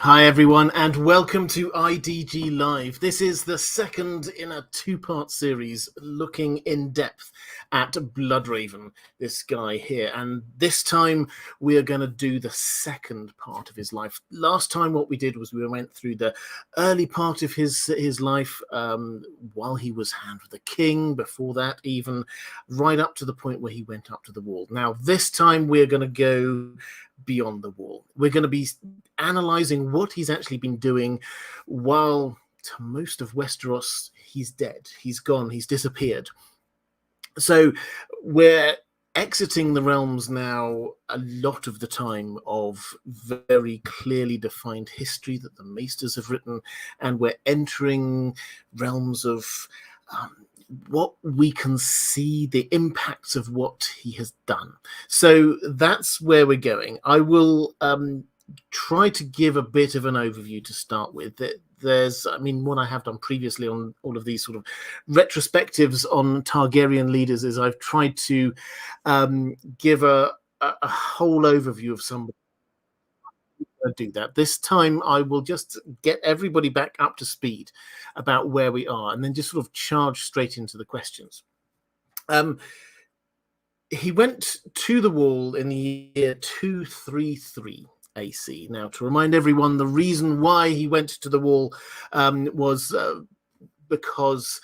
Hi everyone and welcome to IDG Live. This is the second in a two-part series looking in depth at Bloodraven, this guy here. And this time we are going to do the second part of his life. Last time what we did was we went through the early part of his life while he was Hand of the King, before that even, right up to the point where he went up to the wall. Now this time we're going to go beyond the wall. We're going to be analyzing what he's actually been doing while, to most of Westeros, he's dead, he's gone, he's disappeared. So we're exiting the realms now a lot of the time of very clearly defined history that the Maesters have written, and we're entering realms of what we can see the impacts of what he has done. So that's where we're going. I will try to give a bit of an overview to start with. There's, what I have done previously on all of these sort of retrospectives on Targaryen leaders is I've tried to give a whole overview of somebody. Do that. This time I will just get everybody back up to speed about where we are and then just sort of charge straight into the questions. He went to the wall in the year 233 AC. Now, to remind everyone, the reason why he went to the wall was because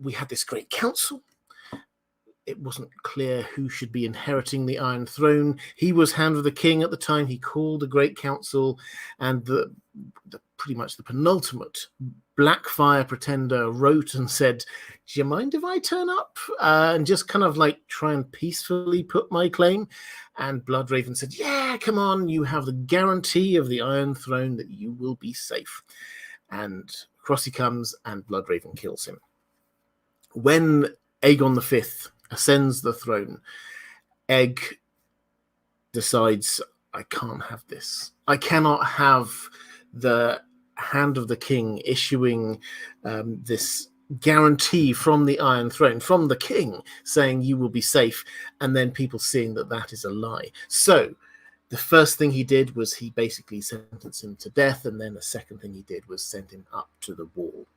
we had this great council. It wasn't clear who should be inheriting the Iron Throne. He was Hand of the King at the time. He called the Great Council, and the pretty much the penultimate Blackfire pretender wrote and said, "Do you mind if I turn up and just kind of like try and peacefully put my claim?" And Bloodraven said, "Yeah, come on, you have the guarantee of the Iron Throne that you will be safe." And across he comes, and Bloodraven kills him. When Aegon V ascends the throne, Egg decides, I can't have this. I cannot have the Hand of the King issuing this guarantee from the Iron Throne, from the King, saying you will be safe, and then people seeing that that is a lie. So the first thing he did was he basically sentenced him to death, and then the second thing he did was send him up to the wall.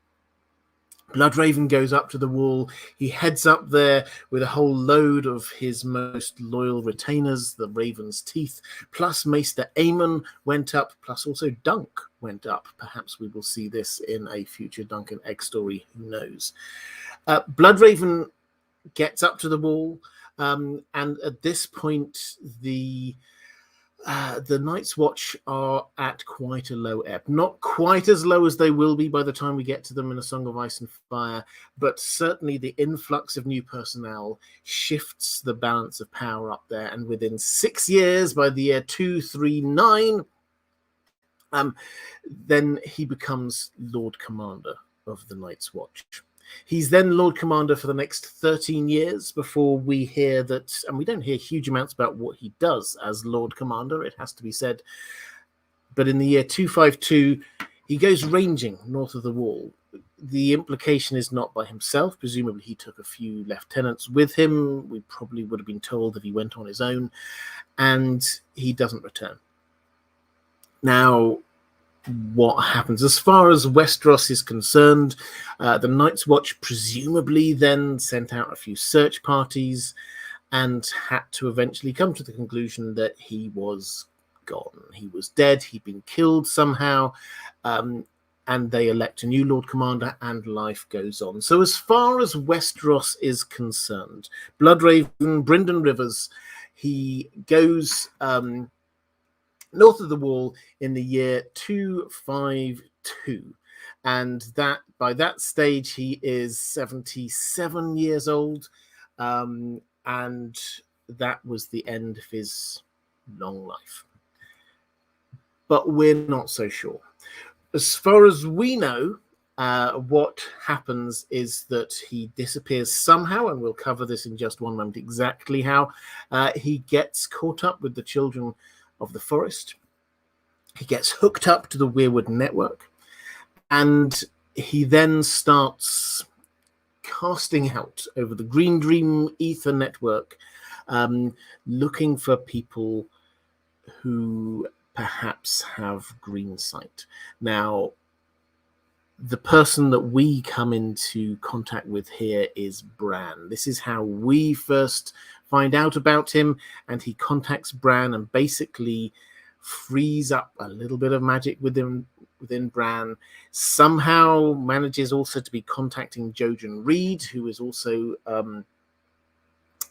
Bloodraven goes up to the wall. He heads up there with a whole load of his most loyal retainers, the Raven's Teeth, plus Maester Aemon went up, plus also Dunk went up. Perhaps we will see this in a future Dunk and Egg story, who knows. Bloodraven gets up to the wall, and at this point, the Night's Watch are at quite a low ebb. Not quite as low as they will be by the time we get to them in A Song of Ice and Fire, but certainly the influx of new personnel shifts the balance of power up there. And within 6 years, by the year 239, then he becomes Lord Commander of the Night's Watch. He's then Lord Commander for the next 13 years before we hear that, and we don't hear huge amounts about what he does as Lord Commander, it has to be said. But in the year 252, he goes ranging north of the wall. The implication is not by himself. Presumably he took a few lieutenants with him. We probably would have been told that he went on his own, and he doesn't return. Now, what happens as far as Westeros is concerned? The Night's Watch presumably then sent out a few search parties and had to eventually come to the conclusion that he was gone. He was dead. He'd been killed somehow, and they elect a new Lord Commander, and life goes on. So as far as Westeros is concerned, Bloodraven, Brynden Rivers, he goes north of the wall in the year 252, and that by that stage he is 77 years old, and that was the end of his long life. But we're not so sure. As far as we know, what happens is that he disappears somehow, and we'll cover this in just one moment exactly how. He gets caught up with the children of the forest. He gets hooked up to the Weirwood network, and he then starts casting out over the Green Dream Ether network, looking for people who perhaps have green sight. Now, the person that we come into contact with here is Bran. This is how we first find out about him, and he contacts Bran and basically frees up a little bit of magic within Bran. Somehow manages also to be contacting Jojen Reed, who is also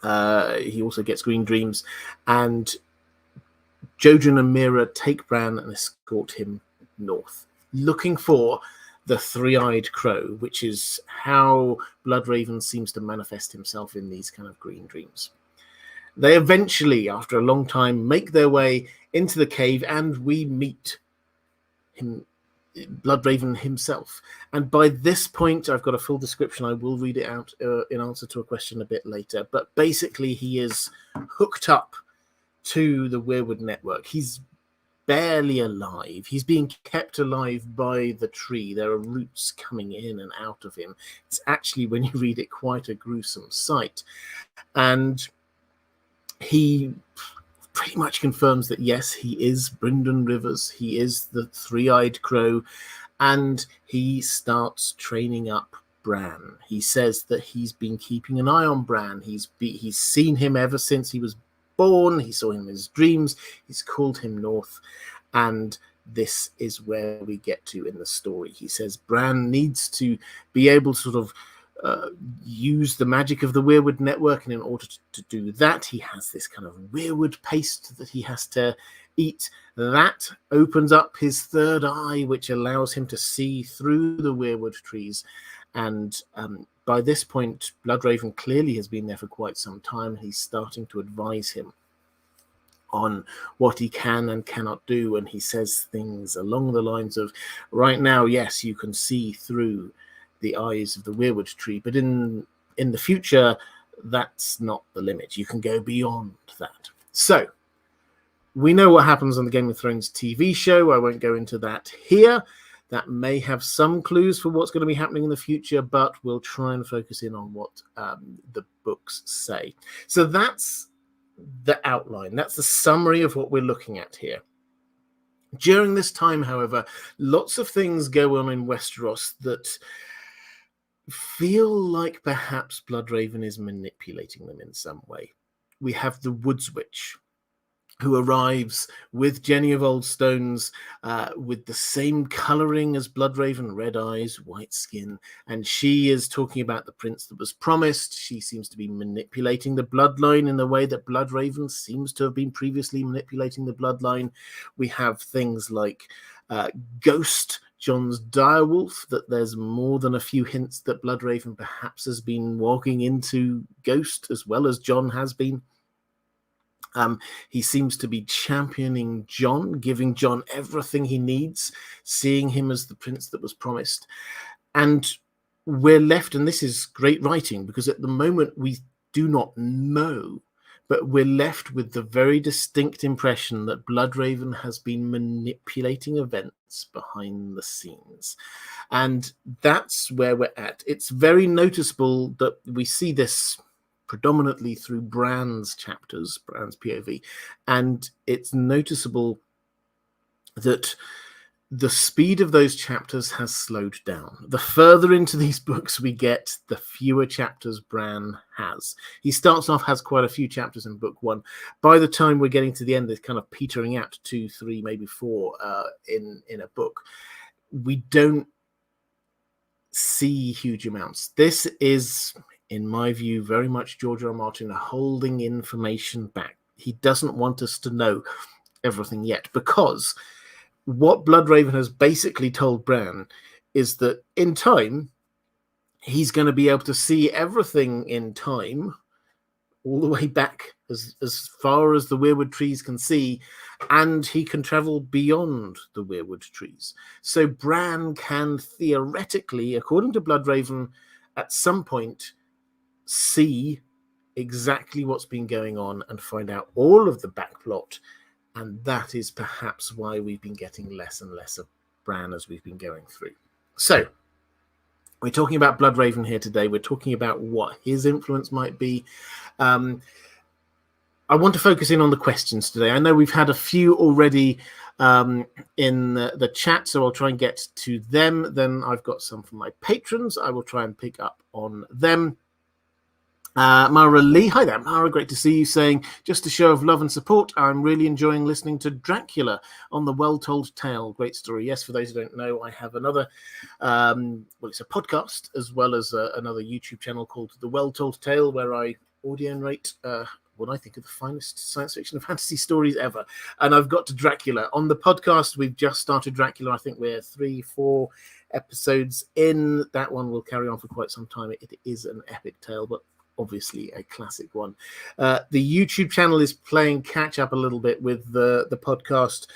he also gets green dreams, and Jojen and Mira take Bran and escort him north, looking for the three-eyed crow, which is how Bloodraven seems to manifest himself in these kind of green dreams. They eventually, after a long time, make their way into the cave, and we meet him, Bloodraven himself. And by this point, I've got a full description. I will read it out in answer to a question a bit later. But basically, he is hooked up to the Weirwood network. He's barely alive. He's being kept alive by the tree. There are roots coming in and out of him. It's actually, when you read it, quite a gruesome sight. And he pretty much confirms that, yes, he is Brynden Rivers. He is the three-eyed crow. And he starts training up Bran. He says that he's been keeping an eye on Bran. He's seen him ever since he was born. He saw him in his dreams. He's called him north, and this is where we get to in the story. He says Bran needs to be able to sort of use the magic of the Weirwood network, and in order to do that, he has this kind of weirwood paste that he has to eat. That opens up his third eye, which allows him to see through the weirwood trees. And by this point, Bloodraven clearly has been there for quite some time. He's starting to advise him on what he can and cannot do. And he says things along the lines of, right now, yes, you can see through the eyes of the weirwood tree, but in the future, that's not the limit. You can go beyond that. So we know what happens on the Game of Thrones TV show. I won't go into that here. That may have some clues for what's going to be happening in the future, but we'll try and focus in on what the books say. So that's the outline. That's the summary of what we're looking at here. During this time, however, lots of things go on in Westeros that feel like perhaps Bloodraven is manipulating them in some way. We have the Woods Witch, who arrives with Jenny of Old Stones, with the same colouring as Bloodraven, red eyes, white skin, and she is talking about the prince that was promised. She seems to be manipulating the bloodline in the way that Bloodraven seems to have been previously manipulating the bloodline. We have things like Ghost, Jon's direwolf, that there's more than a few hints that Bloodraven perhaps has been walking into Ghost as well as Jon has been. He seems to be championing Jon, giving Jon everything he needs, seeing him as the prince that was promised. And we're left, and this is great writing, because at the moment we do not know, but we're left with the very distinct impression that Bloodraven has been manipulating events behind the scenes. And that's where we're at. It's very noticeable that we see this predominantly through Bran's chapters, Bran's POV, and it's noticeable that the speed of those chapters has slowed down. The further into these books we get, the fewer chapters Bran has. He starts off, has quite a few chapters in book one. By the time we're getting to the end, they're kind of petering out to 2, 3, maybe 4 in a book. We don't see huge amounts. This is, in my view, very much George R. R. Martin holding information back. He doesn't want us to know everything yet, because what Bloodraven has basically told Bran is that in time, he's going to be able to see everything in time, all the way back as far as the weirwood trees can see, and he can travel beyond the weirwood trees. So Bran can theoretically, according to Bloodraven, at some point see exactly what's been going on and find out all of the backplot, and that is perhaps why we've been getting less and less of Bran as we've been going through. So we're talking about Bloodraven here today. We're talking about what his influence might be. I want to focus in on the questions today. I know we've had a few already in the chat, so I'll try and get to them. Then I've got some from my patrons. I will try and pick up on them. Maura Lee, hi there, Maura, great to see you, saying, just a show of love and support. I'm really enjoying listening to Dracula on the Well Told Tale. Great story. Yes, for those who don't know, I have another, it's a podcast as well as another YouTube channel called The Well Told Tale, where I audio narrate what I think are the finest science fiction and fantasy stories ever. And I've got to Dracula. On the podcast, we've just started Dracula. I think we're 3-4 episodes in. That one will carry on for quite some time. It is an epic tale, but obviously a classic one. The YouTube channel is playing catch up a little bit with the podcast.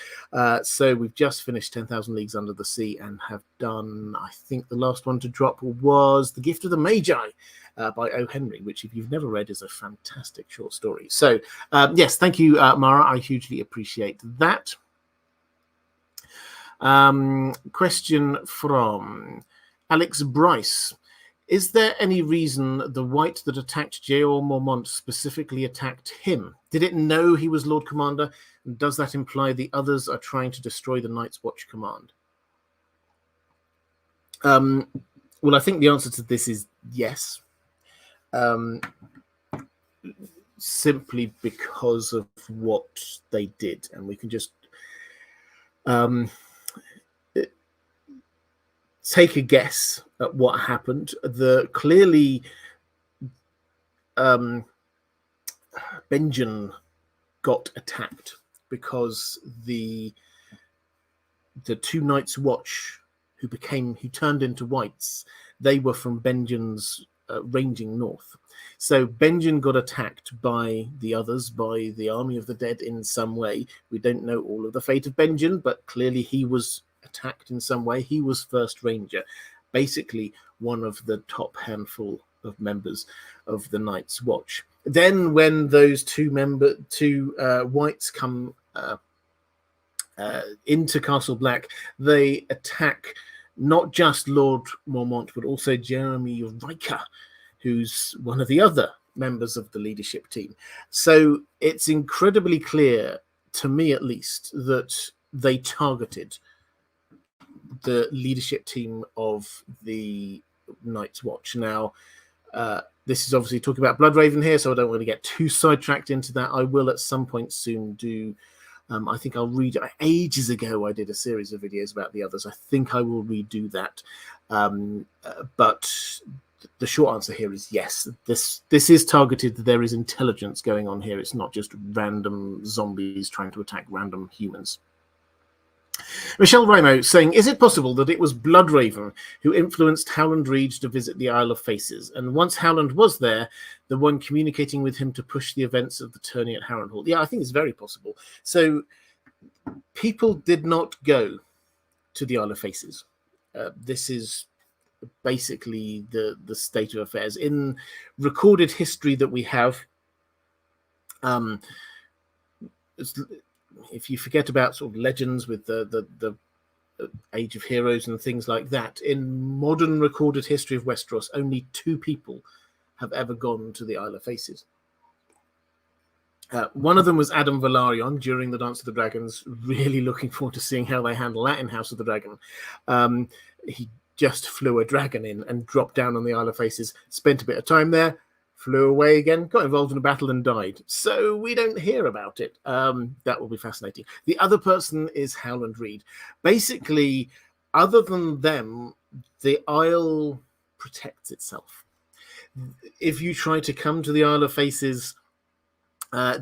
So we've just finished 10,000 Leagues Under the Sea and have done, I think the last one to drop was The Gift of the Magi by O. Henry, which if you've never read is a fantastic short story. So yes, thank you, Maura. I hugely appreciate that. Question from Alex Bryce. Is there any reason the white that attacked Geer Mormont specifically attacked him? Did it know he was Lord Commander? And does that imply the others are trying to destroy the Night's Watch command? Well, I think the answer to this is yes. Simply because of what they did. And we can just take a guess at what happened. Clearly, Benjen got attacked because the two Night's Watch who turned into whites, they were from Benjen's ranging north. So Benjen got attacked by the others, by the army of the dead in some way. We don't know all of the fate of Benjen, but clearly he was attacked in some way. He was first ranger, basically one of the top handful of members of the Night's Watch. Then when those two whites come into Castle Black, they attack not just Lord Mormont, but also Jeremy Riker, who's one of the other members of the leadership team. So it's incredibly clear, to me at least, that they targeted the leadership team of the Night's Watch. Now, this is obviously talking about Bloodraven here, so I don't want to get too sidetracked into that. I will at some point soon do, I think I'll read, ages ago I did a series of videos about the others. I think I will redo that. But the short answer here is yes. This is targeted. There is intelligence going on here. It's not just random zombies trying to attack random humans. Michelle Rimo saying, is it possible that it was Bloodraven who influenced Howland Reed to visit the Isle of Faces? And once Howland was there, the one communicating with him to push the events of the tourney at Harrenhal? Yeah, I think it's very possible. So people did not go to the Isle of Faces. This is basically the state of affairs. In recorded history that we have, if you forget about sort of legends with the Age of Heroes and things like that, in modern recorded history of Westeros, only 2 people have ever gone to the Isle of Faces. One of them was Adam Velaryon during the Dance of the Dragons. Really looking forward to seeing how they handle that in House of the Dragon. He just flew a dragon in and dropped down on the Isle of Faces, spent a bit of time there, flew away again, got involved in a battle and died. So we don't hear about it. That will be fascinating. The other person is Howland Reed. Basically, other than them, the Isle protects itself. If you try to come to the Isle of Faces,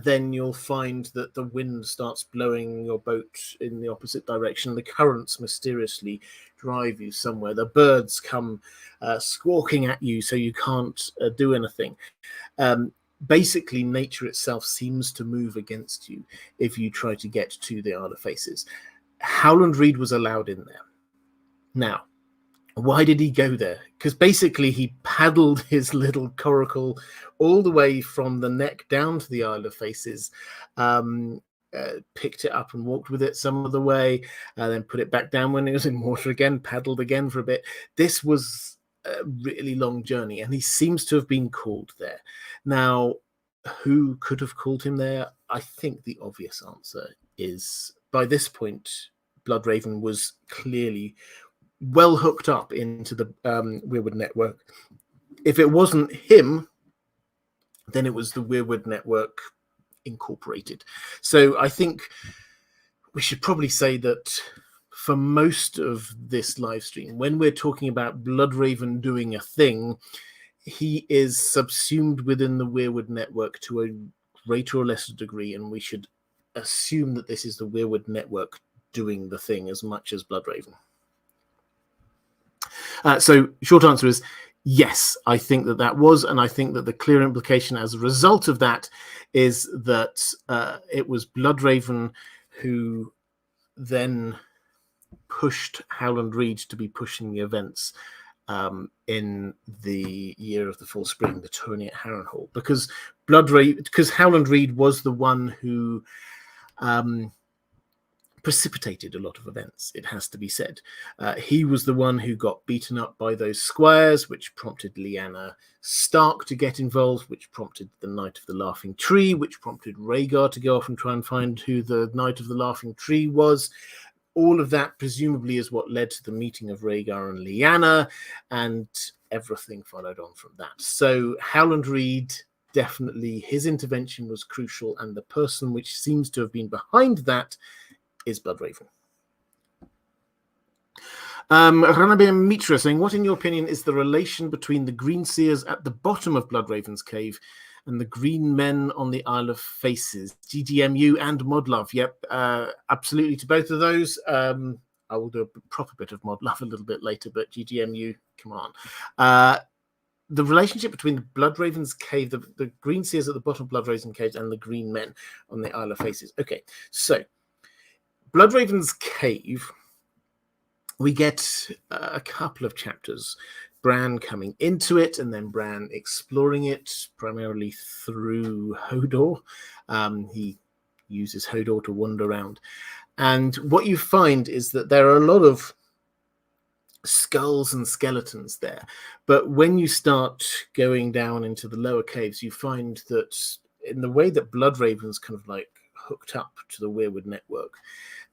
then you'll find that the wind starts blowing your boat in the opposite direction. The currents mysteriously drive you somewhere. The birds come squawking at you, so you can't do anything. Basically, nature itself seems to move against you if you try to get to the Isle of Faces. Howland Reed was allowed in there. Now, why did he go there? Because basically he paddled his little coracle all the way from the neck down to the Isle of Faces, picked it up and walked with it some of the way, then put it back down when it was in water again, paddled again for a bit. This was a really long journey, and he seems to have been called there. Now, who could have called him there? I think the obvious answer is by this point, Bloodraven was clearly well hooked up into the Weirwood network. If it wasn't him, then it was the Weirwood network incorporated. So I think we should probably say that for most of this live stream, when we're talking about Bloodraven doing a thing, he is subsumed within the Weirwood network to a greater or lesser degree, and we should assume that this is the Weirwood network doing the thing as much as Bloodraven. So short answer is yes, I think that was, and I think that the clear implication as a result of that is that it was Bloodraven who then pushed Howland Reed to be pushing the events in the year of the full spring, the tourney at Harrenhal, because Howland Reed was the one who precipitated a lot of events, it has to be said. He was the one who got beaten up by those squires, which prompted Lyanna Stark to get involved, which prompted the Knight of the Laughing Tree, which prompted Rhaegar to go off and try and find who the Knight of the Laughing Tree was. All of that presumably is what led to the meeting of Rhaegar and Lyanna, and everything followed on from that. So Howland Reed, definitely his intervention was crucial, and the person which seems to have been behind that is Bloodraven. Ranabir Mitra saying, what in your opinion is the relation between the Green Seers at the bottom of Bloodraven's cave and the Green Men on the Isle of Faces? GGMU and Modlove. Yep, absolutely to both of those. I will do a proper bit of Modlove a little bit later, but GGMU, come on. The relationship between the Bloodraven's cave, the Green Seers at the bottom of Bloodraven's cave, and the Green Men on the Isle of Faces. Okay, so Bloodraven's cave, we get a couple of chapters. Bran coming into it, and then Bran exploring it, primarily through Hodor. He uses Hodor to wander around. And what you find is that there are a lot of skulls and skeletons there. But when you start going down into the lower caves, you find that in the way that Bloodraven's kind of like hooked up to the Weirwood network,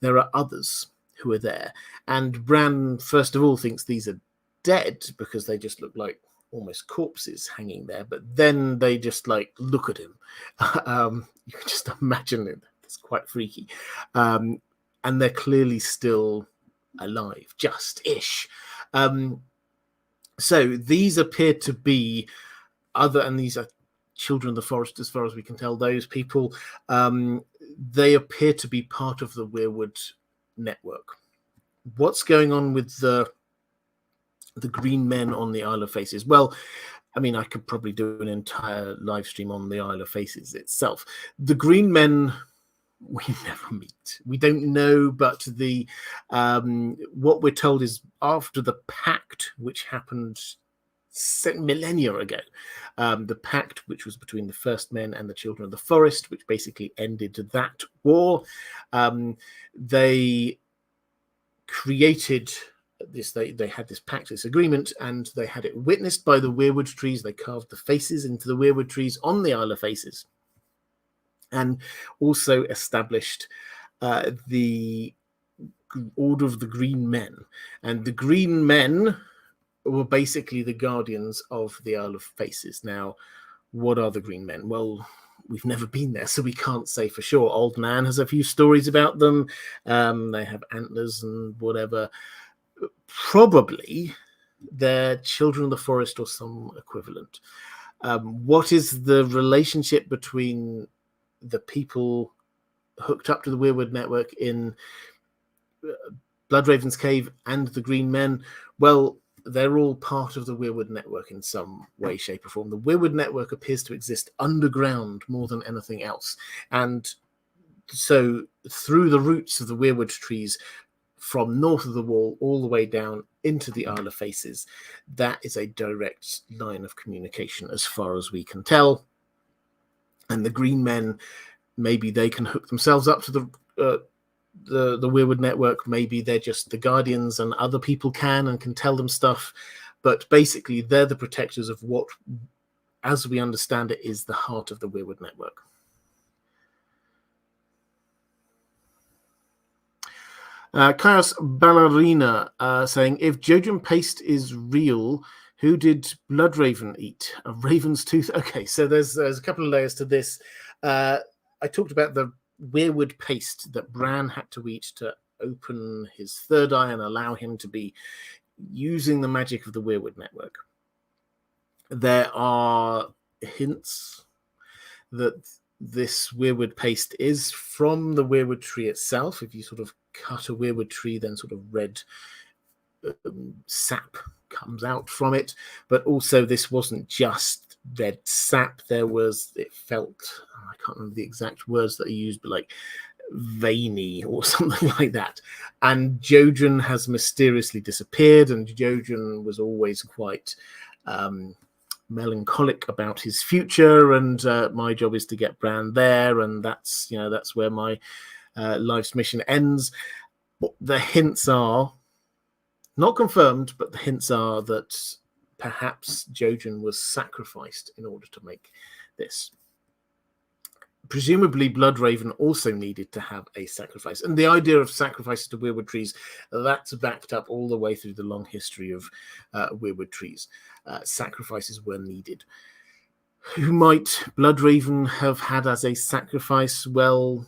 there are others who are there. And Bran, first of all, thinks these are dead because they just look like almost corpses hanging there. But then they just like look at him. You can just imagine it. It's quite freaky. And they're clearly still alive, just-ish. So these appear to be and these are children of the forest, as far as we can tell, those people. They appear to be part of the Weirwood network. What's going on with the Green Men on the Isle of Faces? Well, I mean, I could probably do an entire live stream on the Isle of Faces itself. The Green Men, we never meet. We don't know, but the what we're told is after the pact, which happened millennia ago, the pact which was between the First Men and the Children of the Forest, which basically ended that war, they created this. They had this pact, this agreement, and they had it witnessed by the Weirwood trees. They carved the faces into the Weirwood trees on the Isle of Faces, and also established the Order of the Green Men. And the Green Men were basically the guardians of the Isle of Faces. Now, what are the Green Men? Well, we've never been there, so we can't say for sure. Old Nan has a few stories about them. They have antlers and whatever. Probably they're Children of the Forest or some equivalent. What is the relationship between the people hooked up to the Weirwood network in Bloodraven's cave and the Green Men? Well, they're all part of the Weirwood network in some way, shape, or form. The Weirwood network appears to exist underground more than anything else. And so through the roots of the Weirwood trees, from north of the wall all the way down into the Isle of Faces, that is a direct line of communication as far as we can tell. And the Green Men, maybe they can hook themselves up to the Weirwood network. Maybe they're just the guardians and other people can tell them stuff. But basically, they're the protectors of what, as we understand it, is the heart of the Weirwood network. Chaos Ballerina saying, if Jojen paste is real, who did Bloodraven eat? A raven's tooth? Okay, so there's a couple of layers to this. I talked about the weirwood paste that Bran had to eat to open his third eye and allow him to be using the magic of the weirwood network. There are hints that this weirwood paste is from the weirwood tree itself. If you sort of cut a weirwood tree, then sort of red sap comes out from it. But also this wasn't just red sap. It felt, I can't remember the exact words that he used, but like veiny or something like that. And Jojen has mysteriously disappeared, and Jojen was always quite melancholic about his future, and my job is to get Bran there, and that's where my life's mission ends. But the hints are not confirmed, but the hints are that perhaps Jojen was sacrificed in order to make this. Presumably Bloodraven also needed to have a sacrifice, and the idea of sacrifices to weirwood trees, that's backed up all the way through the long history of weirwood trees. Sacrifices were needed. Who might Bloodraven have had as a sacrifice? Well,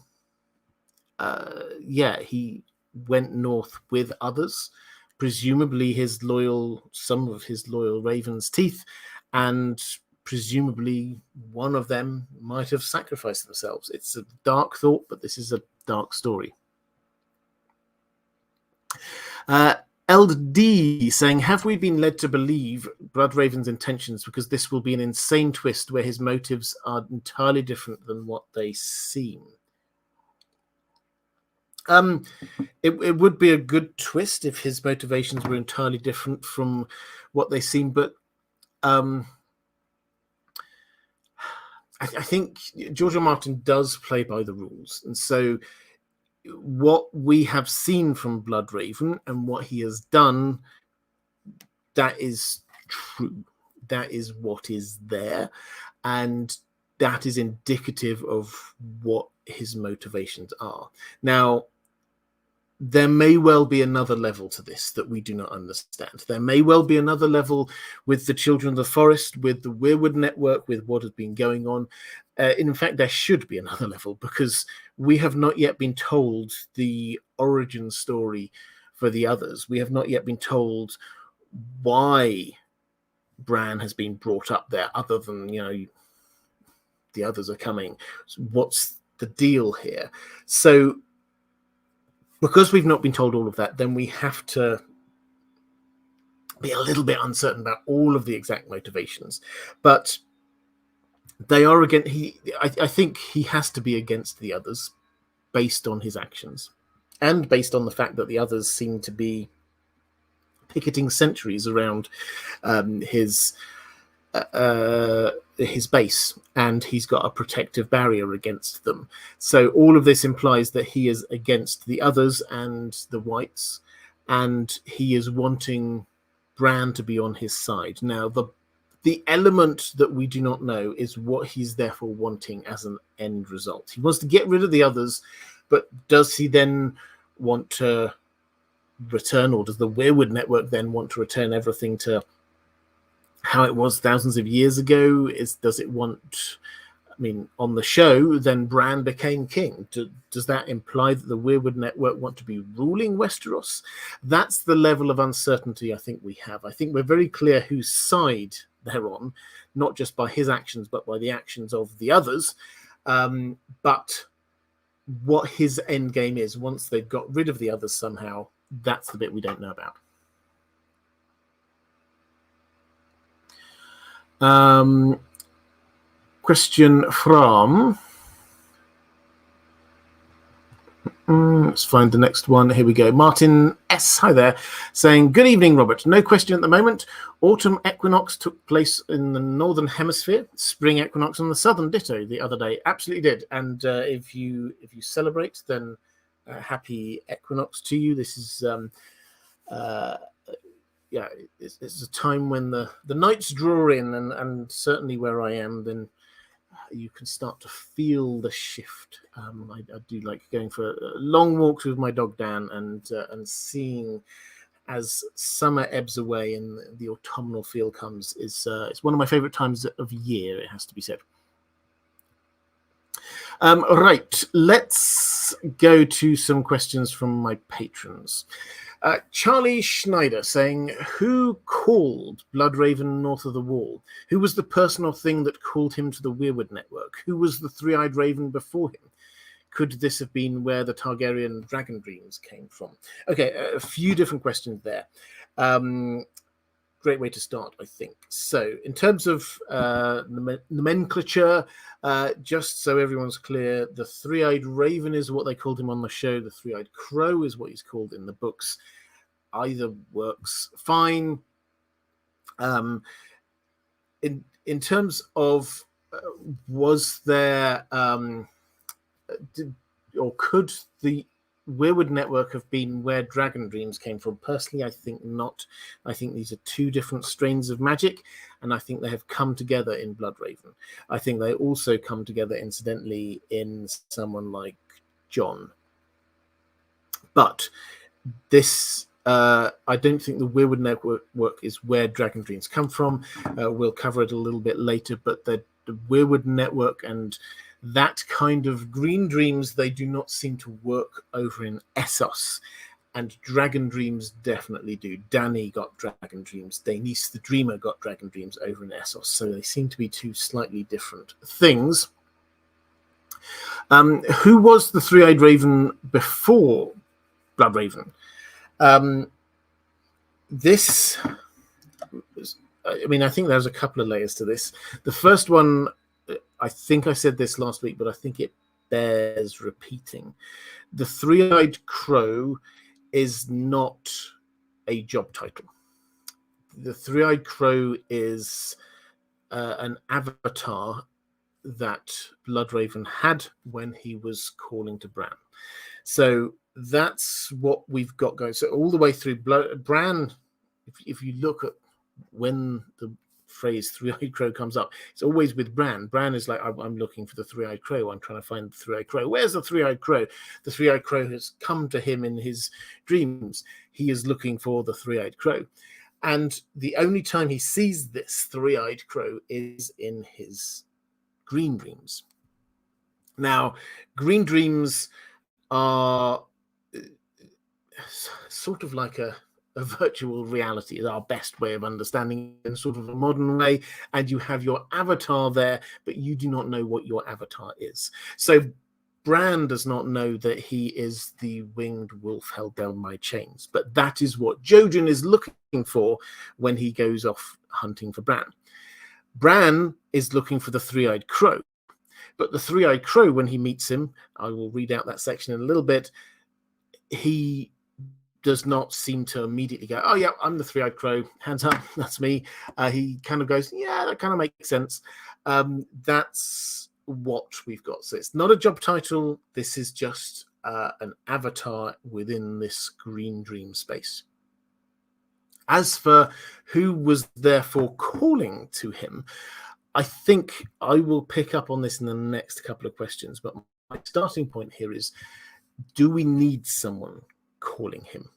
he went north with others, presumably some of his loyal ravens' teeth, and presumably one of them might have sacrificed themselves. It's a dark thought, but this is a dark story. LD saying, have we been led to believe Bloodraven's intentions, because this will be an insane twist where his motives are entirely different than what they seem? It would be a good twist if his motivations were entirely different from what they seem, but I think George R. Martin does play by the rules, and so what we have seen from Bloodraven and what he has done, that is true. That is what is there, and that is indicative of what his motivations are. Now, there may well be another level to this that we do not understand. There may well be another level with the Children of the Forest, with the Weirwood Network, with what has been going on. In fact, there should be another level, because we have not yet been told the origin story for the others. We have not yet been told why Bran has been brought up there, other than, the others are coming. So what's the deal here? So, because we've not been told all of that, then we have to be a little bit uncertain about all of the exact motivations. But they are I think he has to be against the others based on his actions, and based on the fact that the others seem to be picketing sentries around his base, and he's got a protective barrier against them. So all of this implies that he is against the others and the whites, and he is wanting Bran to be on his side. Now, the element that we do not know is what he's therefore wanting as an end result. He wants to get rid of the others, but does he then want to return, or does the Weirwood Network then want to return everything to how it was thousands of years ago? Does it want, on the show, then Bran became king. Does that imply that the Weirwood Network want to be ruling Westeros? That's the level of uncertainty I think we have. I think we're very clear whose side they're on, not just by his actions, but by the actions of the others. But what his end game is, once they've got rid of the others somehow, that's the bit we don't know about. Question from, let's find the next one. Here we go. Martin S. Hi there, saying, good evening, Robert. No question at the moment. Autumn equinox took place in the northern hemisphere. Spring equinox on the southern ditto the other day. Absolutely did. And if you celebrate, then happy equinox to you. This is it's a time when the nights draw in, and certainly where I am, then you can start to feel the shift. I do like going for long walks with my dog Dan and seeing as summer ebbs away and the autumnal feel comes is it's one of my favorite times of year, it has to be said. Right, let's go to some questions from my patrons. Charlie Schneider saying, who called Bloodraven north of the wall? Who was the person or thing that called him to the Weirwood network? Who was the three-eyed raven before him? Could this have been where the Targaryen dragon dreams came from? Okay, a few different questions there. Great way to start, I think. So in terms of nomenclature, just so everyone's clear, the three-eyed raven is what they called him on the show. The three-eyed crow is what he's called in the books. Either works fine. In terms of was there or could the Weirwood network have been where dragon dreams came from? Personally, I think not. I think these are two different strains of magic, and I think they have come together in Bloodraven. I think they also come together, incidentally, in someone like John. But this, I don't think the Weirwood network is where dragon dreams come from. We'll cover it a little bit later, but the Weirwood network and that kind of green dreams, they do not seem to work over in Essos, and dragon dreams definitely do. Danny got dragon dreams. Daenerys the Dreamer got dragon dreams over in Essos, so they seem to be two slightly different things. Who was the three-eyed raven before Bloodraven? This, I mean, I think there's a couple of layers to this. The first one, I think I said this last week, but I think it bears repeating. The three-eyed crow is not a job title. The three-eyed crow is an avatar that Bloodraven had when he was calling to Bran. So that's what we've got going. So all the way through Bran, if you look at when the phrase three-eyed crow comes up, it's always with Bran. Bran is like, I'm looking for the three-eyed crow. I'm trying to find the three-eyed crow. Where's the three-eyed crow? The three-eyed crow has come to him in his dreams. He is looking for the three-eyed crow. And the only time he sees this three-eyed crow is in his green dreams. Now, green dreams are sort of like a virtual reality is our best way of understanding in sort of a modern way, and you have your avatar there, but you do not know what your avatar is. So Bran does not know that he is the winged wolf held down by chains, but that is what Jojen is looking for when he goes off hunting for Bran. Bran is looking for the three-eyed crow, but the three-eyed crow, when he meets him, I will read out that section in a little bit, he does not seem to immediately go, oh yeah, I'm the three-eyed crow, hands up, that's me. He kind of goes, yeah, that kind of makes sense. That's what we've got. So it's not a job title. This is just an avatar within this green dream space. As for who was therefore calling to him, I think I will pick up on this in the next couple of questions, but my starting point here is, do we need someone calling him?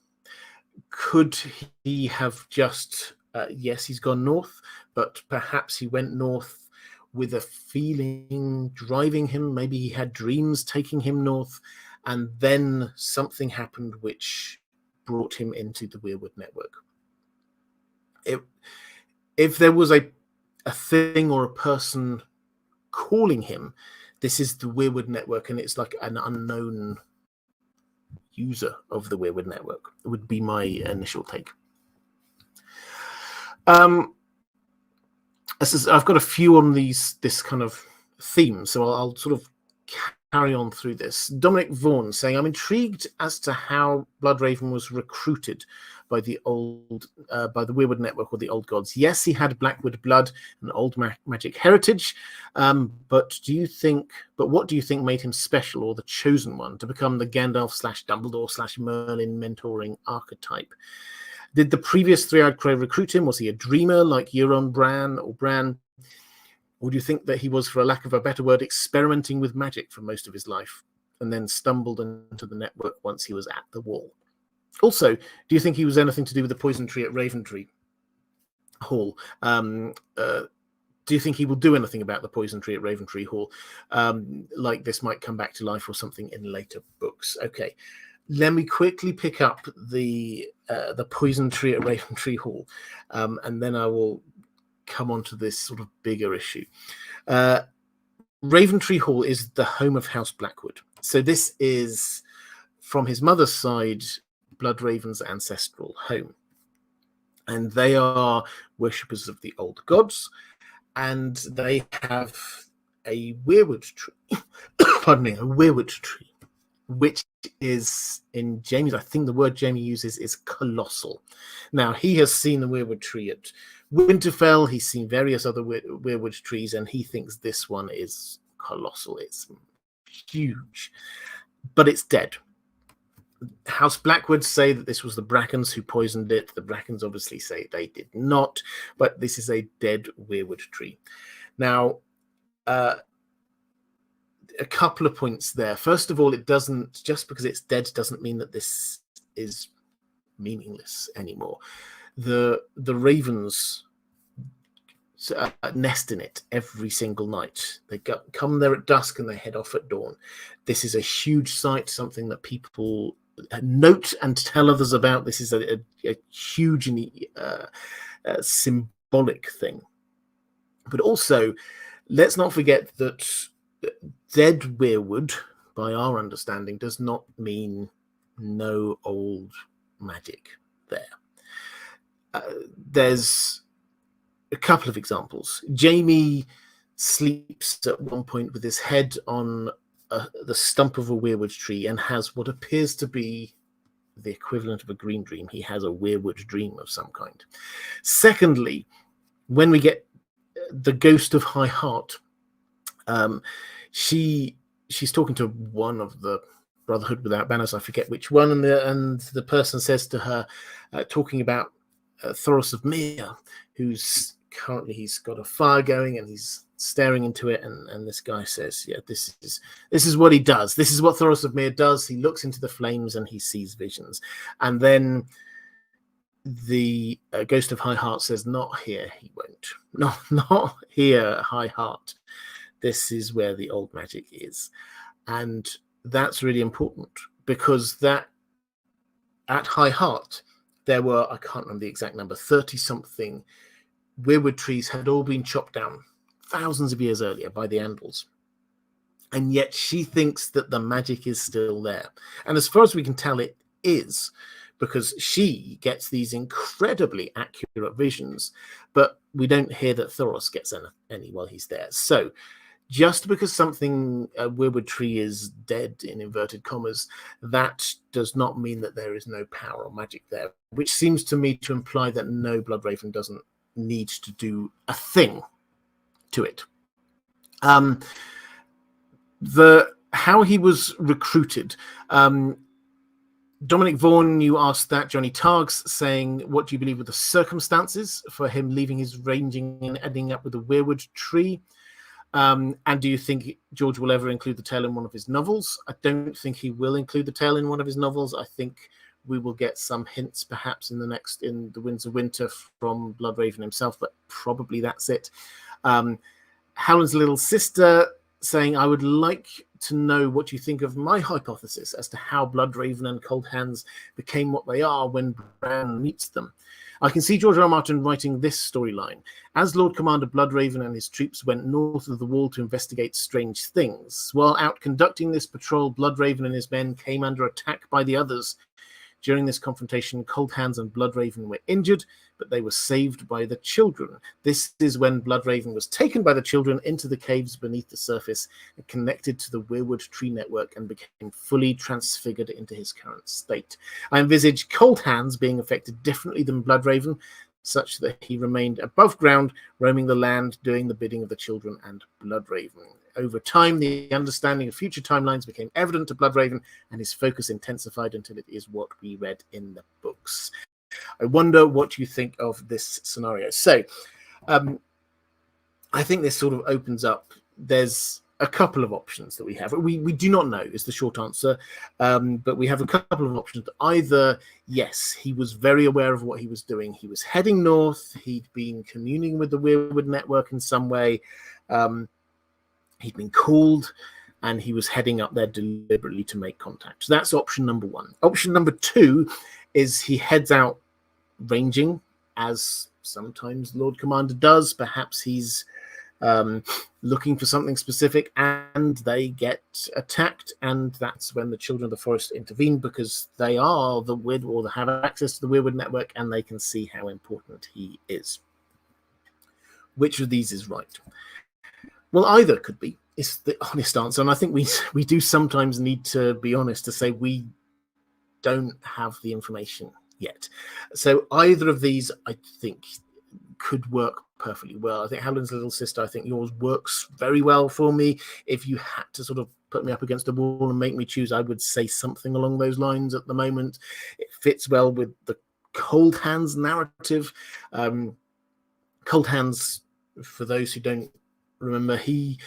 Could he have just, yes, he's gone north, but perhaps he went north with a feeling driving him. Maybe he had dreams taking him north, and then something happened which brought him into the Weirwood network. If there was a thing or a person calling him, this is the Weirwood network, and it's like an unknown user of the Weirwood network. It would be my initial take. I've got a few on this kind of theme, so I'll sort of carry on through this. Dominic Vaughan saying, I'm intrigued as to how Bloodraven was recruited by the Weirwood network or the old gods. Yes, he had Blackwood blood and old magic heritage, but what do you think made him special or the chosen one to become the Gandalf/Dumbledore/Merlin mentoring archetype? Did the previous three-eyed crow recruit him? Was he a dreamer like Euron Bran or Bran? Or do you think that he was, for a lack of a better word, experimenting with magic for most of his life and then stumbled into the network once he was at the wall? Also, do you think he was anything to do with the poison tree at Raventree Hall? Do you think he will do anything about the poison tree at Raventree Hall? Like this might come back to life or something in later books. Okay, let me quickly pick up the poison tree at Raventree Hall, and then I will come on to this sort of bigger issue. Raventree Hall is the home of House Blackwood. So this is, from his mother's side, Bloodraven's ancestral home. And they are worshippers of the old gods, and they have a weirwood tree. Pardon me, a weirwood tree, which is, in Jamie's, I think the word Jamie uses is colossal. Now, he has seen the weirwood tree at Winterfell, he's seen various other weirwood trees, and he thinks this one is colossal. It's huge, but it's dead. House Blackwood say that this was the Brackens who poisoned it. The Brackens obviously say they did not, but this is a dead weirwood tree. Now, a couple of points there. First of all, it doesn't, just because it's dead doesn't mean that this is meaningless anymore. The ravens nest in it every single night. They come there at dusk and they head off at dawn. This is a huge site, something that people note and tell others about. This is a hugely symbolic thing. But also, let's not forget that dead weirwood, by our understanding, does not mean no old magic there. There's a couple of examples. Jamie sleeps at one point with his head on the stump of a weirwood tree and has what appears to be the equivalent of a green dream. He has a weirwood dream of some kind. Secondly, when we get the ghost of High Heart, she's talking to one of the Brotherhood Without Banners, I forget which one, and the person says to her, talking about Thoros of Myr, who's currently, he's got a fire going and he's staring into it, and this guy says, yeah, this is what he does. This is what Thoros of Myr does. He looks into the flames and he sees visions. And then the ghost of High Heart says, not here, he won't. Not here, High Heart. This is where the old magic is. And that's really important, because that at High Heart, there were, I can't remember the exact number, 30-something weirwood trees had all been chopped down thousands of years earlier by the Andals. And yet she thinks that the magic is still there. And as far as we can tell, it is, because she gets these incredibly accurate visions, but we don't hear that Thoros gets any while he's there. So just because something, a weirwood tree, is dead, in inverted commas, that does not mean that there is no power or magic there, which seems to me to imply that no, Bloodraven doesn't need to do a thing to it. How he was recruited. Dominic Vaughan, you asked that. Johnny Targs saying, what do you believe were the circumstances for him leaving his ranging and ending up with a weirwood tree? And do you think George will ever include the tale in one of his novels? I don't think he will include the tale in one of his novels. I think we will get some hints perhaps in the Winds of Winter from Bloodraven himself, but probably that's it. Howland's little sister saying, I would like to know what you think of my hypothesis as to how Bloodraven and Cold Hands became what they are when Bran meets them. I can see George R. R. Martin writing this storyline. As Lord Commander Bloodraven and his troops went north of the wall to investigate strange things, while out conducting this patrol, Bloodraven and his men came under attack by the others. During this confrontation, Cold Hands and Bloodraven were injured, but they were saved by the children. This is when Bloodraven was taken by the children into the caves beneath the surface and connected to the weirwood tree network and became fully transfigured into his current state. I envisage Cold Hands being affected differently than Bloodraven, such that he remained above ground, roaming the land, doing the bidding of the children and Bloodraven. Over time, the understanding of future timelines became evident to Bloodraven, and his focus intensified until it is what we read in the books. I wonder what you think of this scenario. So, I think this sort of opens up. There's a couple of options that we have. We do not know is the short answer, but we have a couple of options. Either, yes, he was very aware of what he was doing. He was heading north. He'd been communing with the Weirwood network in some way. He'd been called, and he was heading up there deliberately to make contact. So that's option number one. Option number two is he heads out ranging, as sometimes Lord Commander does. Perhaps he's looking for something specific, and they get attacked, and that's when the Children of the Forest intervene, because they are the Weird, or they have access to the Weirwood network, and they can see how important he is. Which of these is right? Well, either could be. It's the honest answer, and I think we do sometimes need to be honest to say we don't have the information yet. So either of these, I think, could work perfectly well. I think Howland's little sister, I think yours works very well for me. If you had to sort of put me up against a wall and make me choose, I would say something along those lines at the moment. It fits well with the Cold Hands narrative. Cold Hands, for those who don't remember, he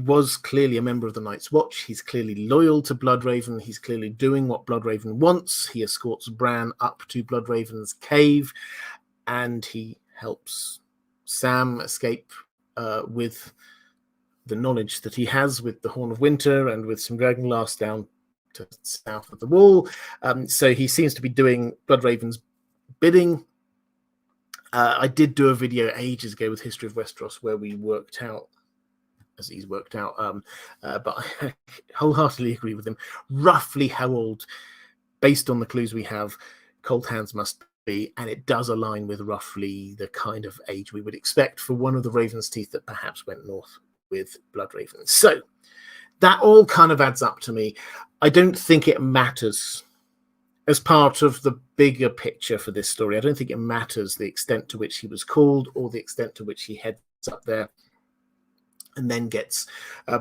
was clearly a member of the Night's Watch. He's clearly loyal to Bloodraven. He's clearly doing what Bloodraven wants. He escorts Bran up to Bloodraven's cave, and he helps Sam escape with the knowledge that he has with the Horn of Winter and with some Dragonglass down to south of the Wall. So he seems to be doing Bloodraven's bidding. I did do a video ages ago with History of Westeros where we worked out, as he's worked out, but I wholeheartedly agree with him, roughly how old, based on the clues we have, Cold Hands must be, and it does align with roughly the kind of age we would expect for one of the Raven's Teeth that perhaps went north with Bloodraven. So that all kind of adds up to me. I don't think it matters as part of the bigger picture for this story. I don't think it matters the extent to which he was called or the extent to which he heads up there and then gets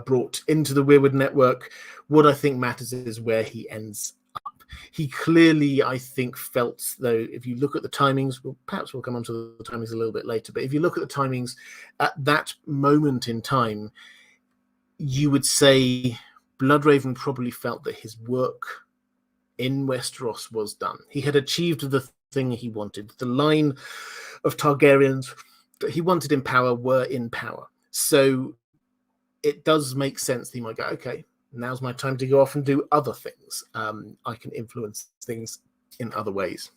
brought into the Weirwood network. What I think matters is where he ends up. He clearly, I think, felt, though, if you look at the timings, well, perhaps we'll come on to the timings a little bit later, but if you look at the timings, at that moment in time, you would say Bloodraven probably felt that his work in Westeros was done. He had achieved the thing he wanted. The line of Targaryens that he wanted in power were in power. So it does make sense that he might go, okay, now's my time to go off and do other things. I can influence things in other ways.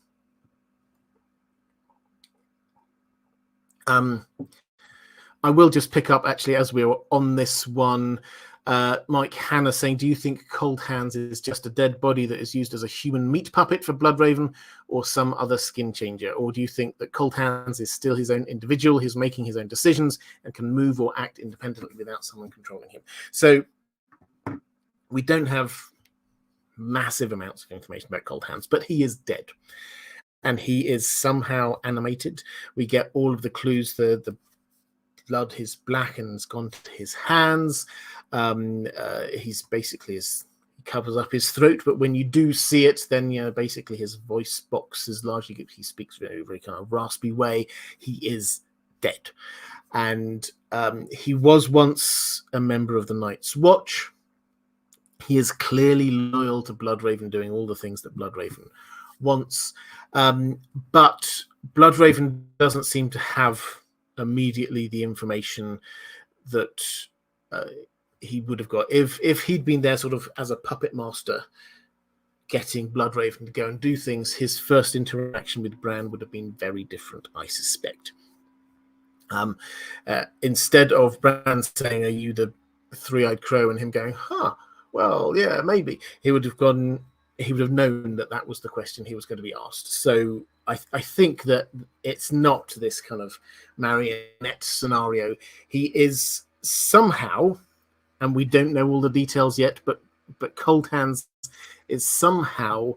I will just pick up, actually, as we're on this one, Mike Hanna saying, do you think Cold Hands is just a dead body that is used as a human meat puppet for Bloodraven or some other skin changer? Or do you think that Cold Hands is still his own individual, he's making his own decisions and can move or act independently without someone controlling him? So we don't have massive amounts of information about Cold Hands, but he is dead. And he is somehow animated. We get all of the clues, the blood, his black and has gone to his hands. He's basically he covers up his throat, but when you do see it, then basically his voice box is largely, he speaks very, very kind of raspy way. He is dead, and he was once a member of the Night's Watch. He is clearly loyal to Bloodraven, doing all the things that Bloodraven wants, but Bloodraven doesn't seem to have immediately the information that he would have got if he'd been there sort of as a puppet master getting Bloodraven to go and do things. His first interaction with Bran would have been very different, I suspect. Instead of Bran saying, are you the three-eyed crow, and him going, well, yeah, maybe, he would have known that was the question he was going to be asked. So I think that it's not this kind of marionette scenario. He is somehow, and we don't know all the details yet, but Cold Hands is somehow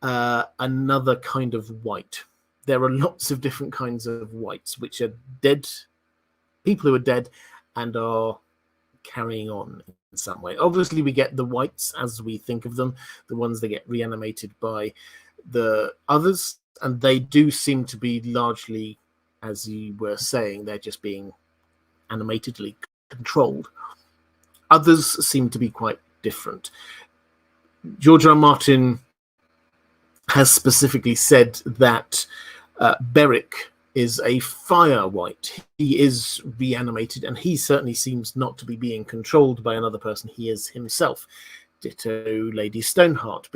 another kind of white. There are lots of different kinds of whites, which are dead, people who are dead and are carrying on in some way. Obviously, we get the whites as we think of them, the ones that get reanimated by the others, and they do seem to be largely as you were saying, they're just being animatedly controlled. Others seem to be quite different. George R. R. Martin has specifically said that Beric is a fire wight. He is reanimated, and he certainly seems not to be being controlled by another person. He is himself. Ditto Lady Stoneheart.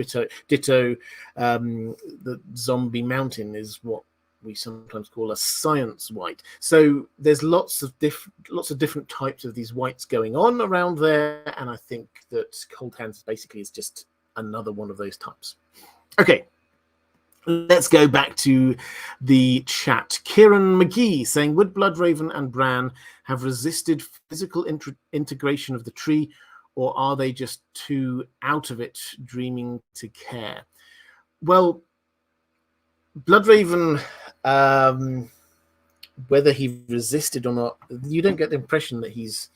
Ditto the Zombie Mountain is what we sometimes call a science wight. So there's lots of different types of these wights going on around there, and I think that Cold Hands basically is just another one of those types. Okay, let's go back to the chat. Kieran McGee saying, would Bloodraven and Bran have resisted physical integration of the tree, or are they just too out of it, dreaming to care? Well, Bloodraven, whether he resisted or not, you don't get the impression that he's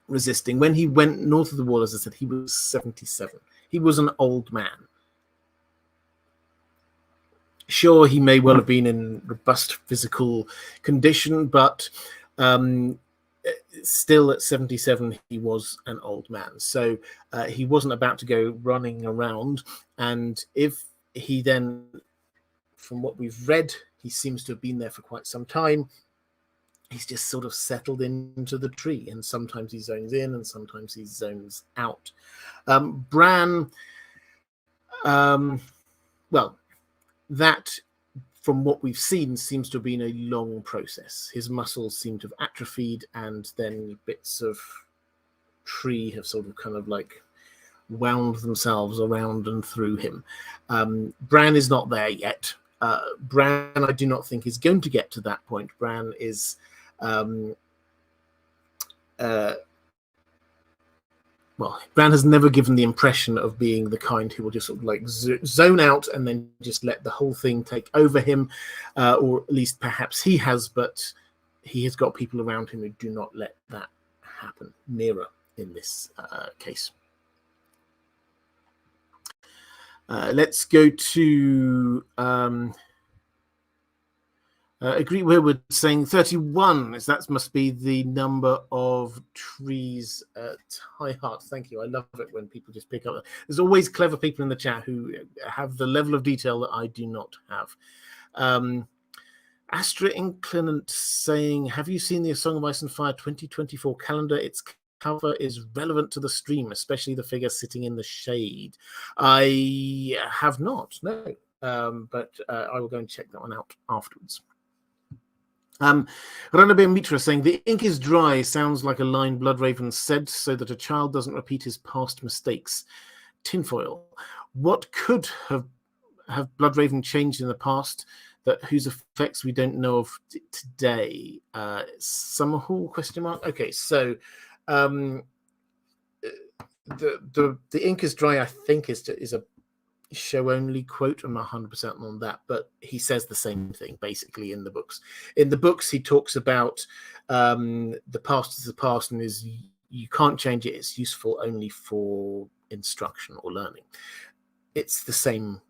resisting. When he went north of the wall, as I said, he was 77. He was an old man. Sure, he may well have been in robust physical condition, but still at 77, he was an old man. So he wasn't about to go running around. And if he then, from what we've read, he seems to have been there for quite some time. He's just sort of settled into the tree, and sometimes he zones in and sometimes he zones out. Bran, well, that, from what we've seen, seems to have been a long process. His muscles seem to have atrophied, and then bits of tree have sort of kind of like wound themselves around and through him. Bran is not there yet. Bran, I do not think, is going to get to that point. Bran is well, Bran has never given the impression of being the kind who will just sort of like zone out and then just let the whole thing take over him, or at least perhaps he has, but he has got people around him who do not let that happen. Nearer in this case. Let's go to Agree Weirwood saying 31. That must be the number of trees at High Heart. Thank you. I love it when people just pick up. There's always clever people in the chat who have the level of detail that I do not have. Astra Inclinant saying, have you seen the A Song of Ice and Fire 2024 calendar? Its cover is relevant to the stream, especially the figure sitting in the shade. I have not, no, but I will go and check that one out afterwards. Ranabir Mitra saying, the ink is dry sounds like a line Bloodraven said so that a child doesn't repeat his past mistakes. Tinfoil. What could have Bloodraven changed in the past that whose effects we don't know of today? Summerhall, question mark? Okay, so the ink is dry, I think, is a show only quote. I'm not 100% on that, but he says the same thing basically in the books. In the books, he talks about the past is the past and is you can't change it. It's useful only for instruction or learning. It's the same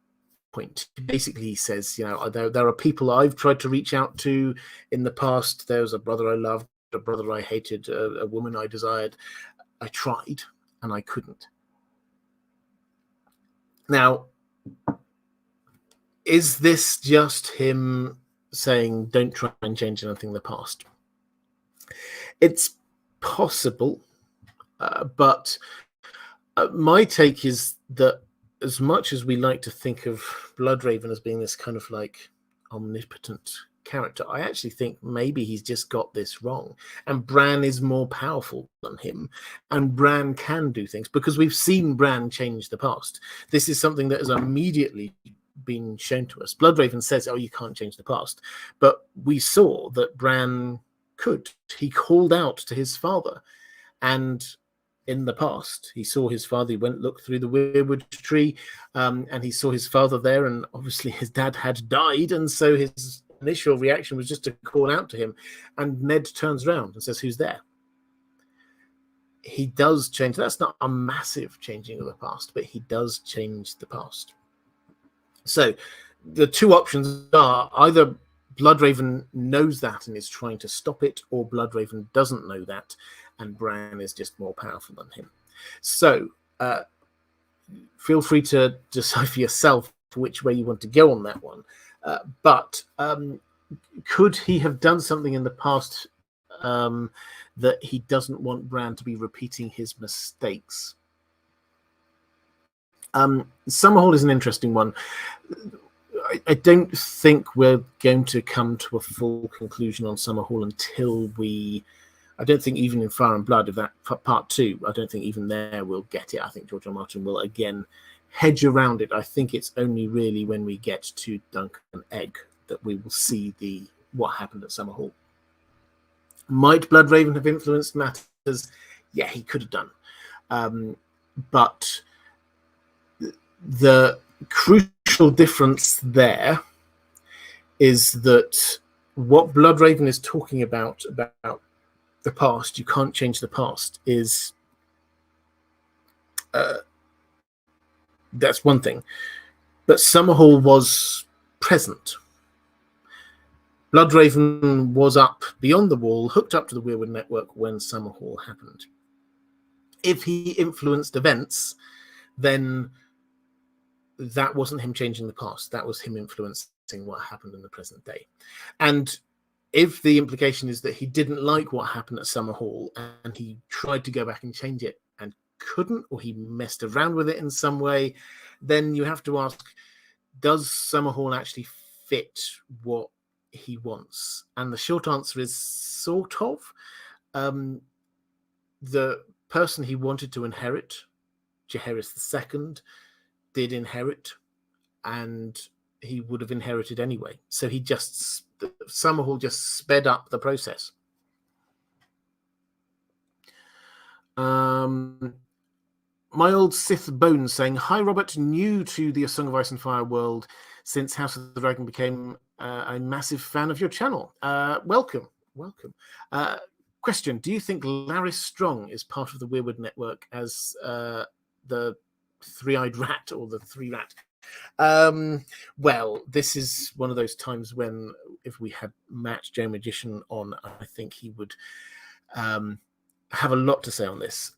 point. Basically, he says, you know, there are people I've tried to reach out to in the past. There was a brother I loved, a brother I hated, a woman I desired. I tried and I couldn't. Now, is this just him saying, don't try and change anything in the past? It's possible, but my take is that as much as we like to think of Bloodraven as being this kind of like omnipotent character, I actually think maybe he's just got this wrong, and Bran is more powerful than him, and Bran can do things because we've seen Bran change the past. This is something that has immediately been shown to us. Bloodraven says, oh, you can't change the past, but we saw that Bran could. He called out to his father, and in the past he saw his father. He went looked through the weirwood tree, and he saw his father there, and obviously his dad had died, and so his initial reaction was just to call out to him, and Ned turns around and says, who's there? He does change. That's not a massive changing of the past, but he does change the past. So the two options are either Bloodraven knows that and is trying to stop it, or Bloodraven doesn't know that, and Bran is just more powerful than him. So feel free to decide for yourself which way you want to go on that one. But could he have done something in the past that he doesn't want Bran to be repeating his mistakes? Summerhall is an interesting one. I don't think we're going to come to a full conclusion on Summerhall until I don't think even in Fire and Blood, of that part 2, I don't think even there we'll get it. I think George R. R. Martin will again hedge around it. I think it's only really when we get to Dunk and Egg that we will see what happened at Summerhall. Might Bloodraven have influenced matters? Yeah, he could have done. But the crucial difference there is that what Bloodraven is talking about the past, you can't change the past, is that's one thing. But Summerhall was present. Bloodraven was up beyond the wall, hooked up to the Weirwood network when Summerhall happened. If he influenced events, then that wasn't him changing the past. That was him influencing what happened in the present day. And if the implication is that he didn't like what happened at Summerhall and he tried to go back and change it and couldn't, or he messed around with it in some way, then you have to ask, does Summerhall actually fit what he wants? And the short answer is sort of. The person he wanted to inherit, Jaehaerys II, did inherit, and he would have inherited anyway. So Summerhall just sped up the process. My old Sith Bones saying, hi Robert, new to the A Song of Ice and Fire world since House of the Dragon became a massive fan of your channel. Welcome. Question, do you think Larys Strong is part of the Weirwood network as the three-eyed rat or the three-rat? Well, this is one of those times when if we had Matt Joe Magician on, I think he would have a lot to say on this.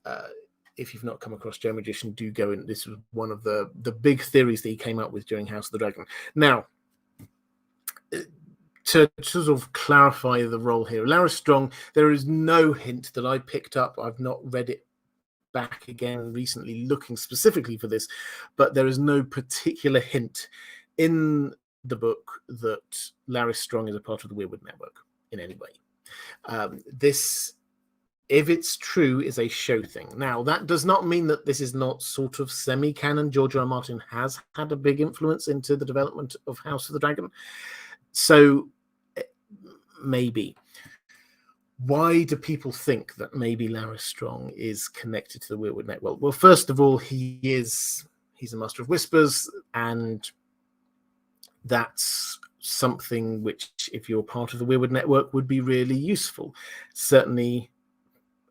If you've not come across Joe Magician, do go in. This was one of the big theories that he came up with during House of the Dragon. Now, to sort of clarify the role here, Larys Strong, there is no hint that I picked up. I've not read it back again recently looking specifically for this, but there is no particular hint in the book that Larys Strong is a part of the Weirwood network in any way. This, if it's true, is a show thing. Now, that does not mean that this is not sort of semi-canon. George R. R. Martin has had a big influence into the development of House of the Dragon. So, maybe. Why do people think that maybe Larys Strong is connected to the Weirwood network? Well, first of all, he's a Master of Whispers, and that's something which, if you're part of the Weirwood network, would be really useful. Certainly,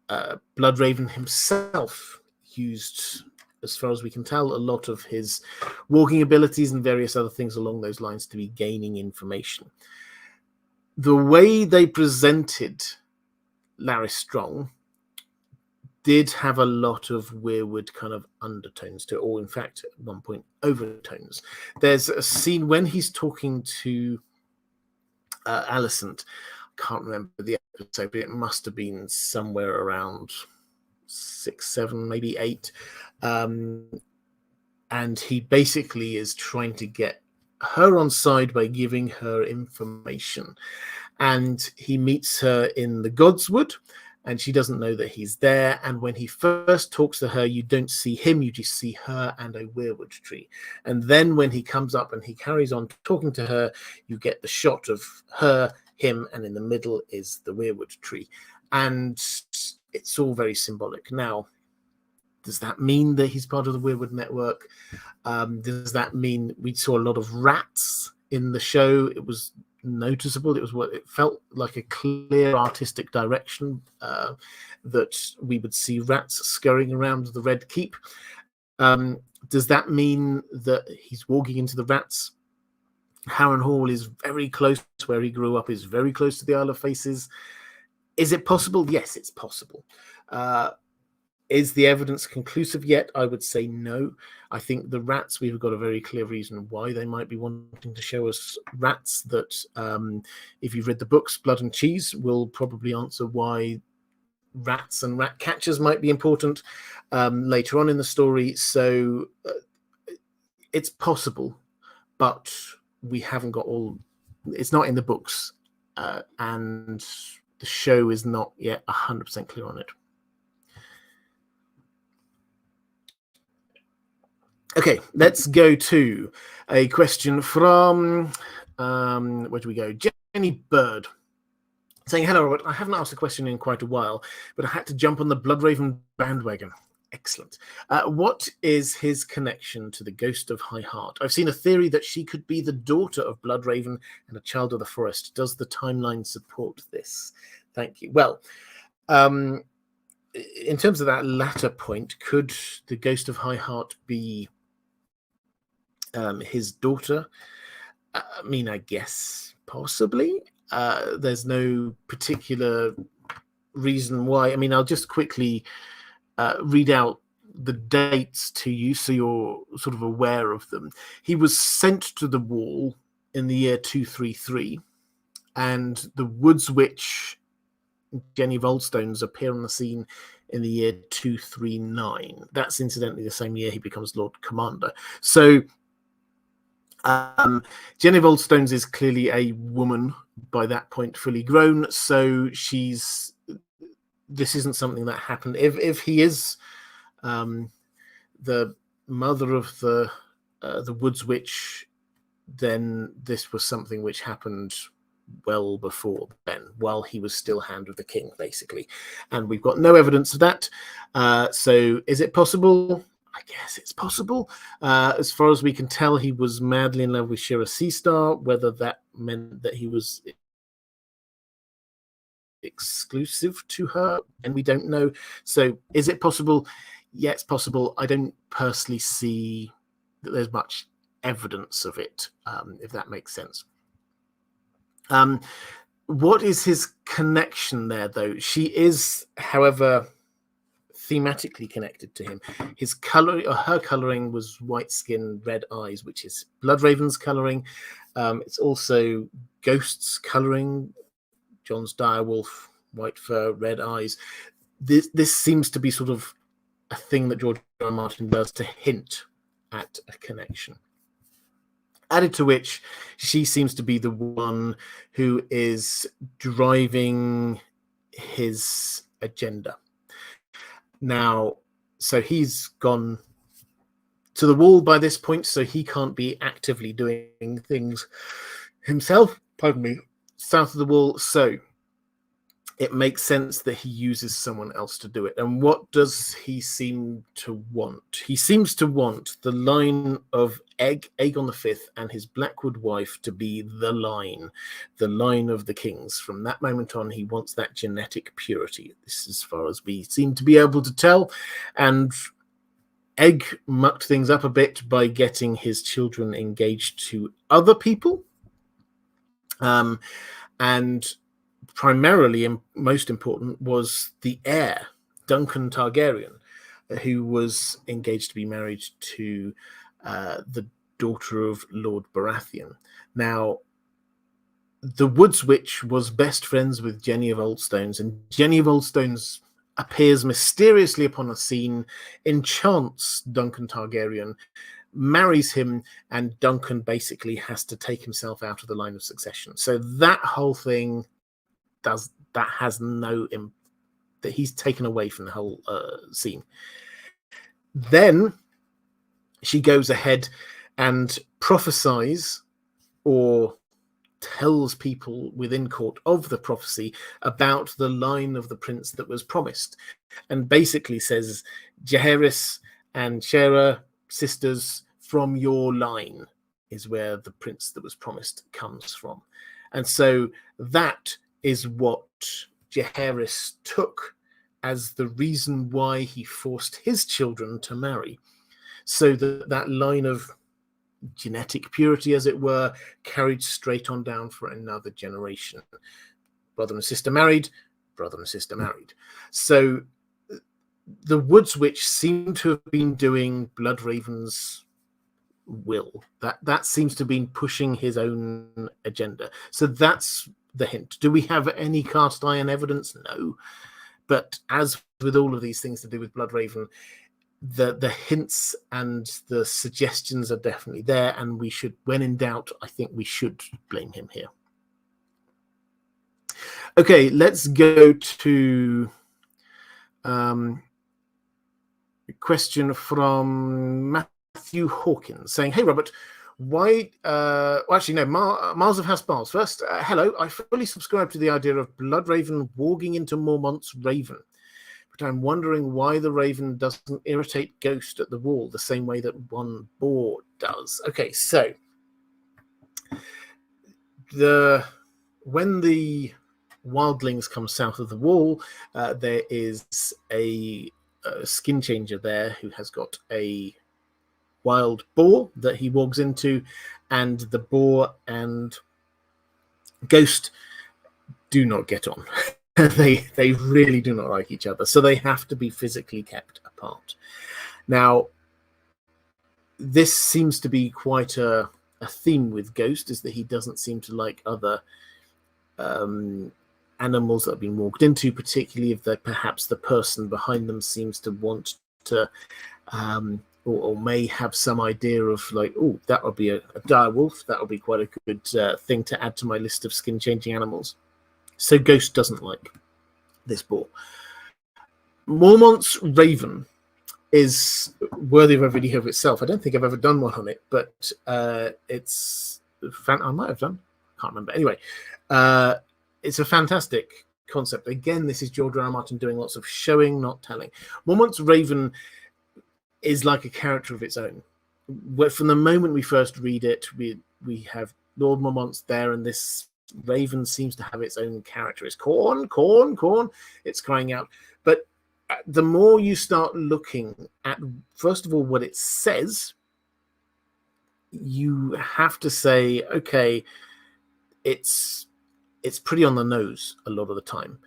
Bloodraven himself used, as far as we can tell, a lot of his walking abilities and various other things along those lines to be gaining information. The way they presented Larys Strong did have a lot of Weirwood kind of undertones to it, or in fact, at one point, overtones. There's a scene when he's talking to Alicent. I can't remember the episode, but it must have been somewhere around 6, 7, maybe 8. And he basically is trying to get her on side by giving her information. And he meets her in the Godswood, and she doesn't know that he's there. And when he first talks to her, you don't see him, you just see her and a weirwood tree. And then when he comes up and he carries on talking to her, you get the shot of her, him, and in the middle is the weirwood tree. And it's all very symbolic. Now, does that mean that he's part of the Weirwood network? Does that mean we saw a lot of rats in the show? It was noticeable. It felt like a clear artistic direction that we would see rats scurrying around the Red Keep. Does that mean that he's walking into the rats? Harren Hall is very close to where he grew up, is very close to the Isle of Faces. Is it possible? Yes, it's possible. Is the evidence conclusive yet? I would say no. I think the rats, we've got a very clear reason why they might be wanting to show us rats that, if you've read the books, Blood and Cheese, will probably answer why rats and rat catchers might be important later on in the story. So it's possible, but we haven't got all, it's not in the books, and the show is not yet 100% clear on it. Okay, let's go to a question from, where do we go? Jenny Bird, saying, hello, Robert. I haven't asked a question in quite a while, but I had to jump on the Bloodraven bandwagon. Excellent. What is his connection to the Ghost of High Heart? I've seen a theory that she could be the daughter of Bloodraven and a child of the forest. Does the timeline support this? Thank you. Well, in terms of that latter point, could the Ghost of High Heart be his daughter? I mean, I guess possibly. There's no particular reason why. I mean, I'll just quickly read out the dates to you so you're sort of aware of them. He was sent to the wall in the year 233, and the Woods Witch, Jenny of Oldstones, appear on the scene in the year 239. That's incidentally the same year he becomes Lord Commander. So Jenny of Oldstones is clearly a woman by that point, fully grown. So this isn't something that happened. If he is the mother of the Woods Witch, then this was something which happened well before then, while he was still Hand of the King, basically. And we've got no evidence of that. So is it possible? I guess it's possible. As far as we can tell, he was madly in love with Shira Seastar. Whether that meant that he was exclusive to her, and we don't know. So is it possible? Yeah, it's possible. I don't personally see that there's much evidence of it, if that makes sense. What is his connection there, though? She is, however, thematically connected to him. His color, or her coloring, was white skin, red eyes, which is Bloodraven's coloring. It's also Ghost's coloring. John's direwolf, white fur, red eyes. This seems to be sort of a thing that George R. R. Martin does to hint at a connection. Added to which, she seems to be the one who is driving his agenda. Now, so he's gone to the wall by this point, so he can't be actively doing things himself, pardon me, south of the wall. So it makes sense that he uses someone else to do it. And what does he seem to want? He seems to want the line of Aegon V and his Blackwood wife to be the line of the kings. From that moment on, he wants that genetic purity. This is as far as we seem to be able to tell. And Egg mucked things up a bit by getting his children engaged to other people. And primarily, and most important, was the heir, Duncan Targaryen, who was engaged to be married to the daughter of Lord Baratheon. Now, the Woods Witch was best friends with Jenny of Oldstones, and Jenny of Oldstones appears mysteriously upon a scene, enchants Duncan Targaryen, marries him, and Duncan basically has to take himself out of the line of succession. So that whole thing has no that he's taken away from the whole scene. Then she goes ahead and prophesies, or tells people within court of the prophecy about the line of the prince that was promised, and basically says, Jaehaerys and Shera, sisters, from your line is where the prince that was promised comes from. And so that is what Jaehaerys took as the reason why he forced his children to marry. So that line of genetic purity, as it were, carried straight on down for another generation. Brother and sister married, brother and sister married. So the Woods Witch seem to have been doing Bloodraven's will. That seems to have been pushing his own agenda. So that's the hint. Do we have any cast iron evidence? No. But as with all of these things to do with Bloodraven, the hints and the suggestions are definitely there, and we should, when in doubt, I think we should blame him here. Okay, let's go to a question from Matthew Hawkins saying, "Hey, Robert, why..." Miles of House Miles. First, hello, I fully subscribe to the idea of Bloodraven warging into Mormont's Raven. But I'm wondering why the Raven doesn't irritate Ghost at the wall the same way that one boar does. Okay, so when the wildlings come south of the wall, there is a skin changer there who has got a wild boar that he walks into, and the boar and Ghost do not get on. They really do not like each other, so they have to be physically kept apart. Now, this seems to be quite a theme with Ghost, is that he doesn't seem to like other animals that have been walked into, particularly if perhaps the person behind them seems to want to or may have some idea of like, oh, that would be a dire wolf, that would be quite a good thing to add to my list of skin changing animals. So Ghost doesn't like this boar. Mormont's Raven is worthy of a video of itself. I don't think I've ever done one on it, but it's I might have done. Can't remember. Anyway, it's a fantastic concept. Again, this is George R. R. Martin doing lots of showing, not telling. Mormont's Raven is like a character of its own. From the moment we first read it, we have Lord Mormont's there, and this Raven seems to have its own character. It's corn, corn, corn. It's crying out. But the more you start looking at, first of all, what it says, you have to say, okay, it's pretty on the nose a lot of the time.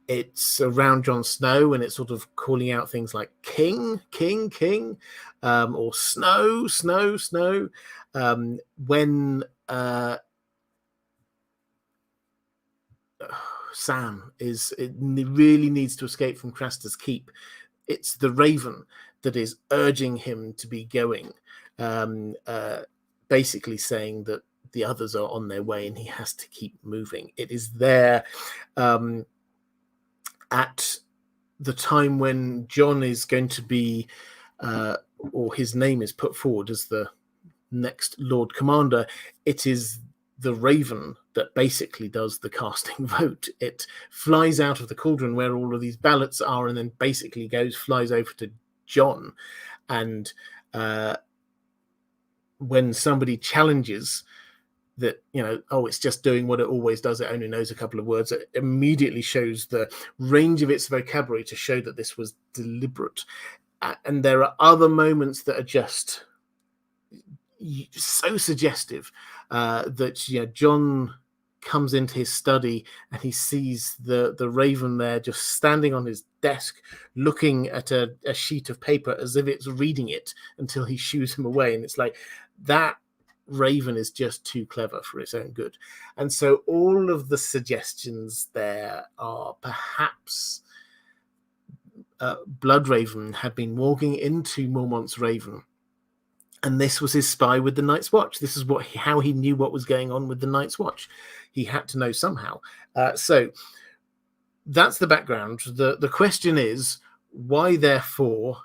It's around Jon Snow, and it's sort of calling out things like king, king, king, or snow, snow, snow. When Sam really needs to escape from Craster's Keep, it's the Raven that is urging him to be going, basically saying that the others are on their way and he has to keep moving. It is there at the time when Jon is going to be, or his name is put forward as the next Lord Commander. It is the Raven that basically does the casting vote. It flies out of the cauldron where all of these ballots are, and then basically flies over to Jon. And when somebody challenges that, it's just doing what it always does, it only knows a couple of words, it immediately shows the range of its vocabulary to show that this was deliberate. And there are other moments that are just so suggestive, that Jon comes into his study and he sees the Raven there just standing on his desk looking at a sheet of paper as if it's reading it until he shoos him away. And it's like, that Raven is just too clever for its own good. And so all of the suggestions there are perhaps Bloodraven had been walking into Mormont's Raven, and this was his spy with the Night's Watch. This is how he knew what was going on with the Night's Watch. He had to know somehow. So that's the background. The question is, why, therefore,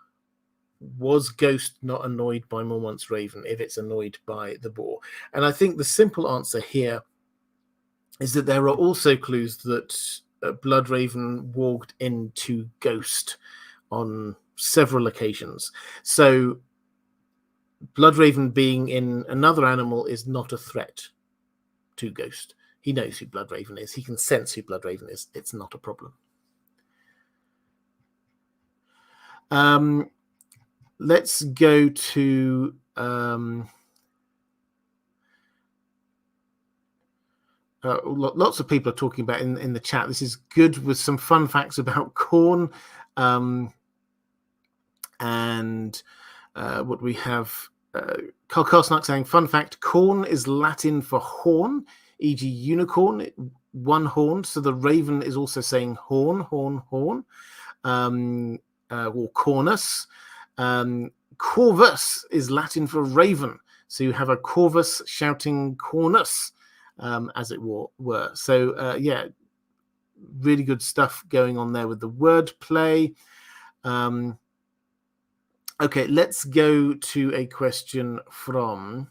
was Ghost not annoyed by Mormont's Raven if it's annoyed by the boar? And I think the simple answer here is that there are also clues that Bloodraven walked into Ghost on several occasions. So Bloodraven being in another animal is not a threat to Ghost. He knows who Bloodraven is. He can sense who Bloodraven is. It's not a problem. Let's go to Lots of people are talking about in the chat. This is good with some fun facts about corn. And what we have, Carl Karsnak saying, fun fact, corn is Latin for horn, e.g. unicorn, one horn. So the raven is also saying horn, horn, horn, or cornus. Corvus is Latin for raven. So you have a corvus shouting cornus, as it were. So, yeah, really good stuff going on there with the word play. Okay, let's go to a question from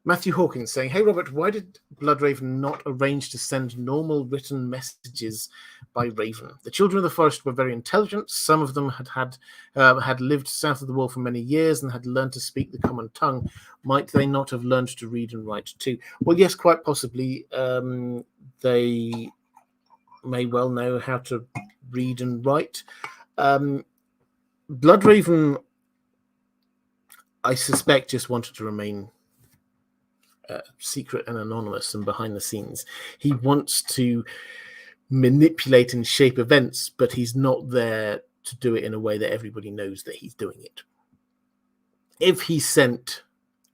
Matthew Hawkins saying, hey, Robert, why did Bloodraven not arrange to send normal written messages by Raven? The children of the forest were very intelligent. Some of them had lived south of the wall for many years and had learned to speak the common tongue. Might they not have learned to read and write too? Well, yes, quite possibly. They may well know how to read and write. Bloodraven, I suspect, just wanted to remain secret and anonymous and behind the scenes. He wants to manipulate and shape events, but he's not there to do it in a way that everybody knows that he's doing it. If he sent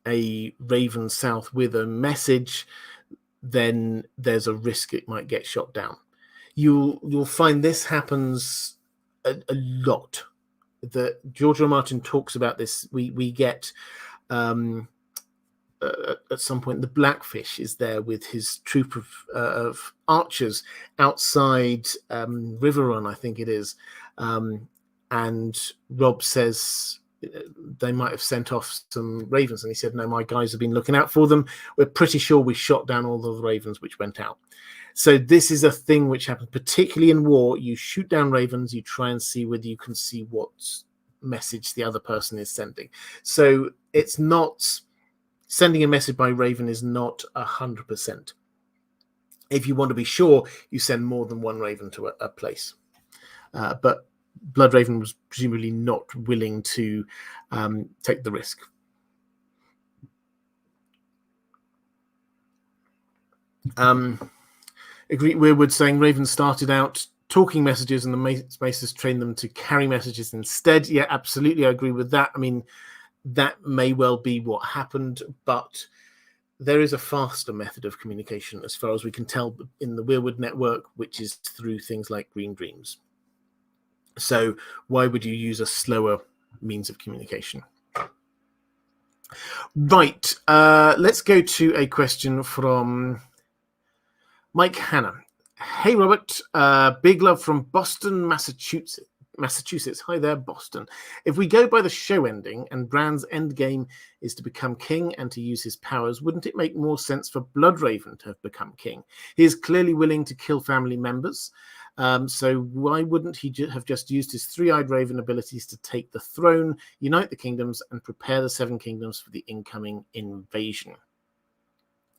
a raven south with a message, then there's a risk it might get shot down. You'll find this happens a lot. George R. Martin talks about this. We get at some point the Blackfish is there with his troop of archers outside Riverrun, I think it is, and Rob says they might have sent off some ravens, and he said, no, my guys have been looking out for them. We're pretty sure we shot down all of the ravens which went out. So this is a thing which happens, particularly in war. You shoot down ravens, you try and see whether you can see what message the other person is sending. So it's not, sending a message by raven is not 100%. If you want to be sure, you send more than one raven to a place. But Bloodraven was presumably not willing to take the risk. Weirwood saying Raven started out talking messages and the Macers trained them to carry messages instead. Yeah, absolutely. I agree with that. I mean, that may well be what happened, but there is a faster method of communication as far as we can tell in the Weirwood network, which is through things like Green Dreams. So why would you use a slower means of communication? Right. Let's go to a question from Mike Hanna. Hey, Robert. Big love from Boston, Massachusetts. Hi there, Boston. If we go by the show ending and Bran's end game is to become king and to use his powers, wouldn't it make more sense for Bloodraven to have become king? He is clearly willing to kill family members. So why wouldn't he have just used his three-eyed raven abilities to take the throne, unite the kingdoms, and prepare the seven kingdoms for the incoming invasion?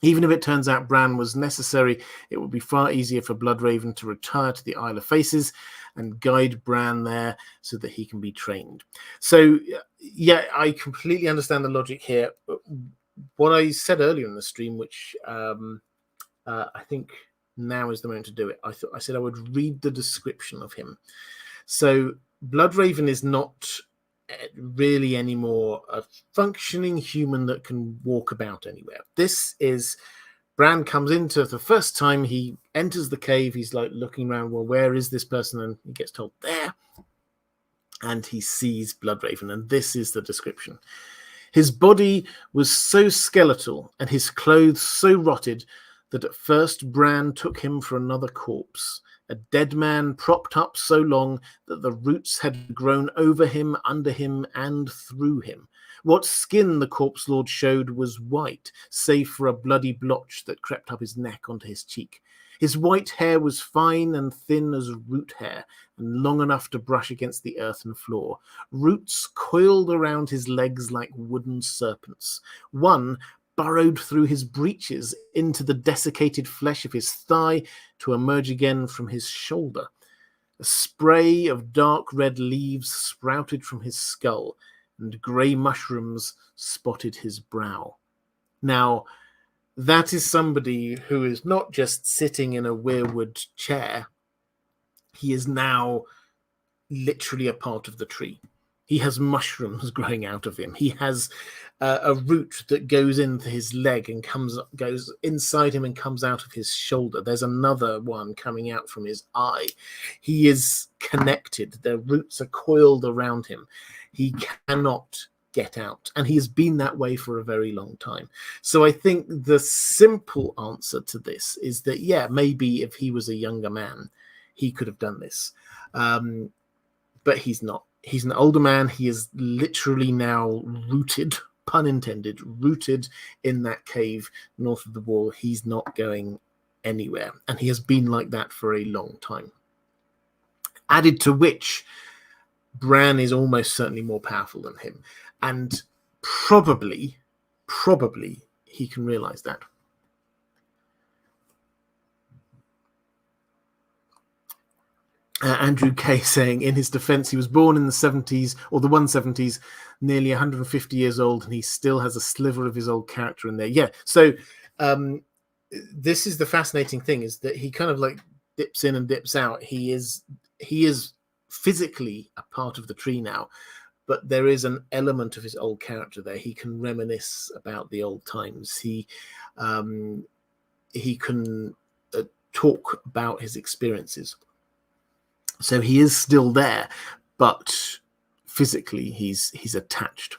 Even if it turns out Bran was necessary, it would be far easier for Bloodraven to retire to the Isle of Faces and guide Bran there so that he can be trained. So, yeah, I completely understand the logic here. What I said earlier in the stream, which I think now is the moment to do it. I said I would read the description of him. So Bloodraven is not really anymore a functioning human that can walk about anywhere. This is Bran comes into the first time he enters the cave. He's like looking around. Well, where is this person? And he gets told there, and he sees Bloodraven. And this is the description. His body was so skeletal and his clothes so rotted that at first Bran took him for another corpse, a dead man propped up so long that the roots had grown over him, under him, and through him. What skin the corpse lord showed was white, save for a bloody blotch that crept up his neck onto his cheek. His white hair was fine and thin as root hair, and long enough to brush against the earthen floor. Roots coiled around his legs like wooden serpents. One burrowed through his breeches into the desiccated flesh of his thigh to emerge again from his shoulder. A spray of dark red leaves sprouted from his skull, and grey mushrooms spotted his brow. Now, that is somebody who is not just sitting in a weirwood chair. He is now literally a part of the tree. He has mushrooms growing out of him. He has a root that goes into his leg and goes inside him and comes out of his shoulder. There's another one coming out from his eye. He is connected. Their roots are coiled around him. He cannot get out, and he has been that way for a very long time. So I think the simple answer to this is that, yeah, maybe if he was a younger man, he could have done this. But he's not. He's an older man. He is literally now rooted, pun intended, rooted in that cave north of the wall. He's not going anywhere. And he has been like that for a long time. Added to which, Bran is almost certainly more powerful than him. And probably he can realize that. Andrew K saying, in his defense, he was born in the 70s or the 170s, nearly 150 years old, and he still has a sliver of his old character in there. Yeah. So this is the fascinating thing, is that he kind of like dips in and dips out. He is physically a part of the tree now, but there is an element of his old character there. He can reminisce about the old times. He can talk about his experiences. So he is still there, but physically he's attached.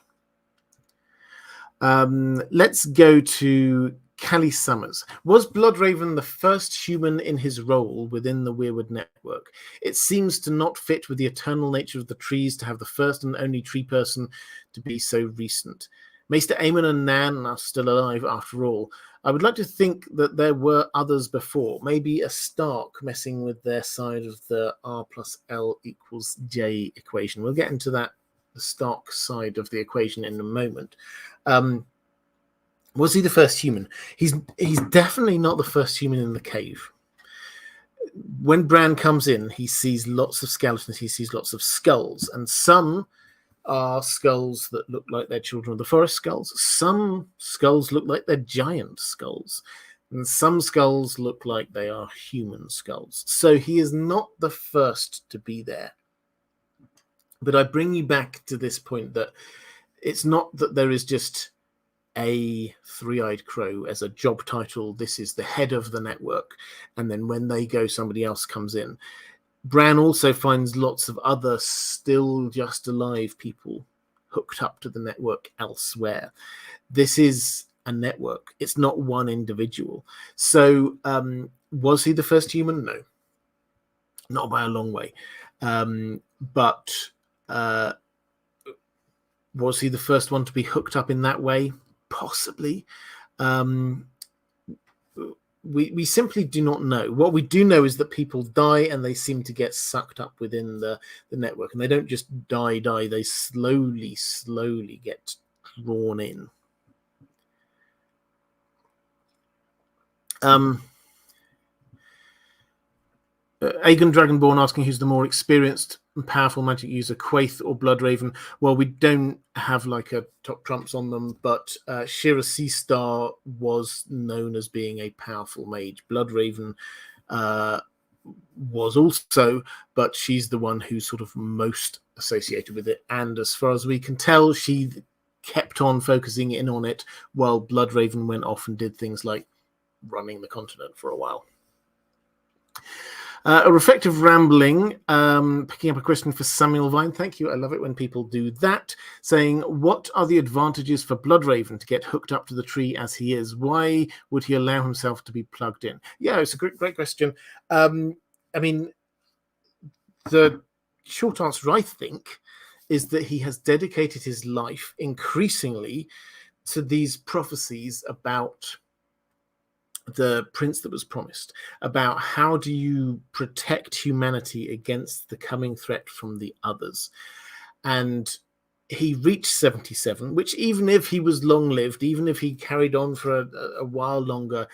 Let's go to Callie Summers. Was Bloodraven the first human in his role within the Weirwood network? It seems to not fit with the eternal nature of the trees to have the first and only tree person to be so recent. Maester Aemon and Nan are still alive after all. I would like to think that there were others before, maybe a Stark messing with their side of the R+L=J equation. We'll get into that, the Stark side of the equation, in a moment. Was he the first human? He's definitely not the first human in the cave. When Bran comes in, he sees lots of skeletons, he sees lots of skulls, and some are skulls that look like they're children of the forest skulls. Some skulls look like they're giant skulls. And some skulls look like they are human skulls. So he is not the first to be there. But I bring you back to this point that it's not that there is just a three-eyed crow as a job title. This is the head of the network. And then when they go, somebody else comes in. Bran also finds lots of other still just alive people hooked up to the network elsewhere. This is a network. It's not one individual. So was he the first human? No. Not by a long way. But was he the first one to be hooked up in that way? Possibly. We simply do not know. What we do know is that people die and they seem to get sucked up within the network. And they don't just die. They slowly get drawn in. Aegon Dragonborn asking who's the more experienced and powerful magic user, Quaithe or Bloodraven. Well, we don't have like a top trumps on them, but Shira Seastar was known as being a powerful mage. Bloodraven was also, but she's the one who's sort of most associated with it. And as far as we can tell, she kept on focusing in on it while Bloodraven went off and did things like running the continent for a while. A reflective rambling, picking up a question for Samuel Vine. Thank you. I love it when people do that. Saying, what are the advantages for Bloodraven to get hooked up to the tree as he is? Why would he allow himself to be plugged in? Yeah, it's a great question. I mean, the short answer, I think, is that he has dedicated his life increasingly to these prophecies about the prince that was promised, about how do you protect humanity against the coming threat from the others. And he reached 77, which even if he was long-lived, even if he carried on for a while longer,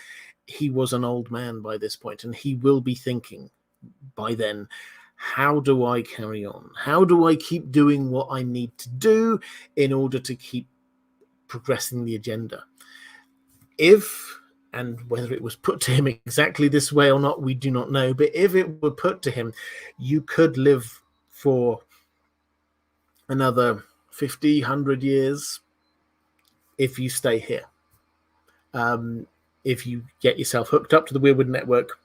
he was an old man by this point, and he will be thinking by then, how do I carry on? How do I keep doing what I need to do in order to keep progressing the agenda? If, and whether it was put to him exactly this way or not, we do not know, but if it were put to him, you could live for another 50, 100 years if you stay here. If you get yourself hooked up to the Weirwood network.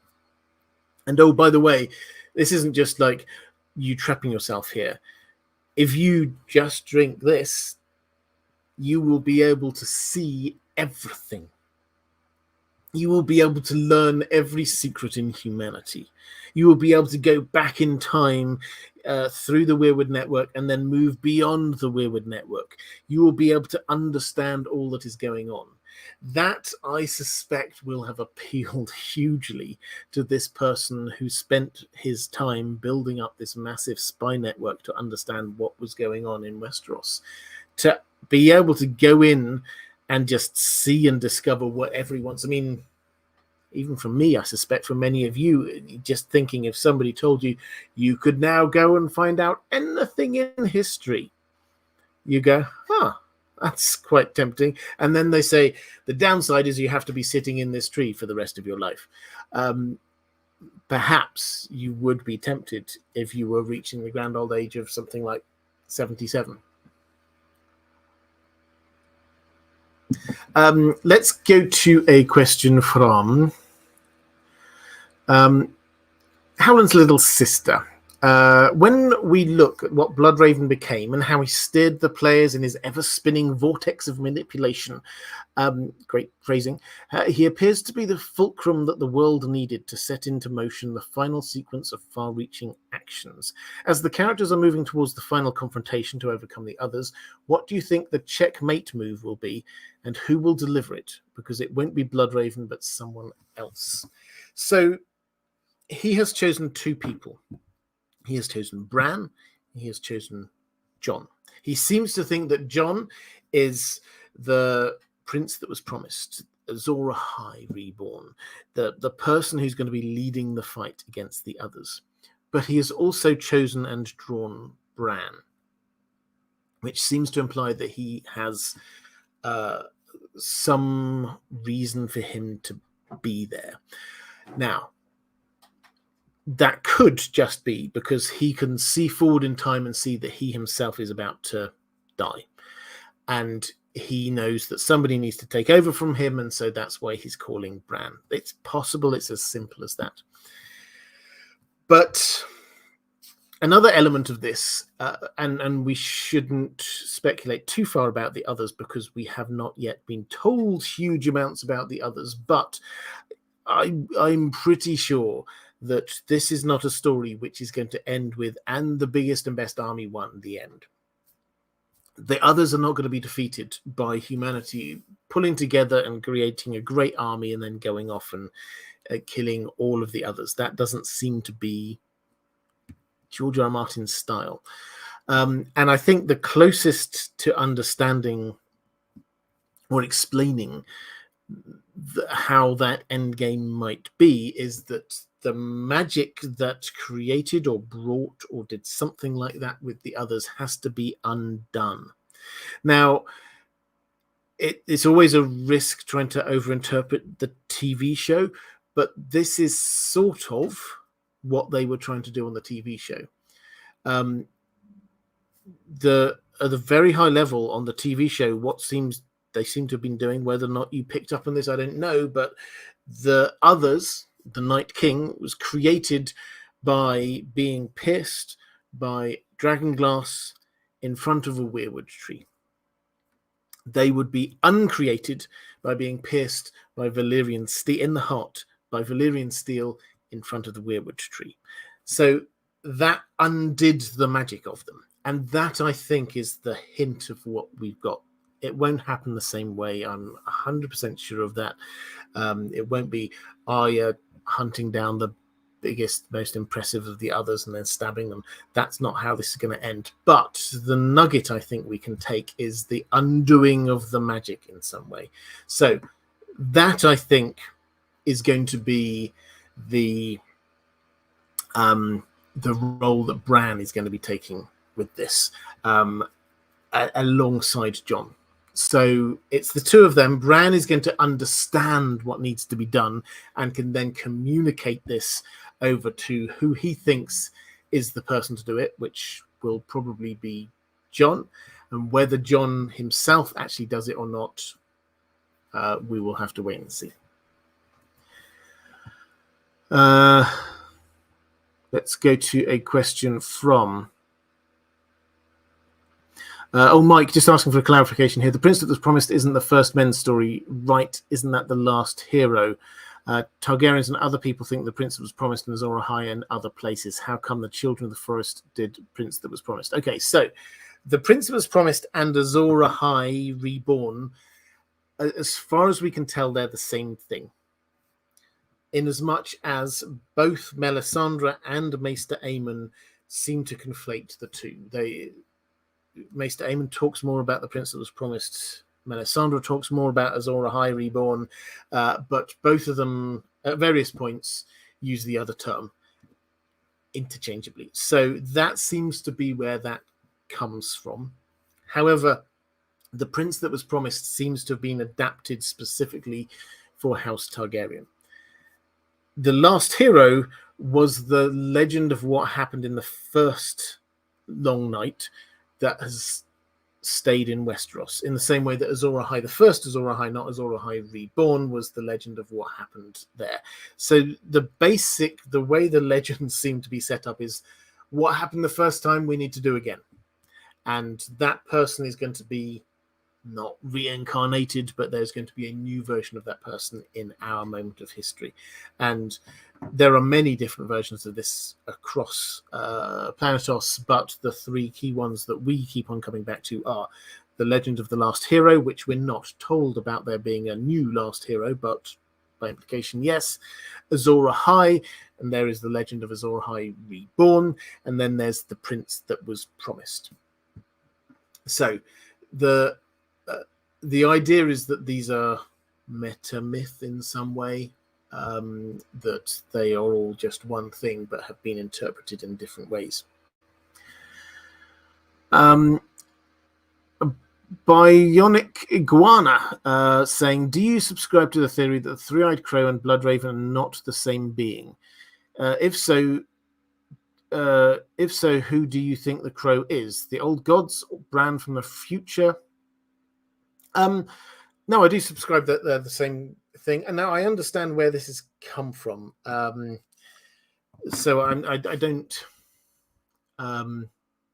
And oh, by the way, this isn't just like you trapping yourself here. If you just drink this, you will be able to see everything. You will be able to learn every secret in humanity. You will be able to go back in time through the Weirwood network and then move beyond the Weirwood network. You will be able to understand all that is going on. That, I suspect, will have appealed hugely to this person who spent his time building up this massive spy network to understand what was going on in Westeros. To be able to go in and just see and discover what everyone's... I mean, even from me, I suspect for many of you, just thinking if somebody told you, you could now go and find out anything in history, you go, that's quite tempting. And then they say, the downside is you have to be sitting in this tree for the rest of your life. Perhaps you would be tempted if you were reaching the grand old age of something like 77. Let's go to a question from Howland's little sister. When we look at what Bloodraven became and how he steered the players in his ever-spinning vortex of manipulation, great phrasing, he appears to be the fulcrum that the world needed to set into motion the final sequence of far-reaching actions. As the characters are moving towards the final confrontation to overcome the others, what do you think the checkmate move will be, and who will deliver it? Because it won't be Bloodraven, but someone else. So he has chosen two people. He has chosen Bran. He has chosen Jon. He seems to think that Jon is the prince that was promised, Azor Ahai reborn, the person who's going to be leading the fight against the others. But he has also chosen and drawn Bran, which seems to imply that he has some reason for him to be there. Now, that could just be because he can see forward in time and see that he himself is about to die. And he knows that somebody needs to take over from him, and so that's why he's calling Bran. It's possible it's as simple as that. But another element of this, and we shouldn't speculate too far about the others because we have not yet been told huge amounts about the others, but I'm pretty sure that this is not a story which is going to end with, and the biggest and best army won the end. The others are not going to be defeated by humanity pulling together and creating a great army and then going off and killing all of the others. That doesn't seem to be George R. R. Martin's style. And I think the closest to understanding or explaining how that endgame might be is that the magic that created or brought or did something like that with the others has to be undone. Now, it's always a risk trying to overinterpret the TV show, but this is sort of what they were trying to do on the TV show. At the very high level on the TV show, they seem to have been doing, whether or not you picked up on this, I don't know, but the others, the Night King, was created by being pierced by dragonglass in front of a weirwood tree. They would be uncreated by being pierced by Valyrian steel in the heart, by Valyrian steel in front of the weirwood tree. So that undid the magic of them. And that, I think, is the hint of what we've got. It won't happen the same way. I'm 100% sure of that. It won't be Arya hunting down the biggest, most impressive of the others and then stabbing them. That's not how this is going to end. But the nugget I think we can take is the undoing of the magic in some way. So that, I think, is going to be the the role that Bran is going to be taking with this, alongside Jon. So it's the two of them. Bran is going to understand what needs to be done and can then communicate this over to who he thinks is the person to do it, which will probably be Jon. And whether Jon himself actually does it or not, we will have to wait and see. Let's go to a question from... Mike, just asking for a clarification here. The prince that was promised isn't the first men's story, right? Isn't that the last hero? Targaryens and other people think the prince that was promised in Azor Ahai and other places. How come the children of the forest did prince that was promised? Okay, so the prince that was promised and Azor Ahai reborn, as far as we can tell, they're the same thing. In as much as both Melisandre and Maester Aemon seem to conflate the two. Maester Aemon talks more about the prince that was promised. Melisandre talks more about Azor Ahai reborn, but both of them, at various points, use the other term interchangeably. So that seems to be where that comes from. However, the prince that was promised seems to have been adapted specifically for House Targaryen. The last hero was the legend of what happened in the first long night that has stayed in Westeros, in the same way that Azor Ahai, the first Azor Ahai, not Azor Ahai Reborn, was the legend of what happened there. So the way the legends seem to be set up is what happened the first time we need to do again. And that person is going to be not reincarnated, but there's going to be a new version of that person in our moment of history. And there are many different versions of this across Planetos, but the three key ones that we keep on coming back to are the legend of the last hero, which we're not told about there being a new last hero, but by implication, yes. Azor Ahai, and there is the legend of Azor Ahai Reborn, and then there's the prince that was promised. So the idea is that these are meta myth in some way, that they are all just one thing but have been interpreted in different ways. Bionic Iguana saying, do you subscribe to the theory that the Three-Eyed Crow and Bloodraven are not the same being? If so, who do you think the crow is? The old gods, or Bran from the future? No, I do subscribe that they're the same thing, and now I understand where this has come from. So I don't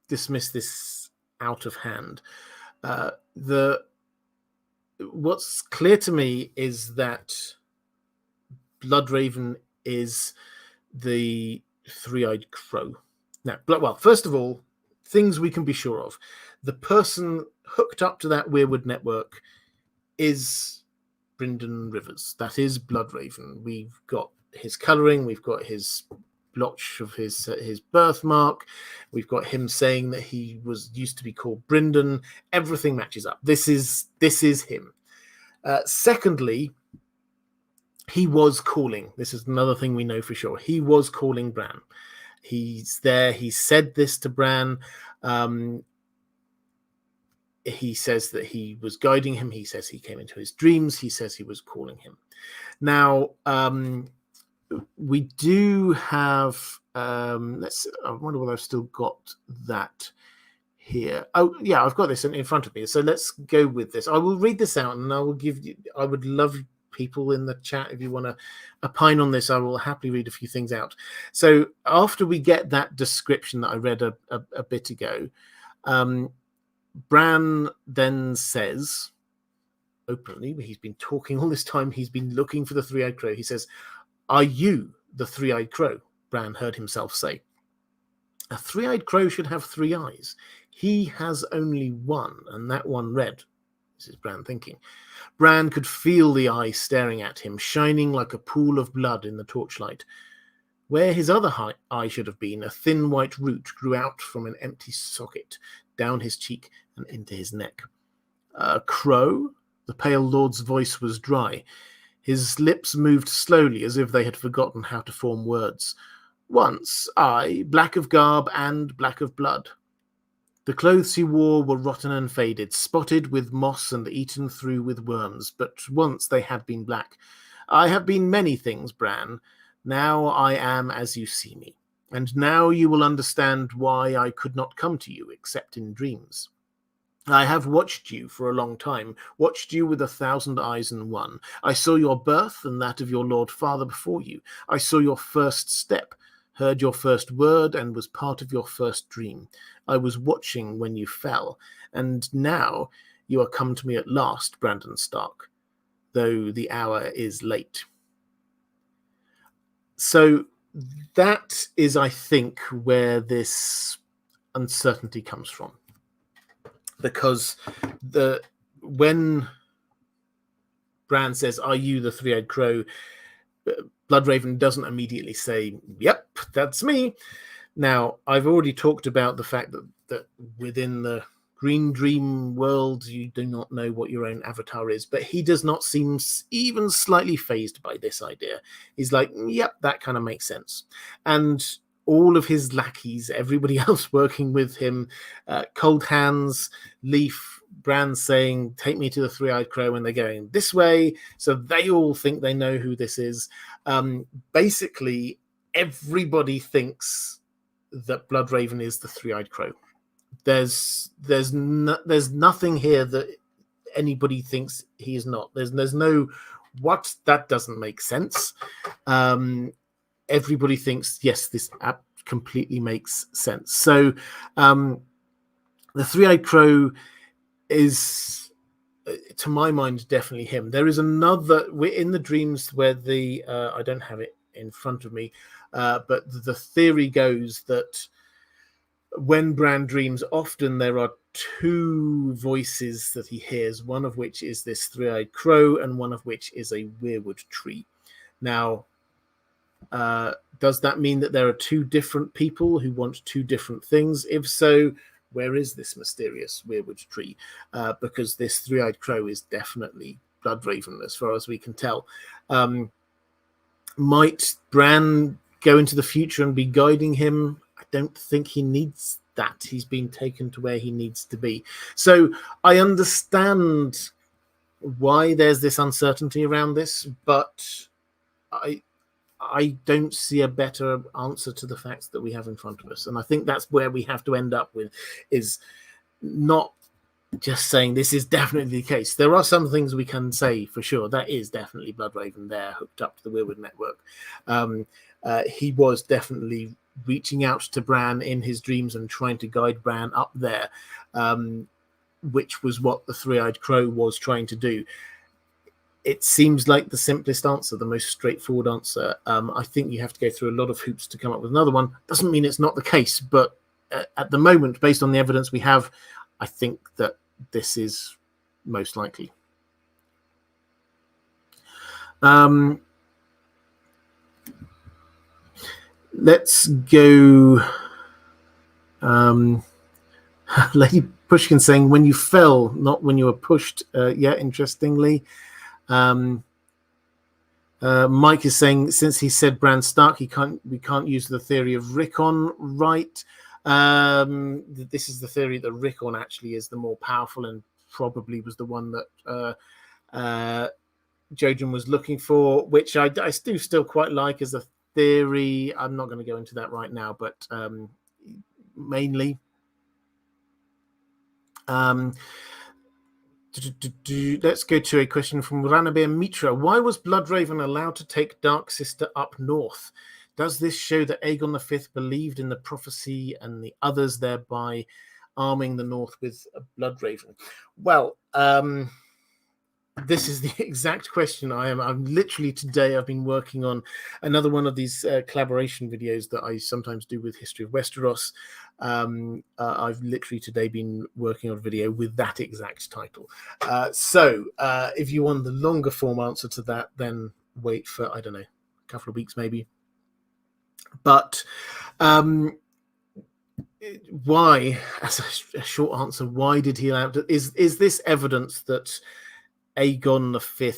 dismiss this out of hand. What's clear to me is that Bloodraven is the Three-Eyed Crow. Now, well, first of all, things we can be sure of. The person hooked up to that weirwood network is Brynden Rivers. That is Bloodraven. We've got his colouring. We've got his blotch of his birthmark. We've got him saying that he used to be called Brynden. Everything matches up. This is him. Secondly, he was calling. This is another thing we know for sure. He was calling Bran. He's there. He said this to Bran. He says that he was guiding him. He says he came into his dreams. He says he was calling him. Now, we do have... I wonder whether I've still got that here. Oh, yeah, I've got this in front of me. So let's go with this. I will read this out, and I will give you... I would love people in the chat, if you want to opine on this, I will happily read a few things out. So after we get that description that I read a bit ago, Bran then says openly, he's been talking all this time, he's been looking for the Three-Eyed Crow. He says, "Are you the Three-Eyed Crow?" Bran heard himself say. A Three-Eyed Crow should have 3 eyes. He has only one, and that one red. This is Bran thinking. Bran could feel the eye staring at him, shining like a pool of blood in the torchlight. Where his other eye should have been, a thin white root grew out from an empty socket, down his cheek and into his neck. Crow? The pale lord's voice was dry. His lips moved slowly, as if they had forgotten how to form words. Once I, black of garb and black of blood. The clothes he wore were rotten and faded, spotted with moss and eaten through with worms, but once they had been black. I have been many things, Bran. Now I am as you see me, and now you will understand why I could not come to you except in dreams. I have watched you for a long time, watched you with 1,000 eyes in one. I saw your birth and that of your Lord Father before you. I saw your first step, heard your first word, and was part of your first dream. I was watching when you fell, and now you are come to me at last, Brandon Stark, though the hour is late. So that is, I think, where this uncertainty comes from. Because when Bran says, "Are you the three-eyed crow?" Bloodraven doesn't immediately say, "Yep, that's me." Now, I've already talked about the fact that within the Green Dream world, you do not know what your own avatar is, but he does not seem even slightly fazed by this idea. He's like, "Yep, that kind of makes sense." And all of his lackeys, everybody else working with him, Cold Hands, Leaf, Bran saying, "Take me to the Three-Eyed Crow," and they're going this way. So they all think they know who this is. Basically, everybody thinks that Bloodraven is the Three-Eyed Crow. There's nothing here that anybody thinks he is not. There's no, what, that doesn't make sense. Everybody thinks, yes, this app completely makes sense. So the Three-Eyed Crow is, to my mind, definitely him. There is another, we're in the dreams where the, I don't have it in front of me, but the theory goes that when Bran dreams, often there are two voices that he hears, one of which is this Three-Eyed Crow and one of which is a weirwood tree. Now, does that mean that there are two different people who want two different things? If so, where is this mysterious weirwood tree? Because this Three-Eyed Crow is definitely Bloodraven, as far as we can tell. Might Bran go into the future and be guiding him? I don't think he needs that. He's been taken to where he needs to be. So I understand why there's this uncertainty around this, but I don't see a better answer to the facts that we have in front of us. And I think that's where we have to end up with, is not just saying this is definitely the case. There are some things we can say for sure. That is definitely Bloodraven there, hooked up to the Weirwood network. He was definitely reaching out to Bran in his dreams and trying to guide Bran up there, which was what the Three-Eyed Crow was trying to do. It seems like the simplest answer, the most straightforward answer. I think you have to go through a lot of hoops to come up with another one. Doesn't mean it's not the case, but at the moment, based on the evidence we have, I think that this is most likely. Let's go. Lady Pushkin saying, "When you fell, not when you were pushed." Yeah, interestingly. Mike is saying, since he said Bran Stark, we can't use the theory of Rickon, right? This is the theory that Rickon actually is the more powerful and probably was the one that Jojen was looking for, which I do still quite like as a theory. I'm not going to go into that right now, but mainly. Let's go to a question from Ranabir Mitra. Why was Bloodraven allowed to take Dark Sister up north? Does this show that Aegon V believed in the prophecy and the others, thereby arming the north with a Bloodraven? Well, this is the exact question I'm literally today I've been working on another one of these collaboration videos that I sometimes do with History of Westeros. I've literally today been working on a video with that exact title. So if you want the longer form answer to that, then wait for, I don't know, a couple of weeks maybe. But why, as a short answer, why did he allow to, is this evidence that Aegon V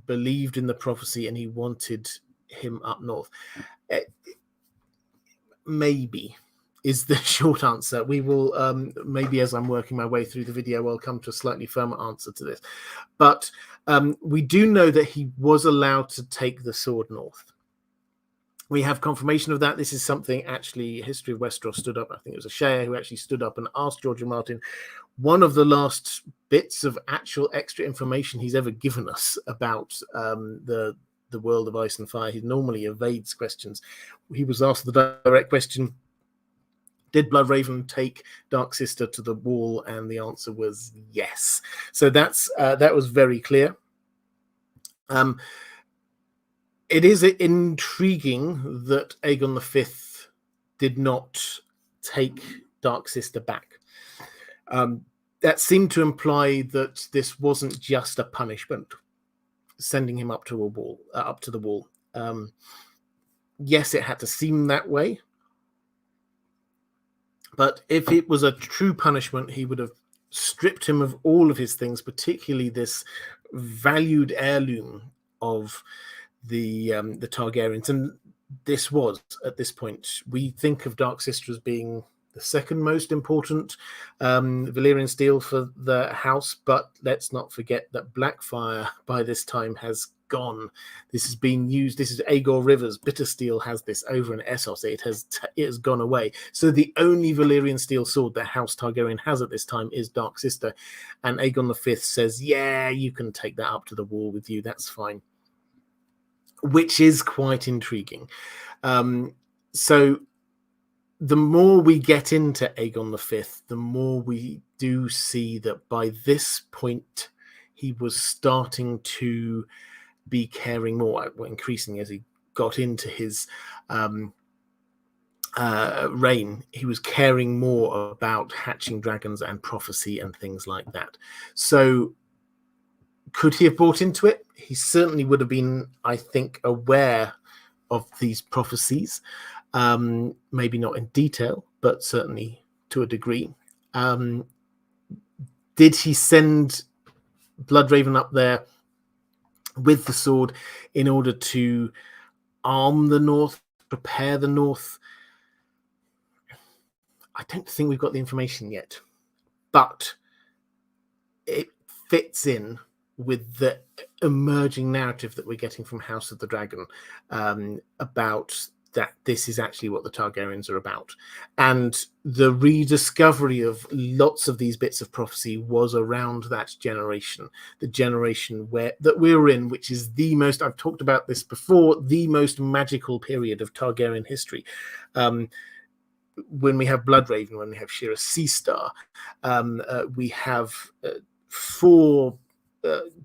believed in the prophecy and he wanted him up north? maybe is the short answer. We will, maybe as I'm working my way through the video, I'll come to a slightly firmer answer to this. But we do know that he was allowed to take the sword north. We have confirmation of that. This is something actually History of Westeros stood up. I think it was a Share who actually stood up and asked George R. Martin one of the last bits of actual extra information he's ever given us about the world of Ice and Fire. He normally evades questions. He was asked the direct question, did Bloodraven take Dark Sister to the wall? And the answer was yes. So that was very clear. It is intriguing that Aegon V did not take Dark Sister back. That seemed to imply that this wasn't just a punishment, sending him up to the wall. Yes, it had to seem that way. But if it was a true punishment, he would have stripped him of all of his things, particularly this valued heirloom of the Targaryens. And this was, at this point, we think of Dark Sister as being the second most important Valyrian steel for the house, but let's not forget that Blackfire by this time has gone. This has been used. This is Aegor Rivers. Bitter steel has this over in Essos. It has gone away. So the only Valyrian steel sword that House Targaryen has at this time is Dark Sister, and Aegon V says, "Yeah, you can take that up to the wall with you. That's fine," which is quite intriguing. So the more we get into Aegon V, the more we do see that by this point he was starting to be caring more, increasingly as he got into his reign. He was caring more about hatching dragons and prophecy and things like that. So could he have bought into it? He certainly would have been, I think, aware of these prophecies. Maybe not in detail, but certainly to a degree. Did he send Bloodraven up there with the sword in order to arm the North, prepare the North? I don't think we've got the information yet, but it fits in with the emerging narrative that we're getting from House of the Dragon about that this is actually what the Targaryens are about. And the rediscovery of lots of these bits of prophecy was around that generation, the generation that we're in, which is the most, I've talked about this before, the most magical period of Targaryen history. When we have Bloodraven, when we have Shiras Seastar, we have 4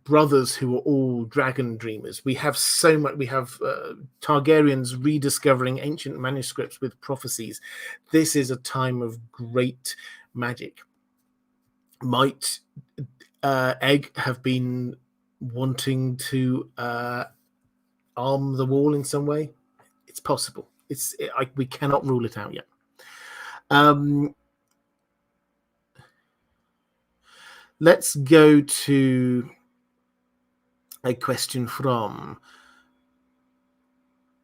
brothers who are all dragon dreamers. We have so much. We have Targaryens rediscovering ancient manuscripts with prophecies. This is a time of great magic. Might Egg have been wanting to arm the wall in some way? It's possible. We cannot rule it out yet. Let's go to a question from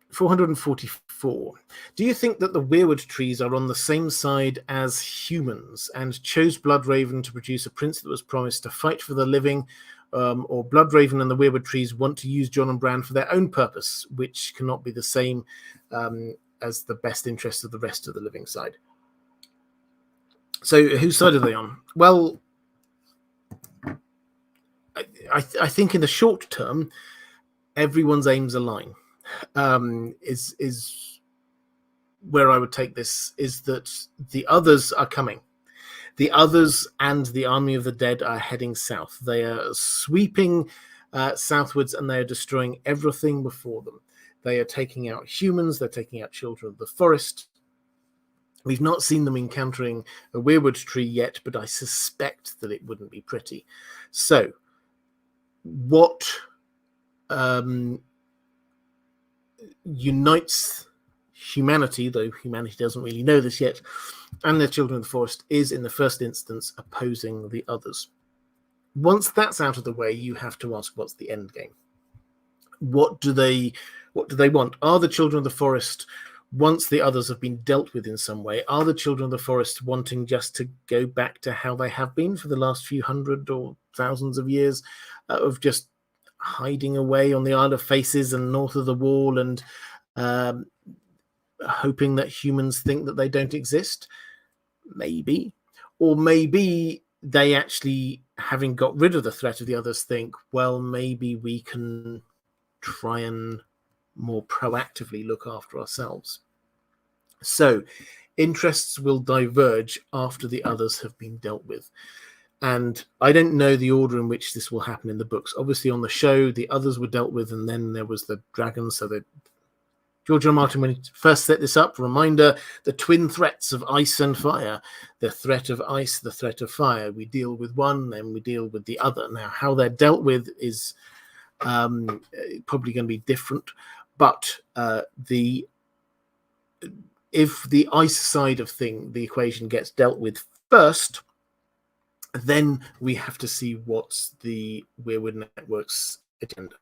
444. Do you think that the weirwood trees are on the same side as humans and chose Bloodraven to produce a prince that was promised to fight for the living, or Bloodraven and the weirwood trees want to use Jon and Bran for their own purpose, which cannot be the same as the best interests of the rest of the living side? So whose side are they on? Well, I think in the short term, everyone's aims align. Is where I would take this, is that the others are coming. The others and the army of the dead are heading south. They are sweeping southwards, and they are destroying everything before them. They are taking out humans. They're taking out children of the forest. We've not seen them encountering a weirwood tree yet, but I suspect that it wouldn't be pretty. So what unites humanity, though humanity doesn't really know this yet, and the children of the forest, is in the first instance opposing the others. Once that's out of the way, you have to ask, what's the end game? What do they want? Are the children of the forest once the others have been dealt with in some way, are the children of the forest wanting just to go back to how they have been for the last few hundred or thousands of years, of just hiding away on the Isle of Faces and north of the Wall, and hoping that humans think that they don't exist? Maybe. Or maybe they actually, having got rid of the threat of the others, think, well, maybe we can try and more proactively look after ourselves. So interests will diverge after the others have been dealt with. And I don't know the order in which this will happen in the books. Obviously, on the show, the others were dealt with, and then there was the dragons. So the George R. R. Martin, when he first set this up, reminder, the twin threats of ice and fire, the threat of ice, the threat of fire. We deal with one, then we deal with the other. Now, how they're dealt with is probably going to be different, but if the ice side of the equation gets dealt with first, then we have to see what's the Weirwood Network's agenda.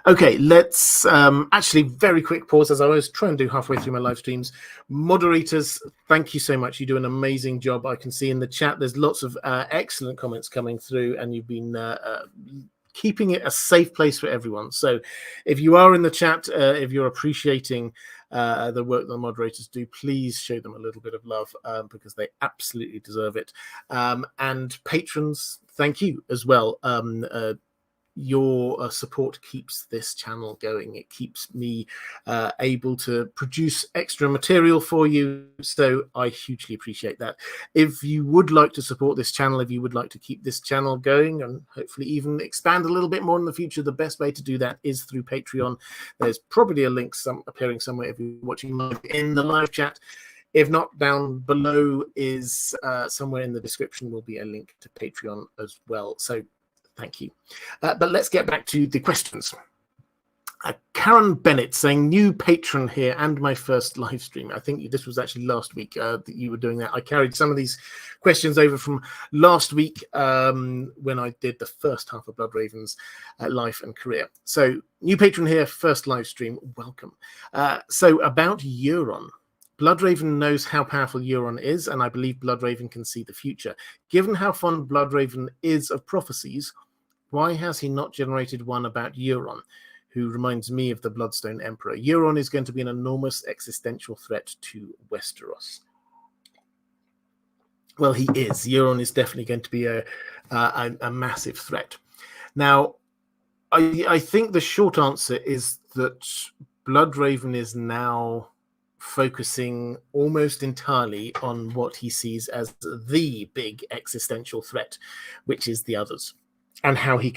Okay, let's actually very quick pause, as I always try and do halfway through my live streams. Moderators, thank you so much. You do an amazing job. I can see in the chat there's lots of excellent comments coming through, and you've been keeping it a safe place for everyone. So if you are in the chat, if you're appreciating the work the moderators do, please show them a little bit of love, because they absolutely deserve it. And patrons, thank you as well. Your support keeps this channel going. It keeps me able to produce extra material for you, so I hugely appreciate that. If you would like to support this channel, if you would like to keep this channel going and hopefully even expand a little bit more in the future, the best way to do that is through Patreon. There's probably a link appearing somewhere if you're watching live in the live chat. If not, down below is somewhere in the description will be a link to Patreon as well. So thank you. But let's get back to the questions. Karen Bennett saying, new patron here and my first live stream. I think this was actually last week that you were doing that. I carried some of these questions over from last week when I did the first half of Bloodraven's life and career. So new patron here, first live stream, welcome. So about Euron. Bloodraven knows how powerful Euron is, and I believe Bloodraven can see the future. Given how fond Bloodraven is of prophecies, why has he not generated one about Euron, who reminds me of the Bloodstone Emperor? Euron is going to be an enormous existential threat to Westeros. Well, he is. Euron is definitely going to be a massive threat. Now, I think the short answer is that Bloodraven is now focusing almost entirely on what he sees as the big existential threat, which is the others, and how he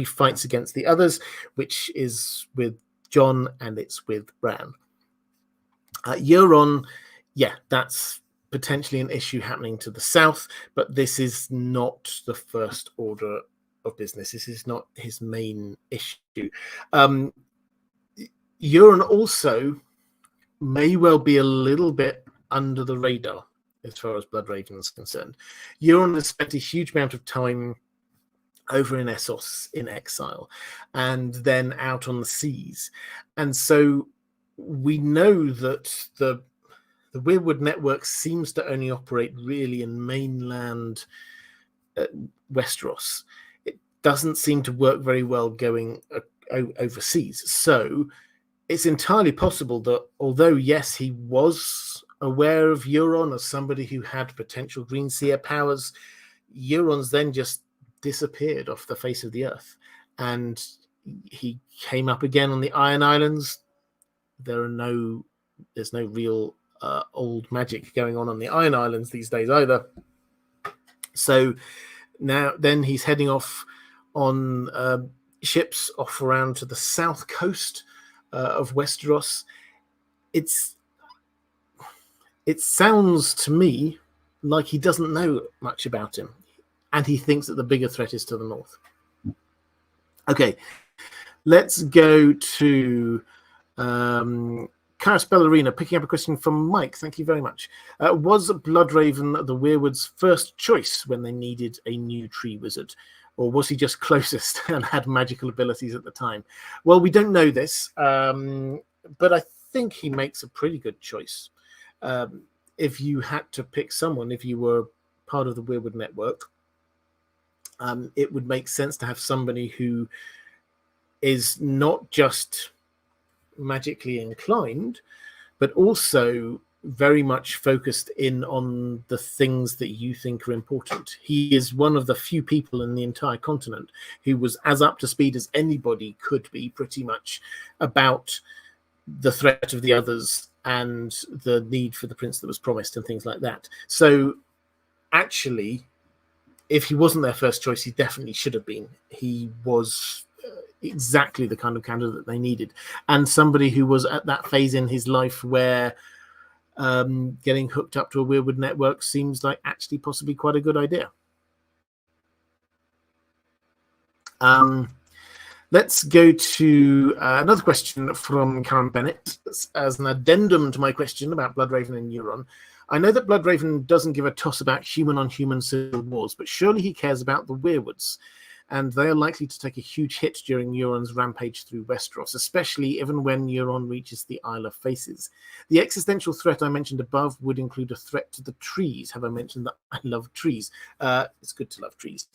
fights against the others, which is with Jon and it's with Bran. Euron, yeah, that's potentially an issue happening to the south, but this is not the first order of business. This is not his main issue. Euron also may well be a little bit under the radar as far as Bloodraven is concerned. Euron has spent a huge amount of time over in Essos in exile, and then out on the seas. And so we know that the Weirwood Network seems to only operate really in mainland Westeros. It doesn't seem to work very well going overseas. So it's entirely possible that although, yes, he was aware of Euron as somebody who had potential Green Seer powers, Euron's then just disappeared off the face of the earth. And he came up again on the Iron Islands. There's no real old magic going on the Iron Islands these days either. So then he's heading off on ships off around to the south coast of Westeros. It sounds to me like he doesn't know much about him, and he thinks that the bigger threat is to the north. Okay, let's go to Charis Ballerina, picking up a question from Mike. Thank you very much. Was Bloodraven the Weirwood's first choice when they needed a new tree wizard? Or was he just closest and had magical abilities at the time? Well, we don't know this, but I think he makes a pretty good choice. If you had to pick someone, if you were part of the Weirwood network, it would make sense to have somebody who is not just magically inclined, but also very much focused in on the things that you think are important. He is one of the few people in the entire continent who was as up to speed as anybody could be, pretty much, about the threat of the others and the need for the prince that was promised and things like that. So actually, if he wasn't their first choice, he definitely should have been. He was exactly the kind of candidate that they needed, and somebody who was at that phase in his life where getting hooked up to a Weirwood network seems like actually possibly quite a good idea. Let's go to another question from Karen Bennett as an addendum to my question about Bloodraven and Euron. I know that Bloodraven doesn't give a toss about human-on-human civil wars, but surely he cares about the Weirwoods, and they are likely to take a huge hit during Euron's rampage through Westeros, especially even when Euron reaches the Isle of Faces. The existential threat I mentioned above would include a threat to the trees. Have I mentioned that I love trees? It's good to love trees.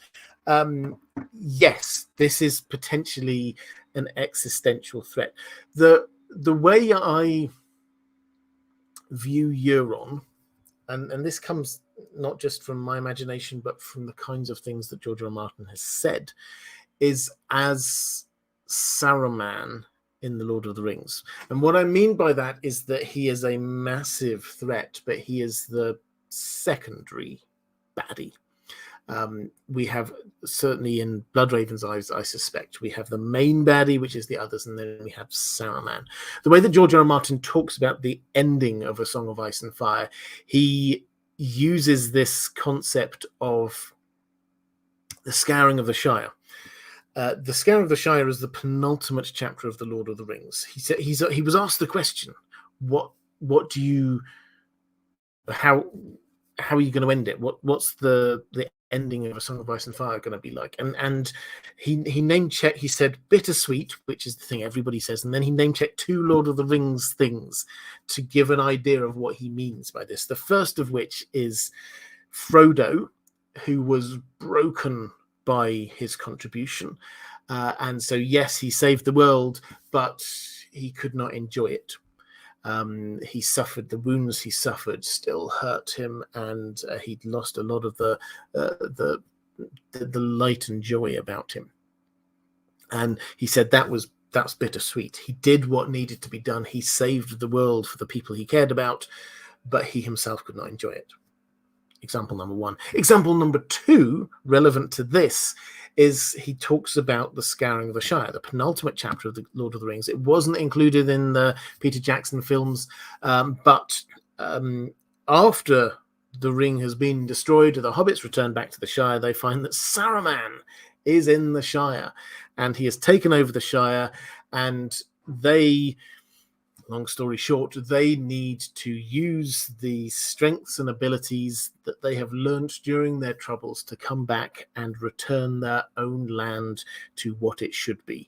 Yes, this is potentially an existential threat. The way I view Euron, and this comes not just from my imagination, but from the kinds of things that George R. R. Martin has said, is as Saruman in The Lord of the Rings. And what I mean by that is that he is a massive threat, but he is the secondary baddie. We have, certainly in Bloodraven's eyes, I suspect, we have the main baddie, which is the others, and then we have Saruman. The way that George R. R. Martin talks about the ending of A Song of Ice and Fire, he uses this concept of the Scouring of the Shire. The Scouring of the Shire is the penultimate chapter of The Lord of the Rings. He said he was asked the question, how are you going to end it? What's the ending of A Song of Ice and Fire going to be like? And he name checked. He said bittersweet, which is the thing everybody says, and then he name checked 2 Lord of the Rings things to give an idea of what he means by this. The first of which is Frodo, who was broken by his contribution, and so yes, he saved the world, but he could not enjoy it. He suffered, the wounds he suffered still hurt him, and he'd lost a lot of the light and joy about him. And he said that's bittersweet. He did what needed to be done. He saved the world for the people he cared about, but he himself could not enjoy it. Example number 1. Example number 2, relevant to this, is he talks about the Scouring of the Shire, the penultimate chapter of the Lord of the Rings. It wasn't included in the Peter Jackson films, but after the ring has been destroyed, the hobbits return back to the Shire, they find that Saruman is in the Shire, and he has taken over the Shire, and they, long story short, they need to use the strengths and abilities that they have learnt during their troubles to come back and return their own land to what it should be.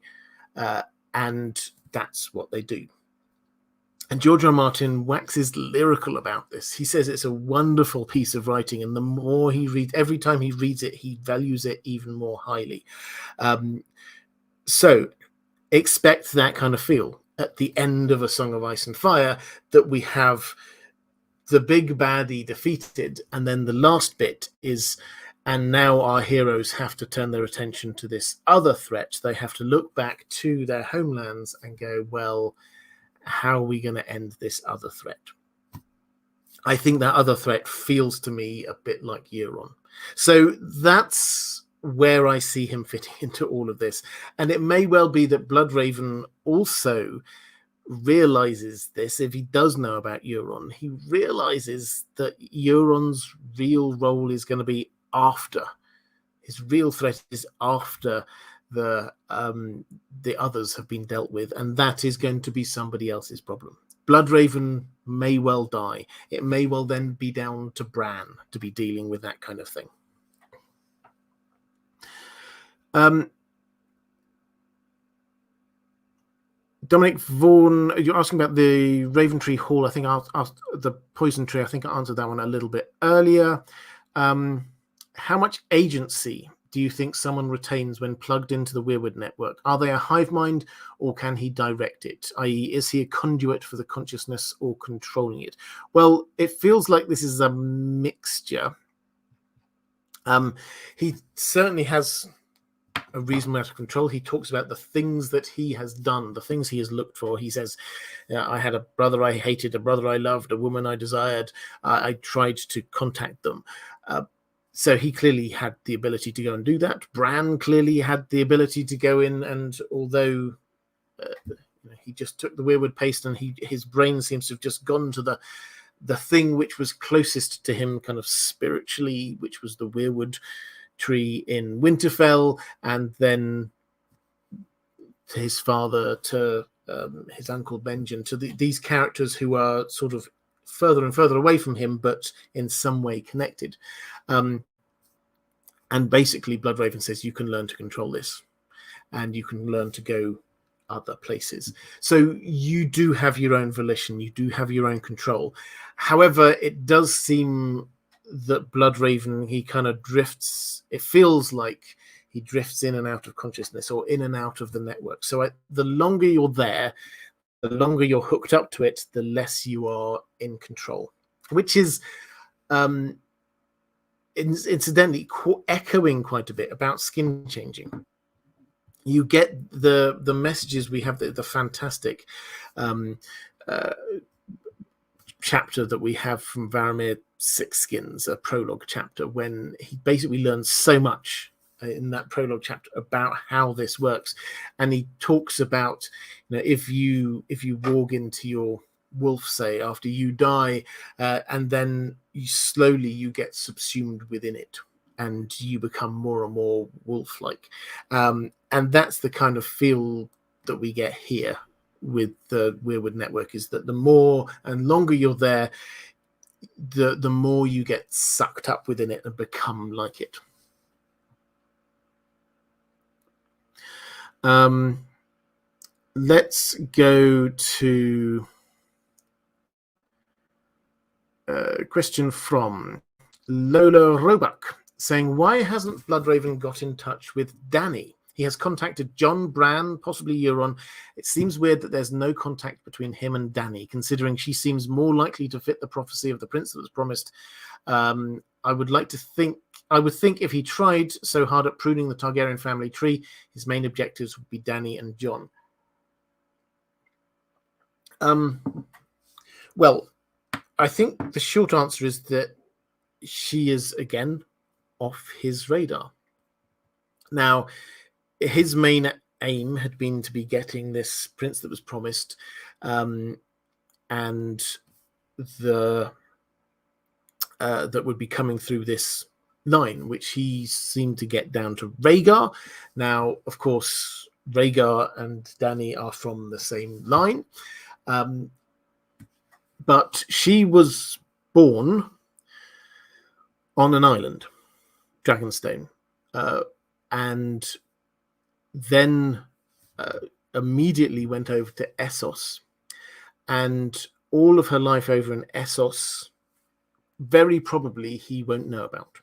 And that's what they do. And George R. R. Martin waxes lyrical about this. He says it's a wonderful piece of writing, and the more he reads, every time he reads it, he values it even more highly. So expect that kind of feel at the end of A Song of Ice and Fire, that we have the big baddie defeated, and then the last bit is, and now our heroes have to turn their attention to this other threat. They have to look back to their homelands and go, well, how are we going to end this other threat? I think that other threat feels to me a bit like Euron. So that's where I see him fitting into all of this. And it may well be that Bloodraven also realizes this. If he does know about Euron, he realizes that Euron's real role is going to be after. His real threat is after the others have been dealt with, and that is going to be somebody else's problem. Bloodraven may well die. It may well then be down to Bran to be dealing with that kind of thing. Dominic Vaughan, you're asking about the Raven Tree Hall. I think the Poison Tree. I think I answered that one a little bit earlier. How much agency do you think someone retains when plugged into the Weirwood network? Are they a hive mind, or can he direct it? I.e., is he a conduit for the consciousness or controlling it? Well, it feels like this is a mixture. He certainly has a reasonable amount of control. He talks about the things that he has done, the things he has looked for. He says, I had a brother I hated, a brother I loved, a woman I desired. I tried to contact them. So he clearly had the ability to go and do that. Bran clearly had the ability to go in, and although he just took the Weirwood paste, and his brain seems to have just gone to the thing which was closest to him kind of spiritually, which was the Weirwood tree in Winterfell, and then to his father, to his uncle Benjen, to these characters who are sort of further and further away from him, but in some way connected. And basically, Bloodraven says you can learn to control this, and you can learn to go other places. So you do have your own volition, you do have your own control. However, it does seem that Bloodraven, he kind of drifts, it feels like he drifts in and out of consciousness, or in and out of the network. So the longer you're there, the longer you're hooked up to it, the less you are in control, which is incidentally echoing quite a bit about skin changing. You get the messages. We have the fantastic chapter that we have from Varamir Six Skins, a prologue chapter, when he basically learns so much in that prologue chapter about how this works, and he talks about, if you walk into your wolf, say, after you die, and then you get subsumed within it, and you become more and more wolf-like, and that's the kind of feel that we get here with the Weirwood network, is that the more and longer you're there, the more you get sucked up within it and become like it. Let's go to a question from Lola Roebuck, saying, why hasn't Bloodraven got in touch with Dany? He has contacted John, Bran, possibly Euron. It seems weird that there's no contact between him and Dany, considering she seems more likely to fit the prophecy of the prince that was promised. I would think if he tried so hard at pruning the Targaryen family tree, his main objectives would be Dany and Jon. Well, I think the short answer is that she is, again, off his radar. Now, his main aim had been to be getting this prince that was promised, and that would be coming through this line, which he seemed to get down to Rhaegar. Now, of course, Rhaegar and Dany are from the same line, but she was born on an island, Dragonstone, and then immediately went over to Essos, and all of her life over in Essos, very probably he won't know about.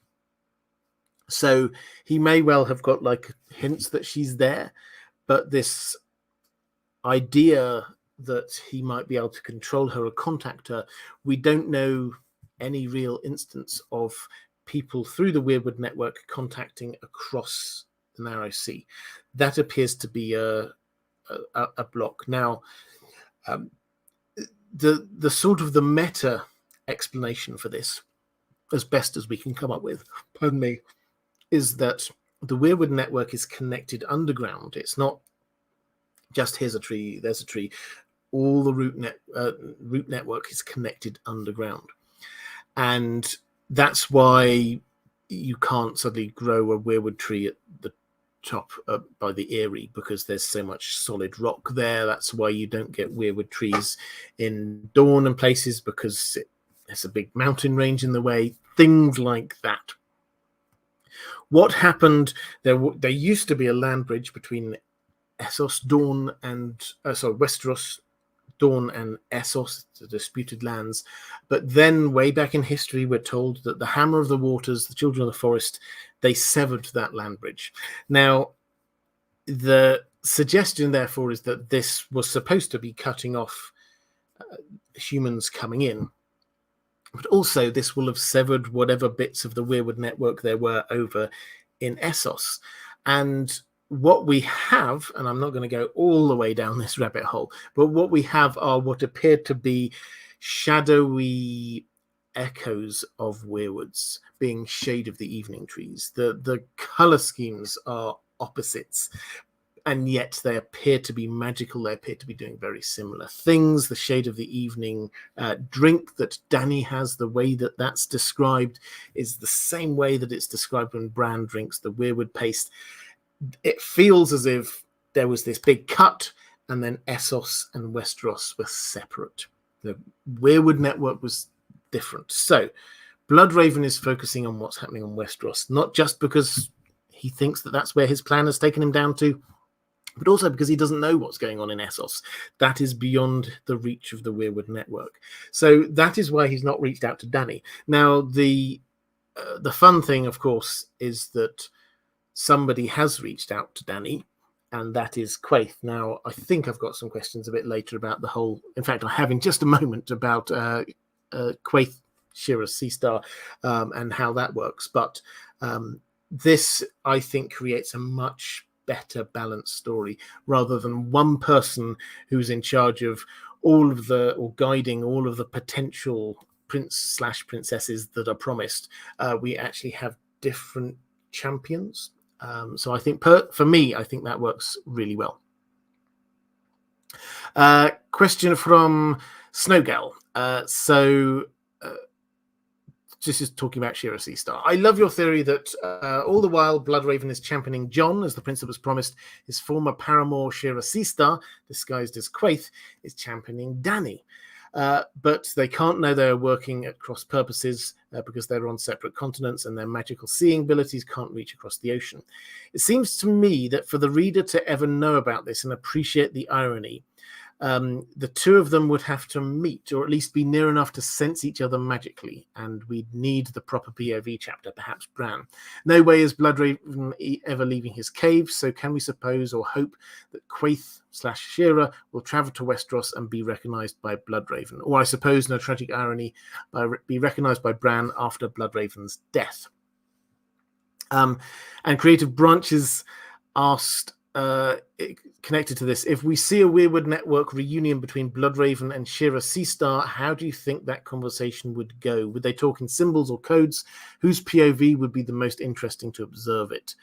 So he may well have got like hints that she's there, but this idea that he might be able to control her or contact her, we don't know any real instance of people through the Weirwood network contacting across the Narrow Sea. That appears to be a block. Now, the sort of the meta explanation for this, as best as we can come up with, pardon me, is that the Weirwood network is connected underground. It's not just here's a tree, there's a tree. All the root network is connected underground, and that's why you can't suddenly grow a Weirwood tree at the top by the Eyrie, because there's so much solid rock there. That's why you don't get Weirwood trees in Dawn and places, because there's a big mountain range in the way. Things like that. What happened? There used to be a land bridge between Essos, Dawn, and Westeros, Dawn, and Essos, the disputed lands. But then, way back in history, we're told that the Hammer of the Waters, the Children of the Forest, they severed that land bridge. Now, the suggestion, therefore, is that this was supposed to be cutting off humans coming in. But also, this will have severed whatever bits of the Weirwood network there were over in Essos. And what we have, and I'm not going to go all the way down this rabbit hole, but what we have are what appear to be shadowy echoes of Weirwoods, being Shade of the Evening Trees. The color schemes are opposites, and yet they appear to be magical. They appear to be doing very similar things. The Shade of the Evening drink that Dany has, the way that that's described is the same way that it's described when Bran drinks the Weirwood paste. It feels as if there was this big cut, and then Essos and Westeros were separate. The Weirwood network was different. So Bloodraven is focusing on what's happening on Westeros, not just because he thinks that that's where his plan has taken him down to, but also because he doesn't know what's going on in Essos. That is beyond the reach of the Weirwood network. So that is why he's not reached out to Dany. Now, the fun thing, of course, is that somebody has reached out to Dany, and that is Quaithe. Now, I think I've got some questions a bit later about the whole... In fact, I have in just a moment about Quaithe, Shiras Seastar, and how that works. But this, I think, creates a much better balanced story, rather than one person who's in charge of all of the, or guiding all of the potential prince/princesses that are promised. We actually have different champions. So I think, for me, I think that works really well. Question from Snowgal. This is talking about Shiras Seastar. I love your theory that all the while Bloodraven is championing Jon as the prince that was promised. His former paramour Shiras Seastar, disguised as Quaithe, is championing Dany. But they can't know they're working at cross purposes because they're on separate continents and their magical seeing abilities can't reach across the ocean. It seems to me that for the reader to ever know about this and appreciate the irony, the two of them would have to meet, or at least be near enough to sense each other magically, and we'd need the proper POV chapter, perhaps Bran. No way is Bloodraven ever leaving his cave, so can we suppose or hope that Quaithe/Shira will travel to Westeros and be recognised by Bloodraven? Or I suppose, no tragic irony, be recognised by Bran after Bloodraven's death. And Creative Branches asked, connected to this, if we see a Weirwood network reunion between Bloodraven and Shiras Seastar, how do you think that conversation would go? Would they talk in symbols or codes? Whose POV would be the most interesting to observe it?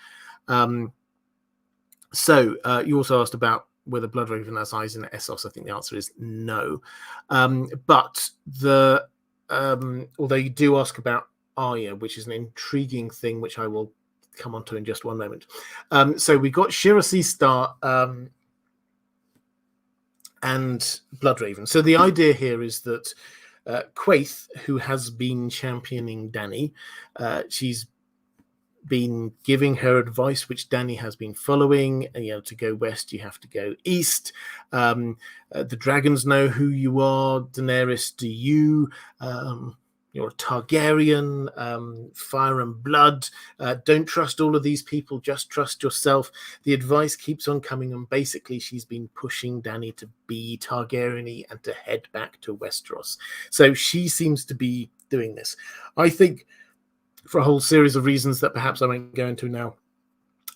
So you also asked about whether Bloodraven has eyes in Essos. I think the answer is no. But although you do ask about Arya, which is an intriguing thing, which I will come on to in just one moment. So we got Shiras Seastar and Bloodraven. So the idea here is that Quaithe, who has been championing Dany, she's been giving her advice, which Dany has been following. You know, to go west, you have to go east. The dragons know who you are. Daenerys, do you? You're a Targaryen, fire and blood. Don't trust all of these people, just trust yourself. The advice keeps on coming, and basically she's been pushing Dany to be Targaryen-y and to head back to Westeros. So she seems to be doing this. I think, for a whole series of reasons that perhaps I won't go into now,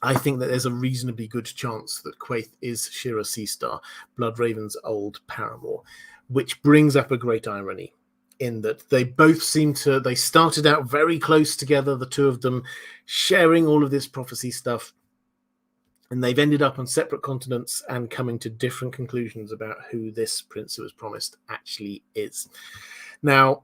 I think that there's a reasonably good chance that Quaithe is Shiras Seastar, Bloodraven's old paramour, which brings up a great irony, in that they both they started out very close together, the two of them, sharing all of this prophecy stuff, and they've ended up on separate continents and coming to different conclusions about who this prince who was promised actually is. Now,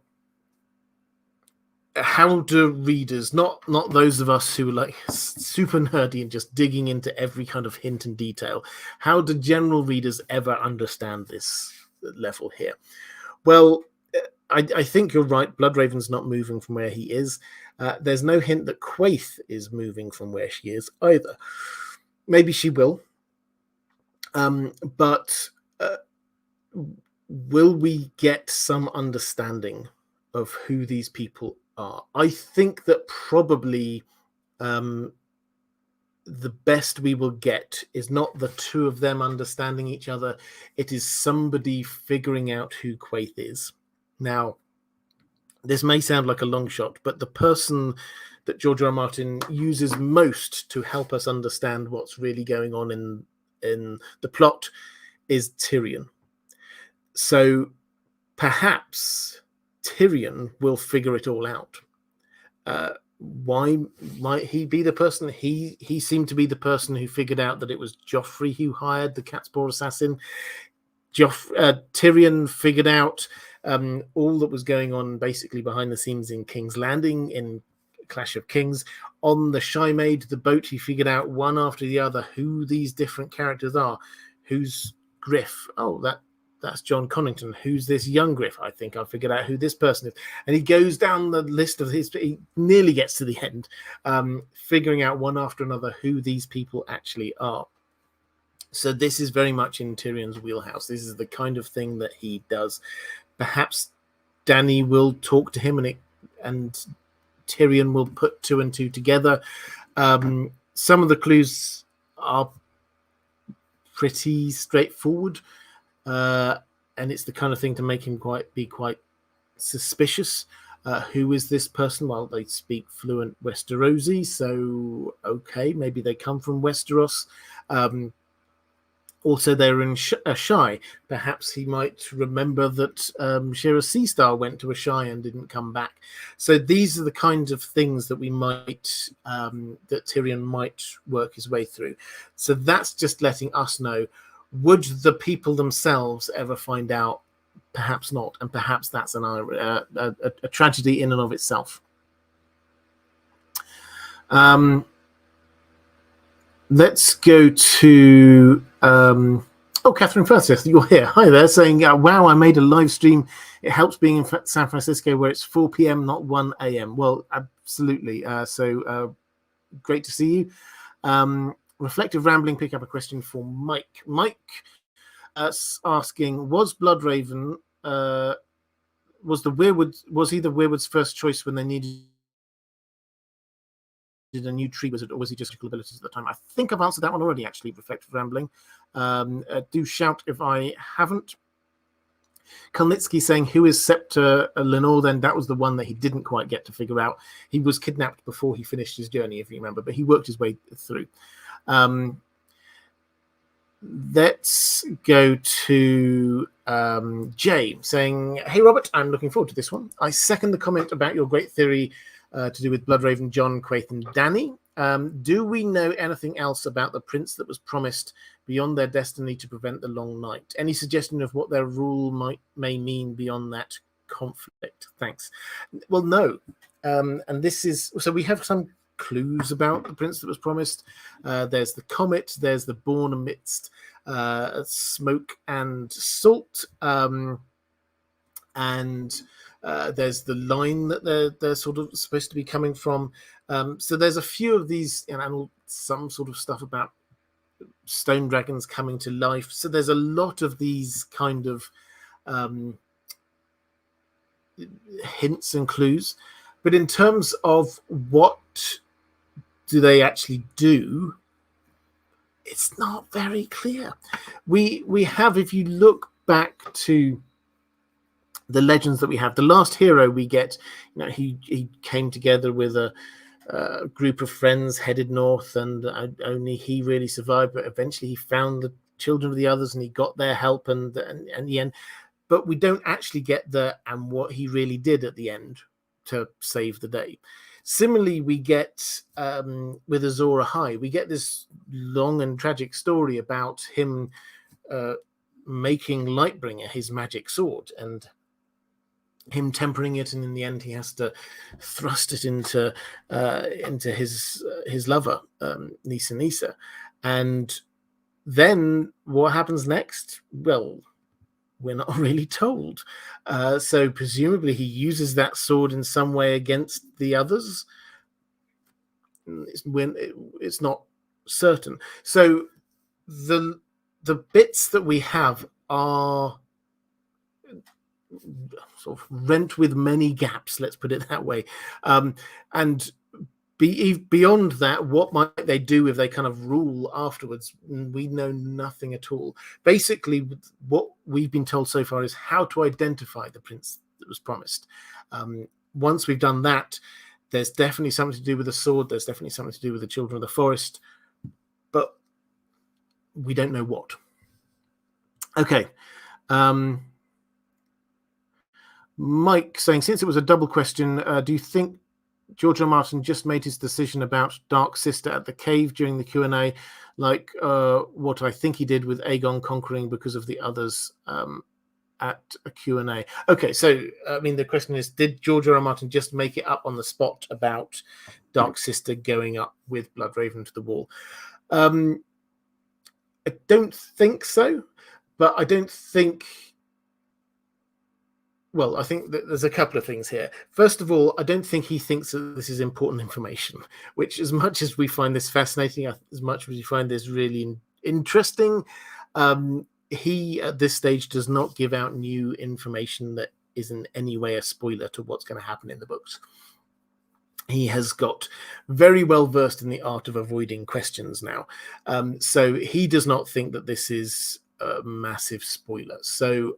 how do readers, not those of us who are like super nerdy and just digging into every kind of hint and detail, how do general readers ever understand this level here? Well, I think you're right. Bloodraven's not moving from where he is. There's no hint that Quaithe is moving from where she is either. Maybe she will. But will we get some understanding of who these people are? I think that probably the best we will get is not the two of them understanding each other. It is somebody figuring out who Quaithe is. Now, this may sound like a long shot, but the person that George R. R. Martin uses most to help us understand what's really going on in the plot is Tyrion. So perhaps Tyrion will figure it all out. Why might he be the person? He seemed to be the person who figured out that it was Joffrey who hired the cat's paw assassin. Tyrion figured out all that was going on basically behind the scenes in King's Landing, in Clash of Kings. On the Shy Maid, the boat, he figured out one after the other who these different characters are. Who's Griff? Oh, that's John Connington. Who's this young Griff? I think I figured out who this person is. And he goes down the list of he nearly gets to the end, figuring out one after another who these people actually are. So this is very much in Tyrion's wheelhouse. This is the kind of thing that he does. Perhaps Dany will talk to him and Tyrion will put two and two together. Some of the clues are pretty straightforward. And it's the kind of thing to make him be quite suspicious. Who is this person? Well, they speak fluent Westerosi, so okay, maybe they come from Westeros. Also, they're in a Shy. Perhaps he might remember that Shira Seastar went to a Shy and didn't come back. So these are the kinds of things that we might, that Tyrion might work his way through. So that's just letting us know. Would the people themselves ever find out? Perhaps not, and perhaps that's a tragedy in and of itself. Let's go to Catherine Francis. You're here. Hi there, saying, "Wow, I made a live stream. It helps being in San Francisco where it's 4 p.m. not 1 a.m." Well, absolutely. So great to see you. Reflective rambling, pick up a question for Mike. Mike asking, was Bloodraven, was he the Weirwood's first choice when they needed a new tree wizard, or was he just abilities at the time? I think I've answered that one already, actually, reflective rambling. Do shout if I haven't. Kalnitsky saying, who is Scepter Lenore? Then that was the one that he didn't quite get to figure out. He was kidnapped before he finished his journey, if you remember, but he worked his way through. Let's go to Jay saying, hey Robert, I'm looking forward to this one. I second the comment about your great theory to do with Bloodraven, Jon, Quaithe and Dany. Do we know anything else about the prince that was promised beyond their destiny to prevent the long night? Any suggestion of what their rule may mean beyond that conflict? Thanks. Well, no. And this is, so we have some clues about the prince that was promised. There's the comet, there's the born amidst smoke and salt, and there's the line that they're sort of supposed to be coming from. So there's a few of these, and some sort of stuff about stone dragons coming to life. So there's a lot of these kind of hints and clues. But in terms of what do they actually do, it's not very clear. We have, if you look back to the legends that we have, the last hero we get, he came together with a group of friends headed north, and only he really survived, but eventually he found the children of the others and he got their help and the end. But we don't actually get and what he really did at the end to save the day. Similarly, we get with Azor Ahai, we get this long and tragic story about him making Lightbringer his magic sword and him tempering it, and in the end he has to thrust it into his lover, Nisa. And then what happens next? Well, we're not really told. So presumably he uses that sword in some way against the others. It's not certain. So the the bits that we have are sort of rent with many gaps, let's put it that way. And beyond that, what might they do if they kind of rule afterwards? We know nothing at all. Basically, what we've been told so far is how to identify the prince that was promised. Once we've done that, there's definitely something to do with the sword. There's definitely something to do with the children of the forest, but we don't know what. Okay. Mike saying, since it was a double question, do you think George R. Martin just made his decision about Dark Sister at the cave during the Q&A, like what I think he did with Aegon conquering because of the others at a Q&A? Okay, so, I mean, the question is, did George R. Martin just make it up on the spot about Dark Sister going up with Bloodraven to the wall? I don't think so, but I don't think... Well, I think that there's a couple of things here. First of all, I don't think he thinks that this is important information, which, as much as we find this fascinating, as much as we find this really interesting, he, at this stage, does not give out new information that is in any way a spoiler to what's going to happen in the books. He has got very well versed in the art of avoiding questions now. So he does not think that this is a massive spoiler. So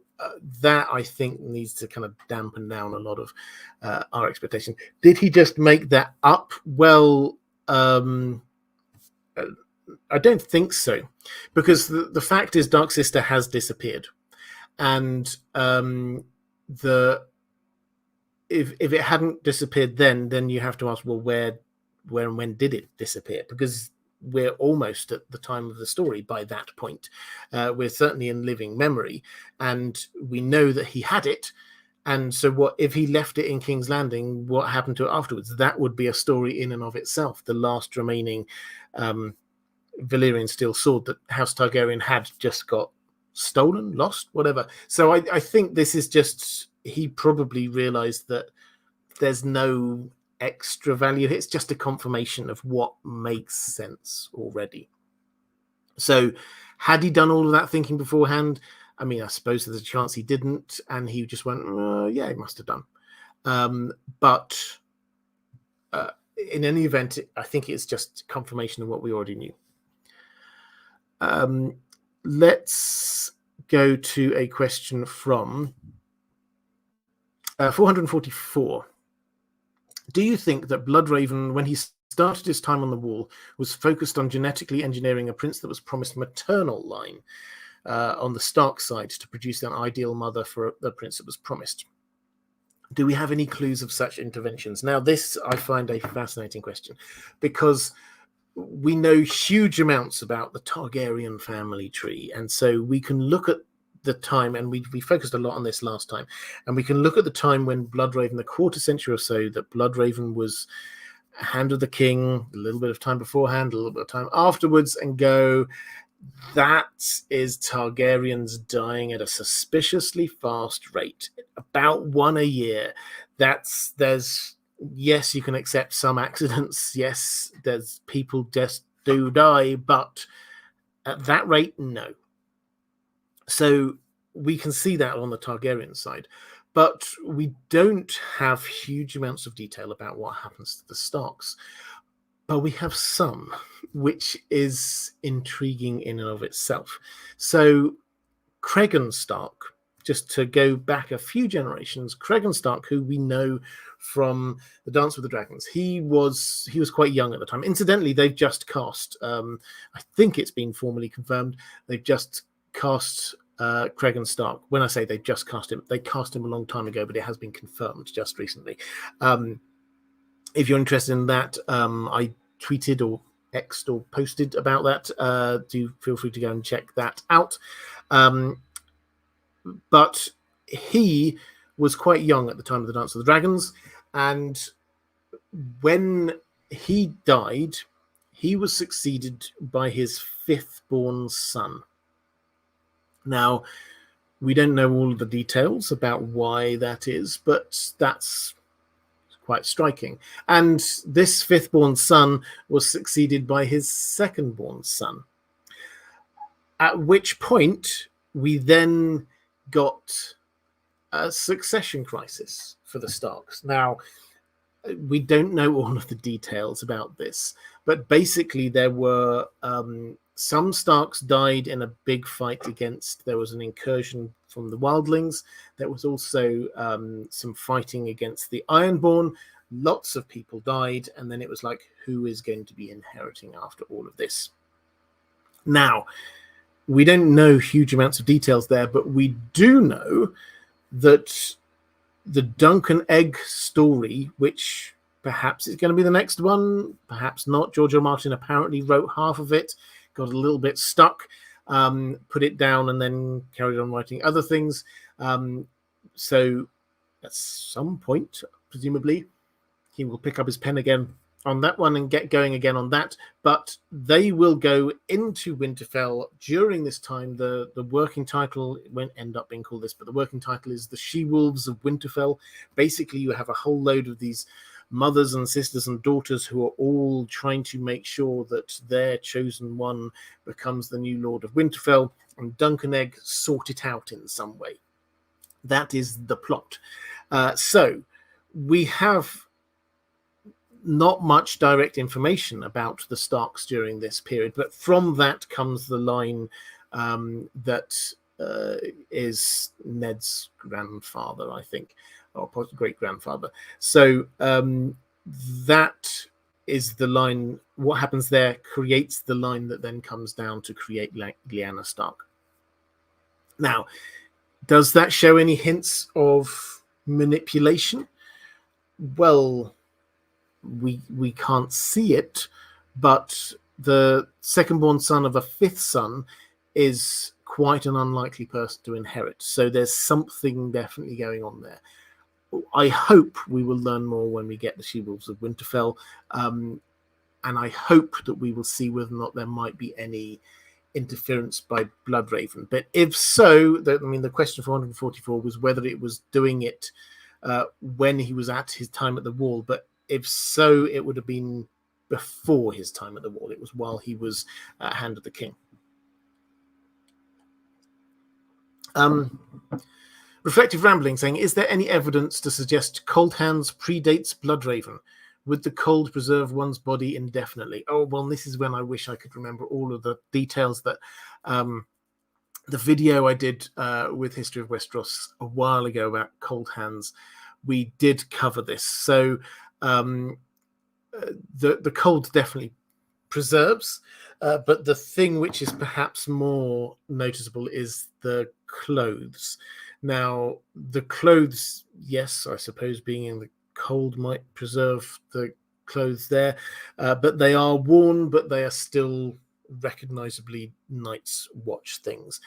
that, I think, needs to kind of dampen down a lot of our expectation. Did he just make that up? Well, I don't think so, because the fact is Dark Sister has disappeared, and if it hadn't disappeared then you have to ask, well, where and when did it disappear? Because we're almost at the time of the story by that point. We're certainly in living memory, and we know that he had it. And so what if he left it in King's Landing? What happened to it afterwards? That would be a story in and of itself. The last remaining Valyrian steel sword that House Targaryen had just got stolen, lost, whatever. So I think this is just, he probably realized that there's no extra value. It's just a confirmation of what makes sense already. So had he done all of that thinking beforehand? I mean, I suppose there's a chance he didn't, and he just went, yeah, he must have done. But in any event, I think it's just confirmation of what we already knew. Let's go to a question from 444. Do you think that Bloodraven, when he started his time on the wall, was focused on genetically engineering a prince that was promised maternal line on the Stark side to produce an ideal mother for the prince that was promised? Do we have any clues of such interventions? Now, this I find a fascinating question, because we know huge amounts about the Targaryen family tree, and so we can look at the time, and we focused a lot on this last time, and we can look at the time when Bloodraven, the quarter century or so that Bloodraven was hand of the king, a little bit of time beforehand, a little bit of time afterwards, and go, that is Targaryens dying at a suspiciously fast rate, about one a year. There's yes, you can accept some accidents, yes, there's people just do die, but at that rate, no. So we can see that on the Targaryen side, but we don't have huge amounts of detail about what happens to the Starks. But we have some, which is intriguing in and of itself. So Cregan Stark, just to go back a few generations, Cregan Stark, who we know from the Dance with the Dragons, he was quite young at the time. Incidentally, they've just cast, I think it's been formally confirmed, they've just cast Cregan Stark. When I say they just cast him, they cast him a long time ago, but it has been confirmed just recently. If you're interested in that, I tweeted or X'd or posted about that. Do feel free to go and check that out. But he was quite young at the time of the Dance of the Dragons, and when he died, he was succeeded by his fifth-born son. Now, we don't know all of the details about why that is, but that's quite striking. And this fifth-born son was succeeded by his second-born son. At which point we then got a succession crisis for the Starks. Now, we don't know all of the details about this, but basically there were some Starks died in a big fight against, there was an incursion from the wildlings. There was also some fighting against the Ironborn. Lots of people died, and then it was like, who is going to be inheriting after all of this? Now, we don't know huge amounts of details there, but we do know that the Duncan Egg story, which perhaps is going to be the next one, perhaps not. George R. R. Martin apparently wrote half of it, got a little bit stuck, put it down, and then carried on writing other things. So at some point, presumably, he will pick up his pen again on that one and get going again on that. But they will go into Winterfell during this time. The working title, it won't end up being called this, but the working title is The She-Wolves of Winterfell. Basically, you have a whole load of these mothers and sisters and daughters who are all trying to make sure that their chosen one becomes the new Lord of Winterfell, and Duncan Egg sort it out in some way. That is the plot. So we have not much direct information about the Starks during this period, but from that comes the line that is Ned's grandfather, I think, or great-grandfather. So that is the line. What happens there creates the line that then comes down to create Lyanna Stark. Now, does that show any hints of manipulation? Well, we can't see it, but the second-born son of a fifth son is quite an unlikely person to inherit. So there's something definitely going on there. I hope we will learn more when we get the She-Wolves of Winterfell, and I hope that we will see whether or not there might be any interference by Bloodraven. But if so, the question for 144 was whether it was doing it when he was at his time at the Wall, but if so, it would have been before his time at the Wall. It was while he was Hand of the King. Reflective Rambling saying, is there any evidence to suggest Cold Hands predates Bloodraven? Would the cold preserve one's body indefinitely? Oh, well, this is when I wish I could remember all of the details that the video I did with History of Westeros a while ago about Cold Hands, we did cover this. So the cold definitely preserves, but the thing which is perhaps more noticeable is the clothes. Now, the clothes, yes, I suppose being in the cold might preserve the clothes there, but they are worn, but they are still recognizably Night's Watch things.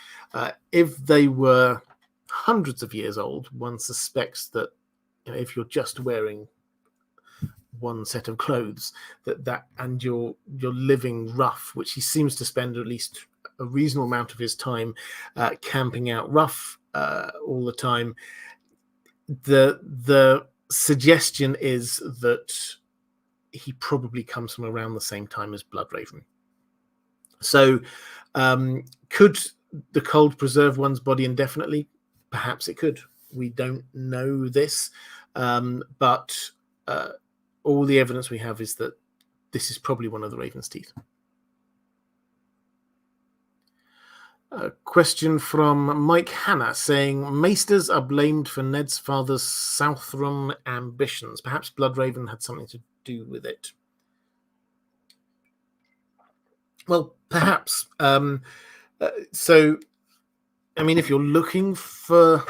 If they were hundreds of years old, one suspects that if you're just wearing one set of clothes, that and you're living rough, which he seems to spend at least a reasonable amount of his time camping out rough all the time. The suggestion is that he probably comes from around the same time as Bloodraven. So could the cold preserve one's body indefinitely? Perhaps it could. We don't know this, but all the evidence we have is that this is probably one of the Raven's teeth. A question from Mike Hanna saying, Maesters are blamed for Ned's father's Southron ambitions. Perhaps Bloodraven had something to do with it. Well, perhaps. So, I mean, if you're looking for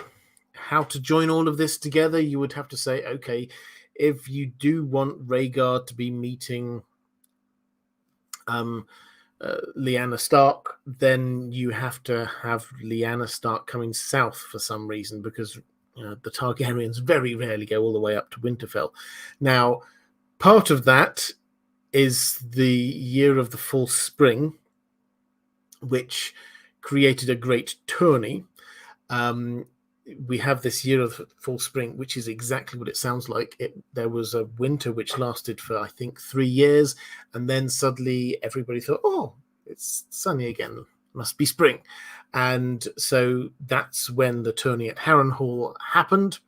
how to join all of this together, you would have to say, okay, if you do want Rhaegar to be meeting Lyanna Stark, then you have to have Lyanna Stark coming south for some reason, because the Targaryens very rarely go all the way up to Winterfell. Now, part of that is the year of the full spring, which created a great tourney. We have this year of full spring, which is exactly what it sounds like. There was a winter which lasted for, I think, 3 years, and then suddenly everybody thought, oh, it's sunny again. must be spring. And so that's when the tourney at Harrenhal happened.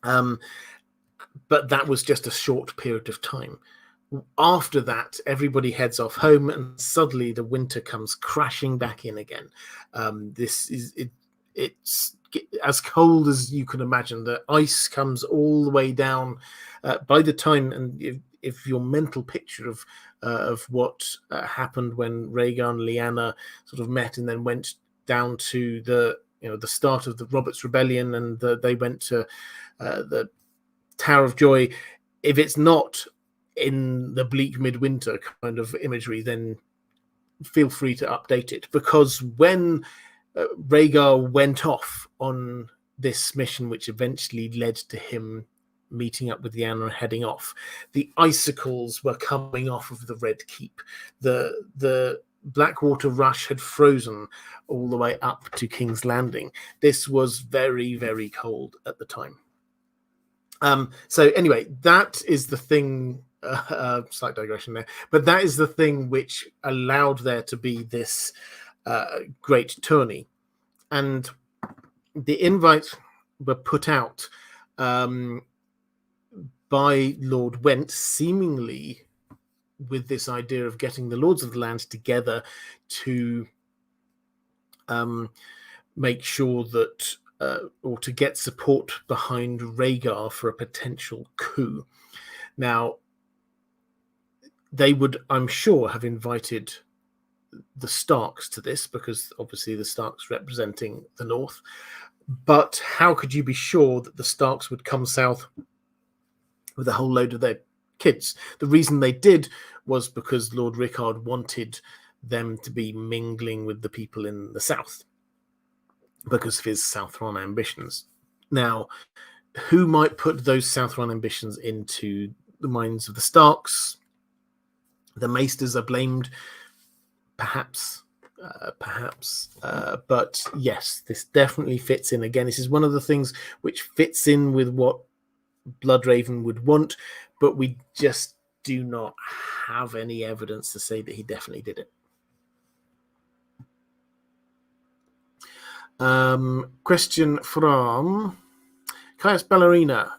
But that was just a short period of time. After that, everybody heads off home, and suddenly the winter comes crashing back in again. It's as cold as you can imagine. The ice comes all the way down. By the time, and if your mental picture of what happened when Rhaegar and Lyanna sort of met and then went down to the start of the Robert's Rebellion, and they went to the Tower of Joy. If it's not in the bleak midwinter kind of imagery, then feel free to update it, because when Rhaegar went off on this mission, which eventually led to him meeting up with Lyanna and heading off, the icicles were coming off of the Red Keep. The Blackwater Rush had frozen all the way up to King's Landing. This was very, very cold at the time. So anyway, that is the thing, slight digression there, but that is the thing which allowed there to be this great tourney. And the invites were put out by Lord Went, seemingly with this idea of getting the Lords of the Land together to make sure that or to get support behind Rhaegar for a potential coup. Now, they would, I'm sure, have invited the Starks to this, because obviously the Starks representing the North. But how could you be sure that the Starks would come south with a whole load of their kids? The reason they did was because Lord Rickard wanted them to be mingling with the people in the south, because of his Southron ambitions. Now, who might put those Southron ambitions into the minds of the Starks? The Maesters are blamed, perhaps. But yes, this definitely fits in. Again, this is one of the things which fits in with what Bloodraven would want, but we just do not have any evidence to say that he definitely did it. Question from Caius Ballerina.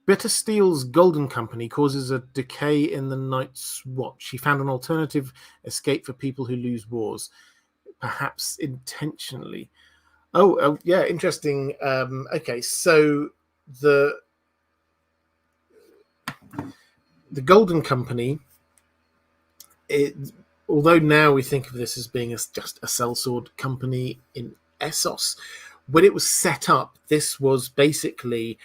Bitter Steel's Golden Company causes a decay in the Night's Watch. He found an alternative escape for people who lose wars, perhaps intentionally. Oh yeah, interesting. Okay, so the Golden Company, although now we think of this as being just a sellsword company in Essos, when it was set up, this was basically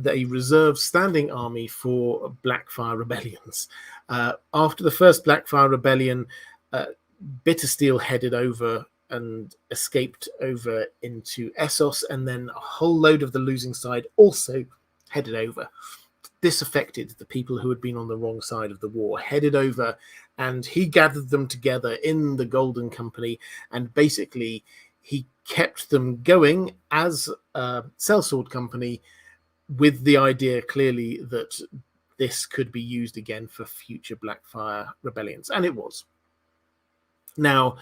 a reserve standing army for Blackfire rebellions. After the first Blackfire rebellion, Bittersteel headed over and escaped over into Essos, and then a whole load of the losing side also headed over. This affected the people who had been on the wrong side of the war, headed over, and he gathered them together in the Golden Company, and basically he kept them going as a sellsword company, with the idea clearly that this could be used again for future Blackfire rebellions, and it was. Now,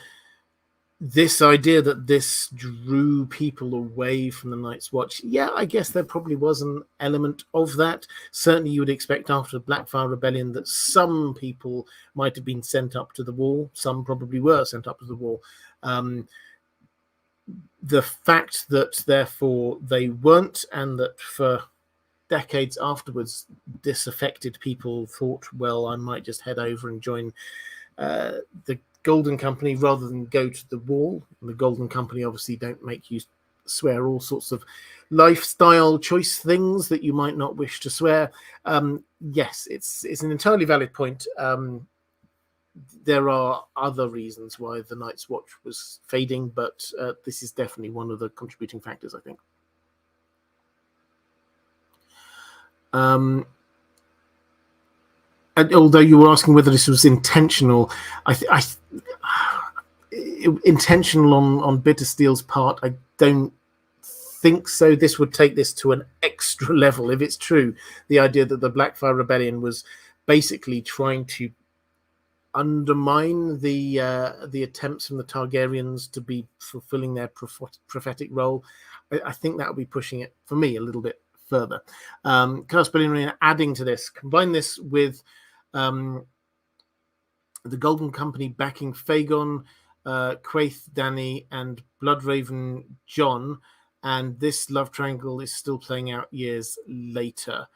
this idea that this drew people away from the Night's Watch, yeah, I guess there probably was an element of that. Certainly you would expect after the Blackfire Rebellion that some people might have been sent up to the wall. Some probably were sent up to the wall. The fact that, therefore, they weren't, and that for decades afterwards, disaffected people thought, well, I might just head over and join the Golden Company rather than go to the wall. The Golden Company obviously don't make you swear all sorts of lifestyle choice things that you might not wish to swear. Yes, it's an entirely valid point. There are other reasons why the Night's Watch was fading, but this is definitely one of the contributing factors, I think. And although you were asking whether this was intentional, intentional on Bittersteel's part, I don't think so. This would take this to an extra level if it's true. The idea that the Blackfire Rebellion was basically trying to undermine the attempts from the Targaryens to be fulfilling their prophetic role. I think that would be pushing it for me a little bit further. Adding to this, combine this with the Golden Company backing Fagon, Quaith, Dany, and Bloodraven, John, and this love triangle is still playing out years later.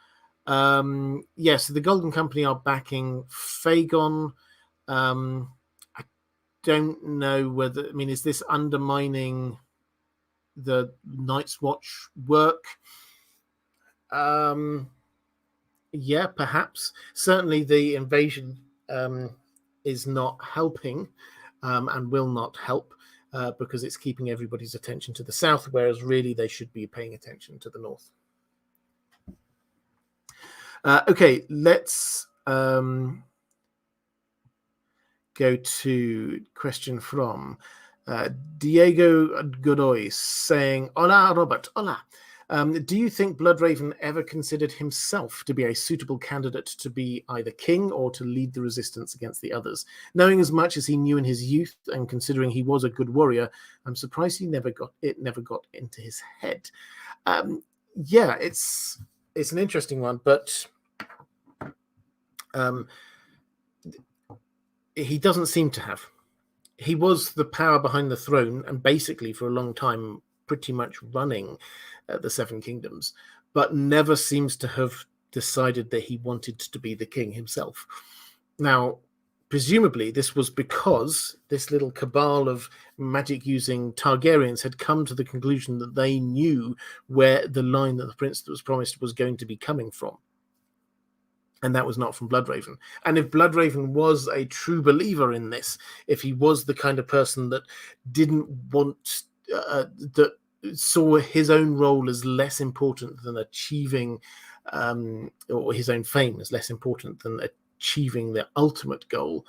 So the Golden Company are backing Fagon. I don't know whether, is this undermining the Night's Watch work? Yeah, perhaps. Certainly the invasion is not helping and will not help because it's keeping everybody's attention to the south, whereas really they should be paying attention to the north. Okay, let's go to question from Diego Godoy saying, "Hola, Robert. Hola. Do you think Bloodraven ever considered himself to be a suitable candidate to be either king or to lead the resistance against the others? Knowing as much as he knew in his youth and considering he was a good warrior, I'm surprised he never got into his head." Yeah, it's an interesting one, but he doesn't seem to have. He was the power behind the throne and basically for a long time pretty much running the Seven Kingdoms, but never seems to have decided that he wanted to be the king himself. Now, presumably this was because this little cabal of magic-using Targaryens had come to the conclusion that they knew where the line that the prince that was promised was going to be coming from. And that was not from Bloodraven. And if Bloodraven was a true believer in this, if he was the kind of person that didn't want, that saw his own role as less important than achieving, or his own fame as less important than achieving the ultimate goal,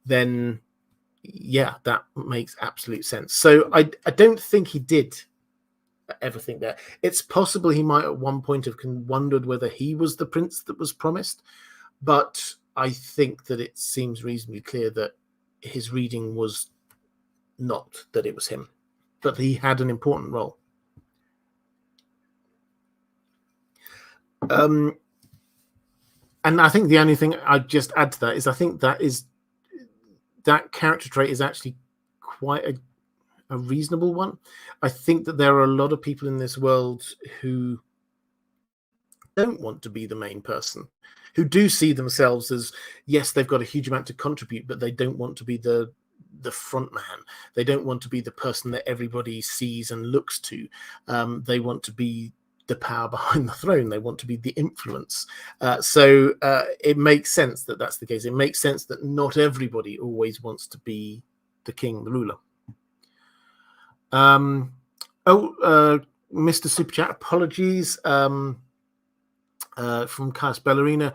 then yeah, that makes absolute sense. So I don't think he did ever think that. It's possible he might at one point have wondered whether he was the prince that was promised, but I think that it seems reasonably clear that his reading was not that it was him, but he had an important role. And I think the only thing I'd just add to that is I think that character trait is actually quite a reasonable one. I think that there are a lot of people in this world who don't want to be the main person, who do see themselves as, yes, they've got a huge amount to contribute, but they don't want to be the front man. They don't want to be the person that everybody sees and looks to. They want to be the power behind the throne. They want to be the influence. So it makes sense that that's the case. It makes sense that not everybody always wants to be the king, the ruler. Mr. Super Chat, apologies from Cast Ballerina.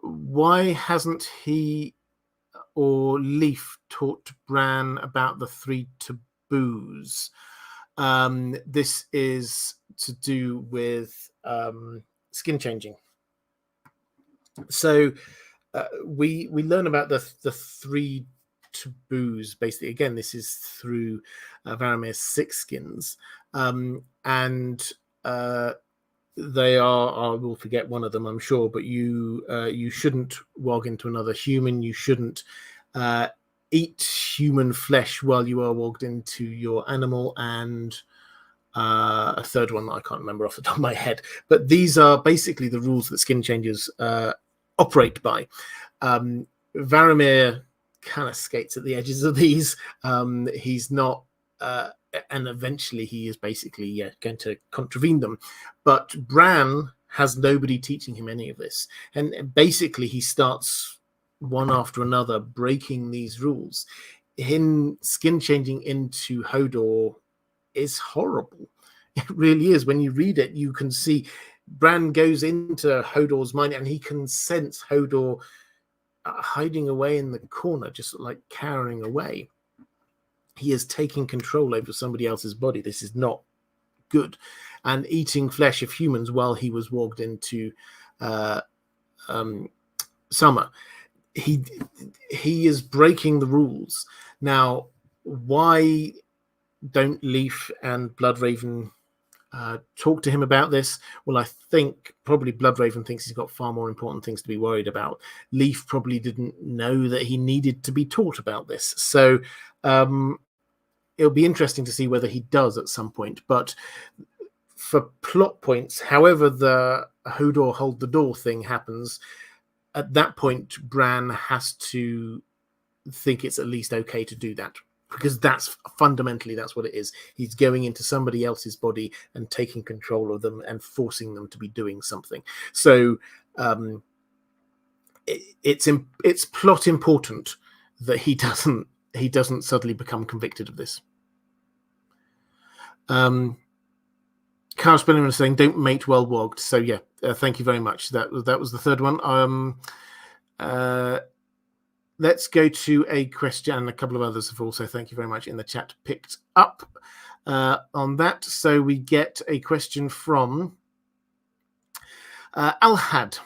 Why hasn't he or Leaf talked to Bran about the 3 taboos? This is to do with skin changing. So we learn about the 3 taboos. Basically, again, this is through Varamir's 6 skins, and they are. I will forget one of them, I'm sure, but you shouldn't wog into another human. You shouldn't eat human flesh while you are wogged into your animal, and a third one that I can't remember off the top of my head. But these are basically the rules that skin changers operate by. Varamir kind of skates at the edges of these. He's not, and eventually he is basically going to contravene them. But Bran has nobody teaching him any of this, and basically he starts one after another breaking these rules. Him skin changing into Hodor is horrible. It really is. When you read it, you can see Bran goes into Hodor's mind and he can sense Hodor hiding away in the corner, just like cowering away. He is taking control over somebody else's body. This is not good. And eating flesh of humans while he was wogged into Summer. he is breaking the rules. Now, why don't Leaf and Bloodraven talk to him about this? Well, I think probably Bloodraven thinks he's got far more important things to be worried about. Leaf probably didn't know that he needed to be taught about this. So it'll be interesting to see whether he does at some point. But for plot points, however the Hodor hold the door thing happens, at that point, Bran has to think it's at least okay to do that. Because that's fundamentally, that's what it is. He's going into somebody else's body and taking control of them and forcing them to be doing something. So it's plot important that he doesn't suddenly become convicted of this. Carl Bielemeier is saying, "Don't mate well wogged." So yeah, thank you very much. That was the third one. Let's go to a question, and a couple of others have also, thank you very much, in the chat picked up on that. So we get a question from Alhad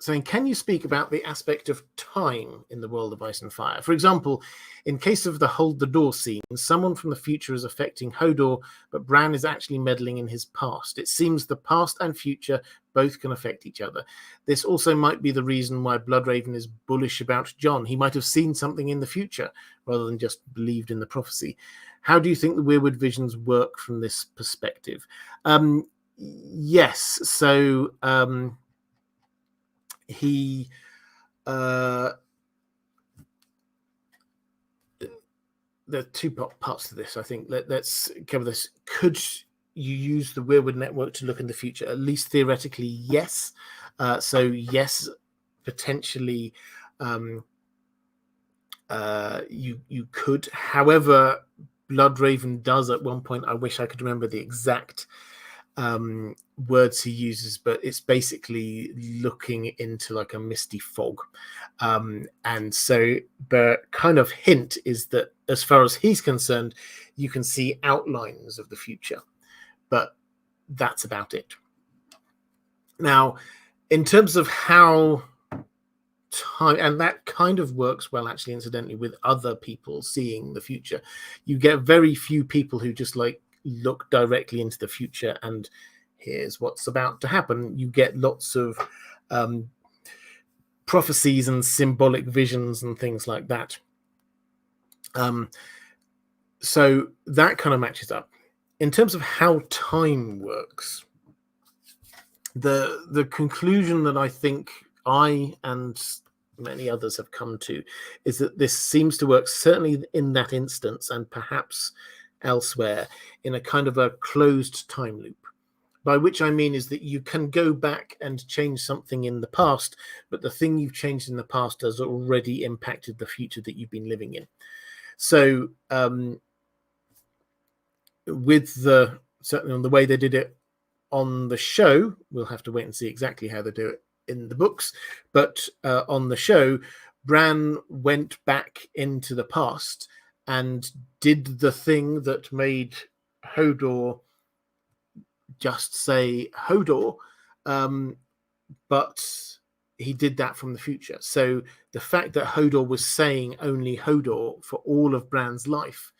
saying, "Can you speak about the aspect of time in the world of Ice and Fire? For example, in case of the Hold the Door scene, someone from the future is affecting Hodor, but Bran is actually meddling in his past. It seems the past and future both can affect each other. This also might be the reason why Bloodraven is bullish about Jon. He might have seen something in the future rather than just believed in the prophecy. How do you think the Weirwood visions work from this perspective?" Yes, so he there are two parts to this. I think let's cover this. Could you use the Weirwood network to look in the future? At least theoretically, yes. So yes, potentially you could. However, Bloodraven does at one point, I wish I could remember the exact words he uses, but it's basically looking into like a misty fog. And so the kind of hint is that as far as he's concerned, you can see outlines of the future, but that's about it. Now, in terms of how time, and that kind of works well, actually, incidentally, with other people seeing the future. You get very few people who just like look directly into the future and here's what's about to happen. You get lots of prophecies and symbolic visions and things like that. So that kind of matches up. In terms of how time works, the conclusion that I think I and many others have come to is that this seems to work, certainly in that instance and perhaps elsewhere, in a kind of a closed time loop. By which I mean is that you can go back and change something in the past, but the thing you've changed in the past has already impacted the future that you've been living in. So with certainly on the way they did it on the show, we'll have to wait and see exactly how they do it in the books, but on the show, Bran went back into the past and did the thing that made Hodor just say Hodor, but he did that from the future. So the fact that Hodor was saying only Hodor for all of Bran's life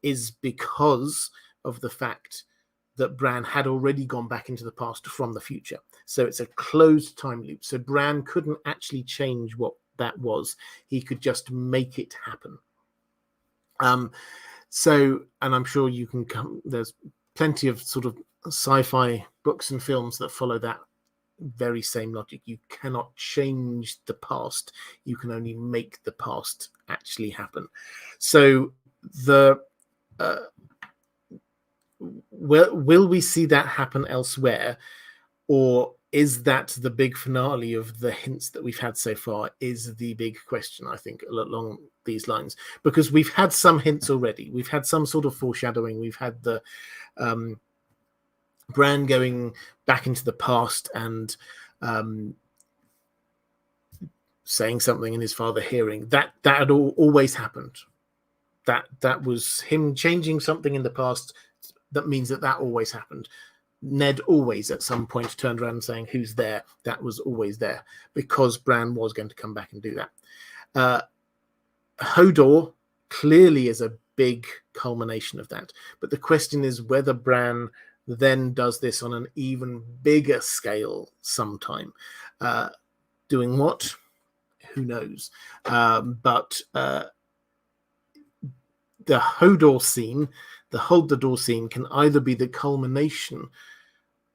is because of the fact that Bran had already gone back into the past from the future. So it's a closed time loop. So Bran couldn't actually change what that was. He could just make it happen. So, and I'm sure you can come, there's plenty of sort of sci-fi books and films that follow that very same logic. You cannot change the past. You can only make the past actually happen. So will we see that happen elsewhere, or is that the big finale of the hints that we've had so far? Is the big question, I think, along these lines, because we've had some hints already. We've had some sort of foreshadowing. We've had the Bran going back into the past and saying something and his father hearing. That had always happened. That was him changing something in the past. That means that always happened. Ned always at some point turned around saying, "Who's there?" That was always there because Bran was going to come back and do that. Hodor clearly is a big culmination of that. But the question is whether Bran then does this on an even bigger scale sometime. Doing what? Who knows? But the Hodor scene, the Hold the Door scene, can either be the culmination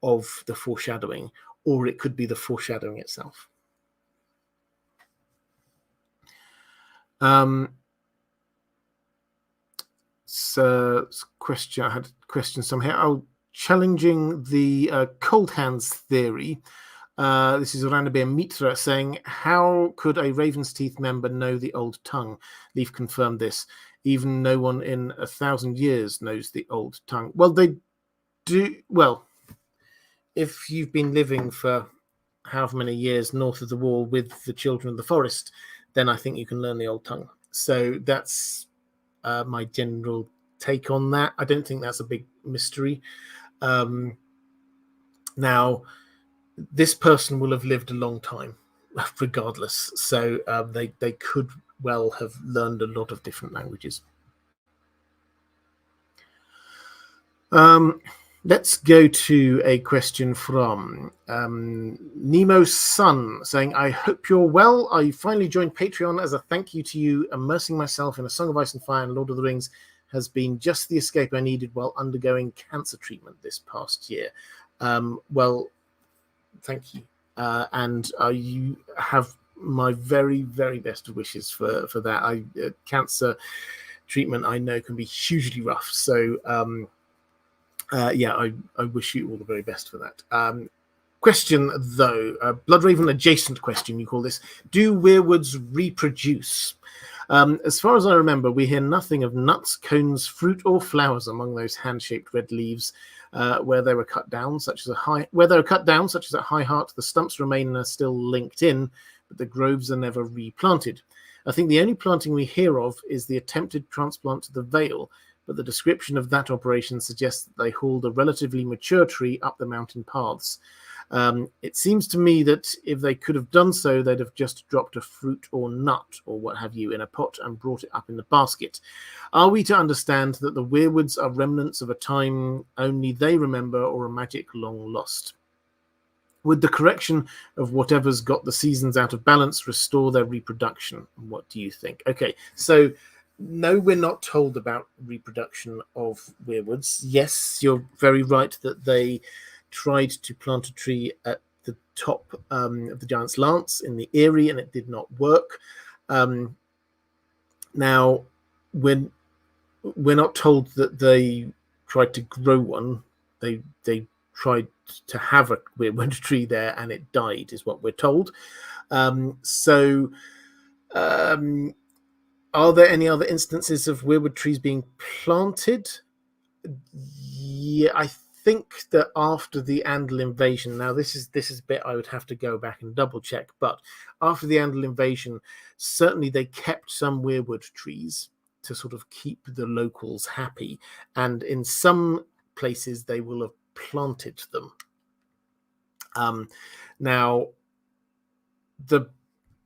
of the foreshadowing, or it could be the foreshadowing itself. So, question. I had a question somehow. Challenging the cold hands theory. This is Ranabir Mitra saying, how could a Raven's Teeth member know the old tongue? Leaf confirmed this. Even no one in 1,000 years knows the old tongue. Well, they do. Well, if you've been living for however many years north of the wall with the children of the forest, then I think you can learn the old tongue. So that's my general take on that. I don't think that's a big mystery. Now, this person will have lived a long time, regardless. So they could well have learned a lot of different languages. Let's go to a question from Nemo's son saying, I hope you're well. I finally joined Patreon as a thank you to you. Immersing myself in A Song of Ice and Fire and Lord of the Rings has been just the escape I needed while undergoing cancer treatment this past year. Well, thank you. And you have my very, very best wishes for that. Cancer treatment, I know, can be hugely rough. So, I wish you all the very best for that. Question, though, Bloodraven adjacent question, you call this. Do weirwoods reproduce? As far as I remember, we hear nothing of nuts, cones, fruit, or flowers among those hand-shaped red leaves. Where they were cut down, such as at High Heart, the stumps remain and are still linked in, but the groves are never replanted. I think the only planting we hear of is the attempted transplant to the Vale, but the description of that operation suggests that they hauled a relatively mature tree up the mountain paths. It seems to me that if they could have done so, they'd have just dropped a fruit or nut or what have you in a pot and brought it up in the basket. Are we to understand that the weirwoods are remnants of a time only they remember or a magic long lost? Would the correction of whatever's got the seasons out of balance restore their reproduction? What do you think? Okay, so no, we're not told about reproduction of weirwoods. Yes, you're very right that they tried to plant a tree at the top of the Giant's Lance in the Eyrie, and it did not work. Now, we're not told that they tried to grow one. They tried to have a weirwood tree there, and it died, is what we're told. Are there any other instances of weirwood trees being planted? Yeah, I think that after the Andal invasion, now this is a bit I would have to go back and double check, but after the Andal invasion, certainly they kept some weirwood trees to sort of keep the locals happy, and in some places they will have planted them. Now, the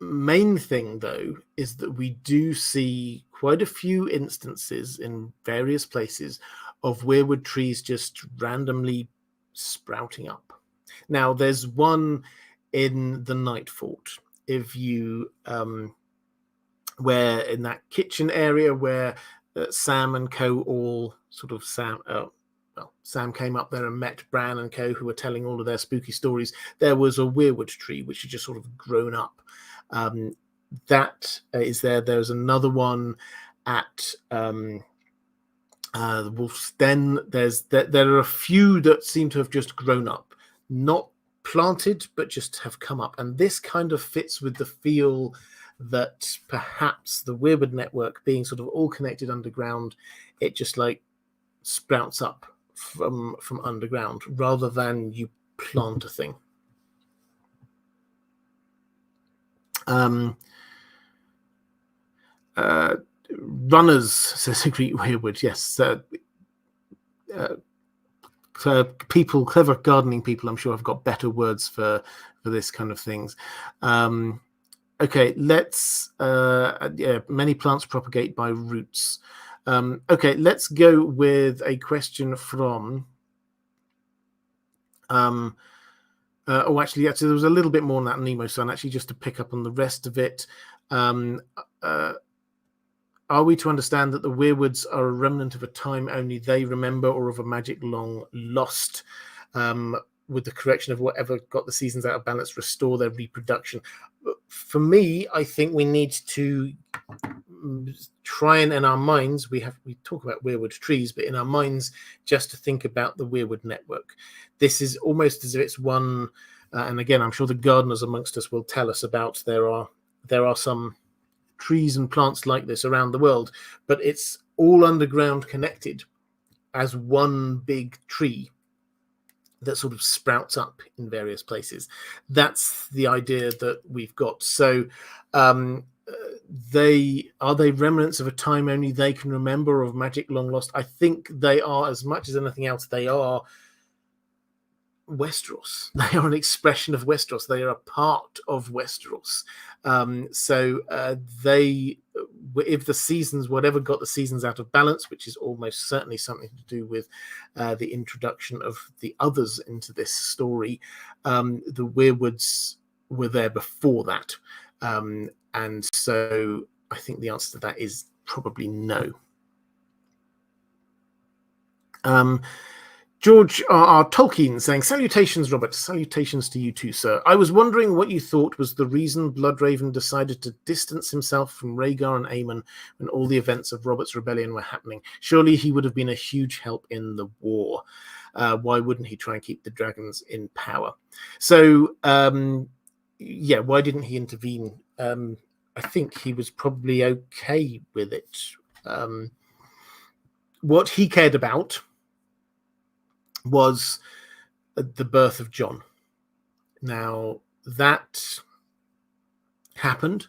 main thing, though, is that we do see quite a few instances in various places of weirwood trees just randomly sprouting up. Now, there's one in the Night Fort. If you, where in that kitchen area where Sam and co all sort of Sam came up there and met Bran and co, who were telling all of their spooky stories. There was a weirwood tree which had just sort of grown up. That is there. There's another one at the Wolf's Den. There are a few that seem to have just grown up, not planted, but just have come up. And this kind of fits with the feel that perhaps the weirwood network being sort of all connected underground, it just like sprouts up from underground rather than you plant a thing. Runners, says a Greek weirwood. Yes. people, clever gardening people, I'm sure have got better words for this kind of things. Okay, let's. Many plants propagate by roots. Okay, let's go with a question from. Actually, there was a little bit more on that Nemo Sun. Actually, just to pick up on the rest of it. Are we to understand that the weirwoods are a remnant of a time only they remember, or of a magic long lost? With the correction of whatever got the seasons out of balance, restore their reproduction. For me, I think we need to try and in our minds, we talk about weirwood trees, but in our minds, just to think about the weirwood network. This is almost as if it's one, and again, I'm sure the gardeners amongst us will tell us about there are some trees and plants like this around the world, but it's all underground connected as one big tree that sort of sprouts up in various places. That's the idea that we've got. So are they remnants of a time only they can remember, of magic long lost? I think they are, as much as anything else, they are Westeros. They are an expression of Westeros. They are a part of Westeros. If the seasons, whatever got the seasons out of balance, which is almost certainly something to do with the introduction of the others into this story, the weirwoods were there before that. And so I think the answer to that is probably no. George R. Tolkien saying, salutations, Robert. Salutations to you too, sir. I was wondering what you thought was the reason Bloodraven decided to distance himself from Rhaegar and Aemon when all the events of Robert's rebellion were happening. Surely he would have been a huge help in the war. Why wouldn't he try and keep the dragons in power? So, why didn't he intervene? I think he was probably okay with it. What he cared about was the birth of Jon. Now, that happened,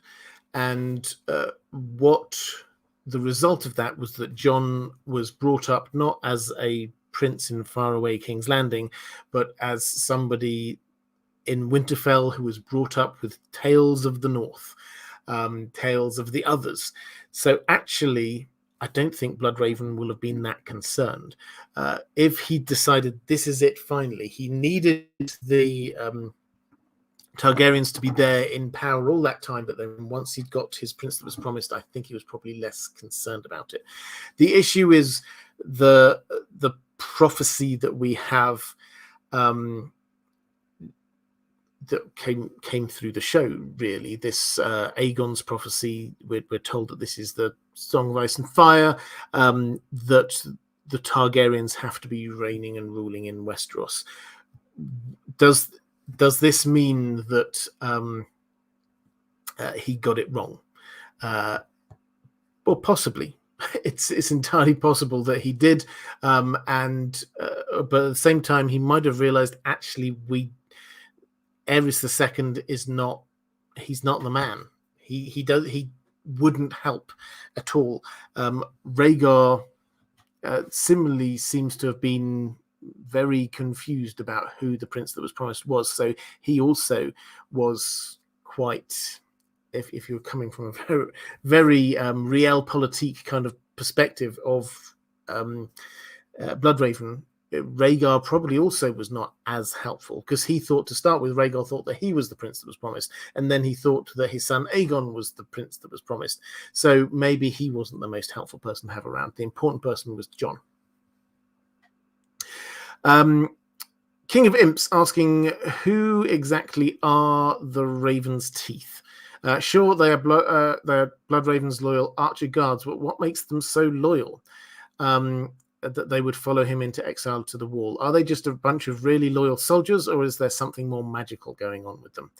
and what the result of that was that Jon was brought up not as a prince in faraway King's Landing, but as somebody in Winterfell who was brought up with tales of the North, tales of the others. So actually, I don't think Bloodraven will have been that concerned. If he decided this is it finally, he needed the Targaryens to be there in power all that time, but then once he'd got his prince that was promised, I think he was probably less concerned about it. The issue is the prophecy that we have that came through the show, really. This Aegon's prophecy, we're told that this is the Song of Ice and Fire, that the Targaryens have to be reigning and ruling in Westeros. Does this mean that he got it wrong? Well, possibly. It's entirely possible that he did, but at the same time, he might have realized actually Aerys II is not. He's not the man. He wouldn't help at all. Rhaegar similarly seems to have been very confused about who the prince that was promised was. So he also was quite. If you're coming from a very, very realpolitik kind of perspective of Bloodraven, Rhaegar probably also was not as helpful, because he thought, to start with, Rhaegar thought that he was the prince that was promised, and then he thought that his son Aegon was the prince that was promised. So maybe he wasn't the most helpful person to have around. The important person was Jon. King of Imps asking, who exactly are the Raven's Teeth? Sure, they are Bloodraven's loyal archer guards, but what makes them so loyal that they would follow him into exile to the Wall? Are they just a bunch of really loyal soldiers, or is there something more magical going on with them?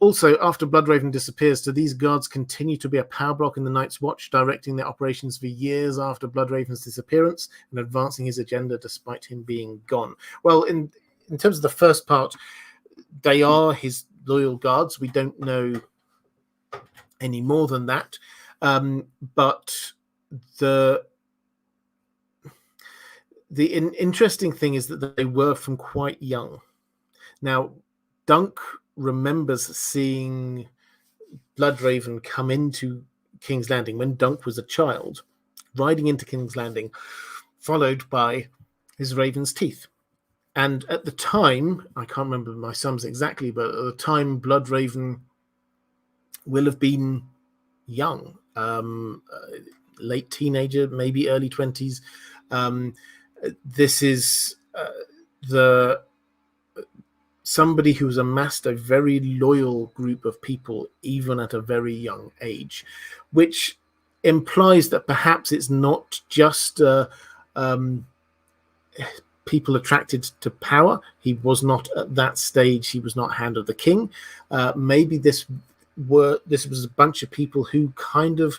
Also, after Bloodraven disappears, do these guards continue to be a power block in the Night's Watch, directing their operations for years after Bloodraven's disappearance and advancing his agenda despite him being gone? Well, in terms of the first part, they are his loyal guards. We don't know any more than that, but interesting thing is that they were from quite young. Now, Dunk remembers seeing Bloodraven come into King's Landing when Dunk was a child, riding into King's Landing, followed by his raven's teeth. And at the time, I can't remember my sums exactly, but at the time, Bloodraven will have been young, late teenager, maybe early 20s. This is somebody who's amassed a very loyal group of people, even at a very young age, which implies that perhaps it's not just people attracted to power. He was not at that stage. He was not Hand of the King. Maybe this was a bunch of people who kind of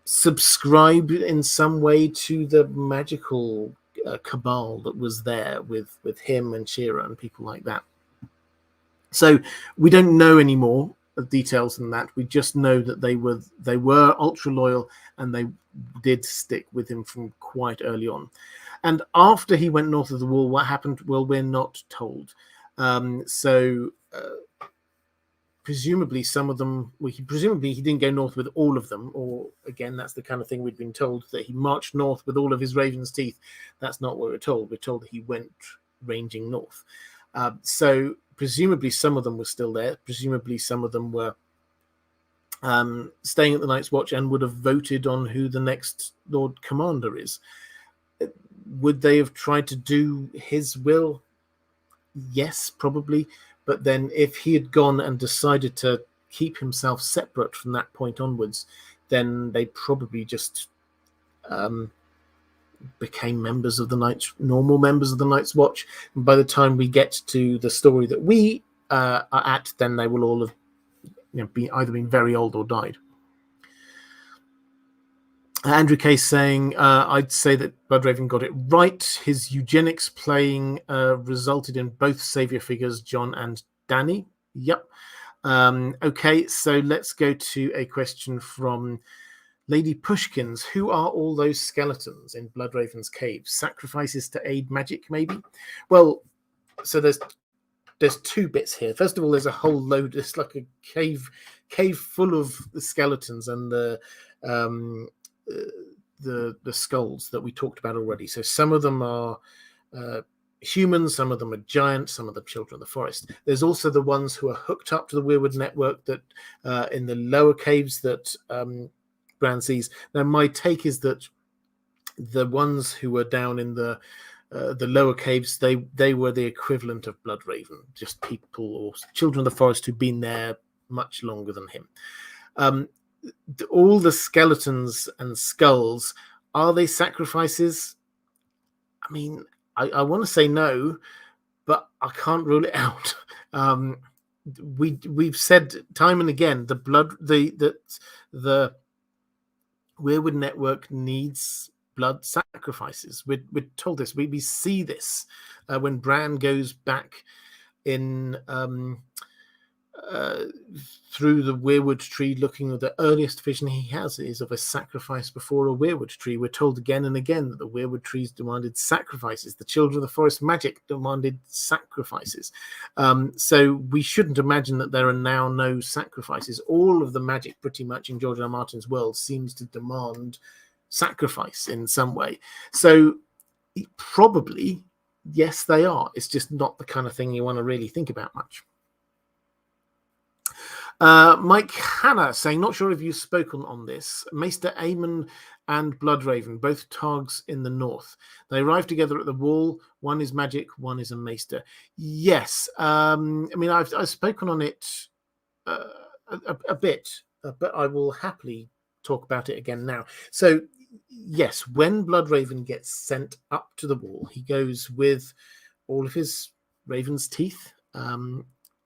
subscribed in some way to the magical cabal that was there with him and Shira and people like that. So we don't know any more of details than that. We just know that they were ultra loyal, and they did stick with him from quite early on. And after he went north of the wall, what happened? Well, we're not told. Presumably some of them, presumably he didn't go north with all of them, or again, that's the kind of thing we'd been told, that he marched north with all of his raven's teeth. That's not what we're told. We're told that he went ranging north. So presumably some of them were still there. Presumably some of them were staying at the Night's Watch and would have voted on who the next Lord Commander is. Would they have tried to do his will? Yes, probably. But then if he had gone and decided to keep himself separate from that point onwards, then they probably just became normal members of the Night's Watch. And by the time we get to the story that we are at, then they will all have either been very old or died. Andrew Case saying, I'd say that Bloodraven got it right. His eugenics playing resulted in both savior figures, John and Danny. Yep. Okay, so let's go to a question from Lady Pushkins. Who are all those skeletons in Bloodraven's cave? Sacrifices to aid magic, maybe? Well, so there's two bits here. First of all, there's a whole load. It's like a cave full of the skeletons and the skulls that we talked about already. So some of them are humans, some of them are giants, some of them children of the forest. There's also the ones who are hooked up to the Weirwood network that in the lower caves that Bran sees. Now, my take is that the ones who were down in the lower caves, they were the equivalent of Bloodraven, just people or children of the forest who've been there much longer than him. All the skeletons and skulls, are they sacrifices? I mean, I want to say no, but I can't rule it out. We've said time and again the Weirwood network needs blood sacrifices. We're told this. We see this when Bran goes back in through the Weirwood tree, looking at the earliest vision he has is of a sacrifice before a Weirwood tree. We're told again and again that the Weirwood trees demanded sacrifices. The children of the forest magic demanded sacrifices. So we shouldn't imagine that there are now no sacrifices. All of the magic pretty much in George R. R. Martin's world seems to demand sacrifice in some way. So probably, yes, they are. It's just not the kind of thing you want to really think about much. Mike Hanna saying, not sure if you've spoken on this. Maester Aemon and Bloodraven, both Targs in the north. They arrive together at the wall. One is magic, one is a Maester. Yes. I mean, I've spoken on it a bit, but I will happily talk about it again now. So, yes, when Bloodraven gets sent up to the wall, he goes with all of his raven's teeth,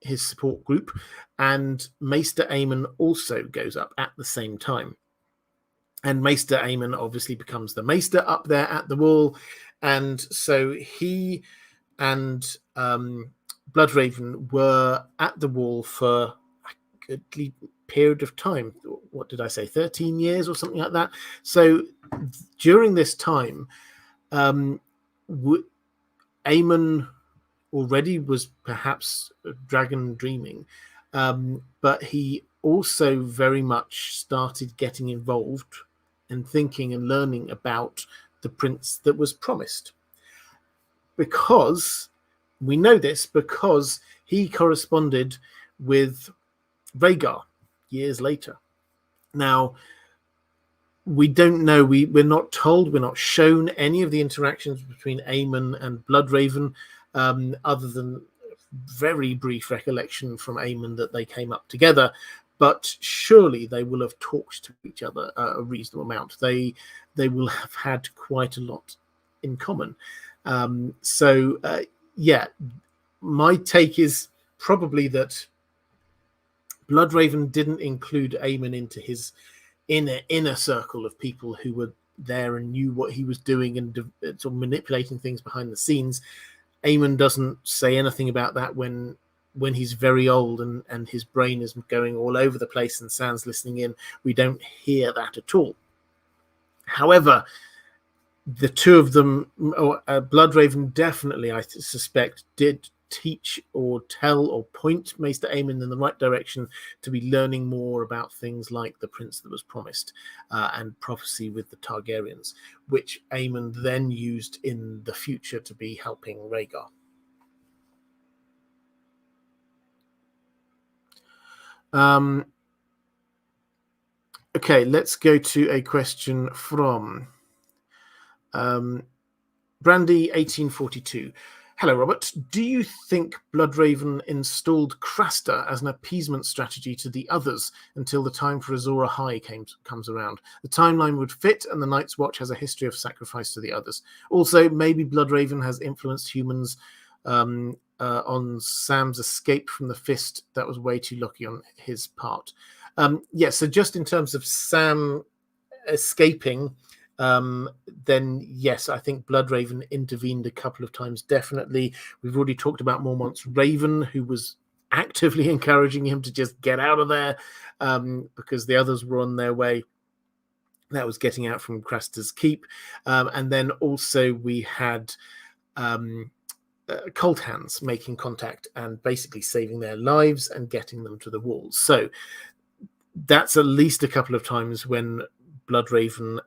his support group, and Maester Aemon also goes up at the same time. And Maester Aemon obviously becomes the Maester up there at the wall, and so he and Bloodraven were at the wall for a good period of time. What did I say? 13 years or something like that. So during this time, Aemon already was perhaps a dragon dreaming, but he also very much started getting involved and thinking and learning about the prince that was promised. Because we know this because he corresponded with Rhaegar years later. Now, we don't know, we're not told, we're not shown any of the interactions between Aemon and Bloodraven, other than very brief recollection from Aemon that they came up together. But surely they will have talked to each other a reasonable amount. They will have had quite a lot in common. Yeah, my take is probably that Bloodraven didn't include Aemon into his inner circle of people who were there and knew what he was doing and sort of manipulating things behind the scenes. Aemon doesn't say anything about that when he's very old and his brain is going all over the place and Sam's listening in. We don't hear that at all. However, the two of them, Bloodraven definitely, I suspect, did teach or tell or point Maester Aemon in the right direction to be learning more about things like the prince that was promised and prophecy with the Targaryens, which Aemon then used in the future to be helping Rhaegar. Okay, let's go to a question from Brandy 1842. Hello, Robert. Do you think Bloodraven installed Craster as an appeasement strategy to the others until the time for Azor Ahai comes around? The timeline would fit, and the Night's Watch has a history of sacrifice to the others. Also, maybe Bloodraven has influenced humans on Sam's escape from the Fist. That was way too lucky on his part. So just in terms of Sam escaping, then yes, I think Bloodraven intervened a couple of times, definitely. We've already talked about Mormont's Raven, who was actively encouraging him to just get out of there because the others were on their way. That was getting out from Craster's Keep. And then also we had Cold Hands making contact and basically saving their lives and getting them to the walls. So that's at least a couple of times when Bloodraven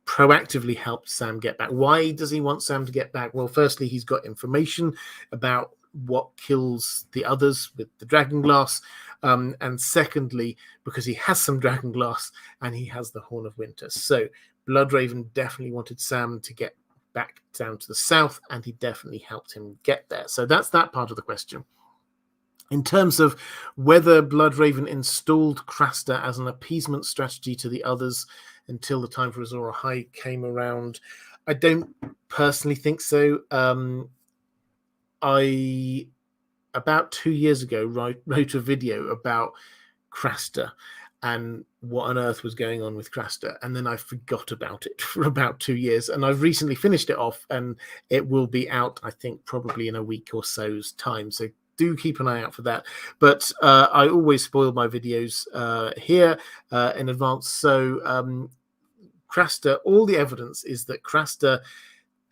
proactively helped Sam get back. Why does he want Sam to get back? Well, firstly, he's got information about what kills the others with the dragonglass, and secondly, because he has some dragonglass and he has the Horn of Winter. So Bloodraven definitely wanted Sam to get back down to the south, and he definitely helped him get there. So that's that part of the question. In terms of whether Bloodraven installed Craster as an appeasement strategy to the others until the time for Azor Ahai came around, I don't personally think so. I, about 2 years ago, wrote a video about Craster and what on earth was going on with Craster, and then I forgot about it for about 2 years, and I've recently finished it off, and it will be out, I think, probably in a week or so's time, so do keep an eye out for that. But I always spoil my videos here in advance. So Craster, all the evidence is that Craster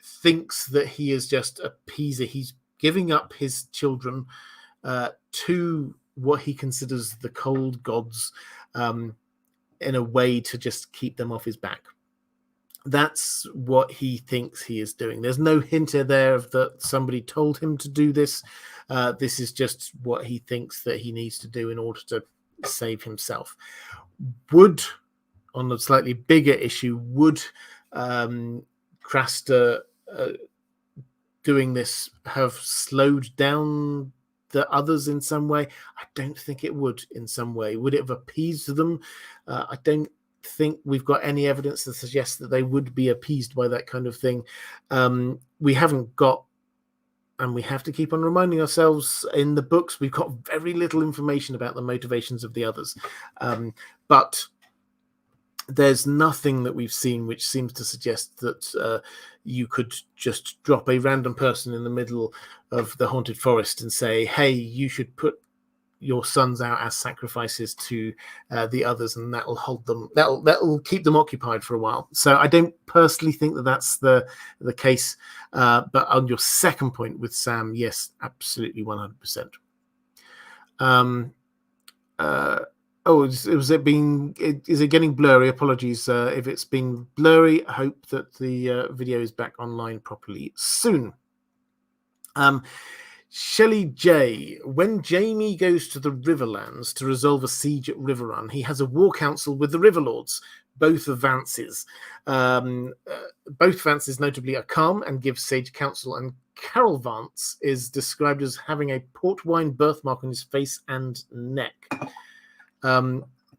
thinks that he is just a appeaser. He's giving up his children to what he considers the cold gods in a way to just keep them off his back. That's what he thinks he is doing. There's no hint there of that somebody told him to do this. This is just what he thinks that he needs to do in order to save himself. Would, on a slightly bigger issue, would Craster doing this have slowed down the others in some way? I don't think it would in some way. Would it have appeased them? I don't think we've got any evidence that suggests that they would be appeased by that kind of thing. We haven't got, and we have to keep on reminding ourselves, in the books we've got very little information about the motivations of the others, but there's nothing that we've seen which seems to suggest that you could just drop a random person in the middle of the haunted forest and say, hey, you should put your sons out as sacrifices to the others, and that'll hold them. That'll keep them occupied for a while. So I don't personally think that that's the case. But on your second point with Sam, yes, absolutely 100%. Is it getting blurry? Apologies if it's been blurry. I hope that the video is back online properly soon. Shelley J. When Jaime goes to the Riverlands to resolve a siege at Riverrun, he has a war council with the Riverlords, both of Vance's. Both Vance's notably are calm and give sage counsel, and Carol Vance is described as having a port wine birthmark on his face and neck.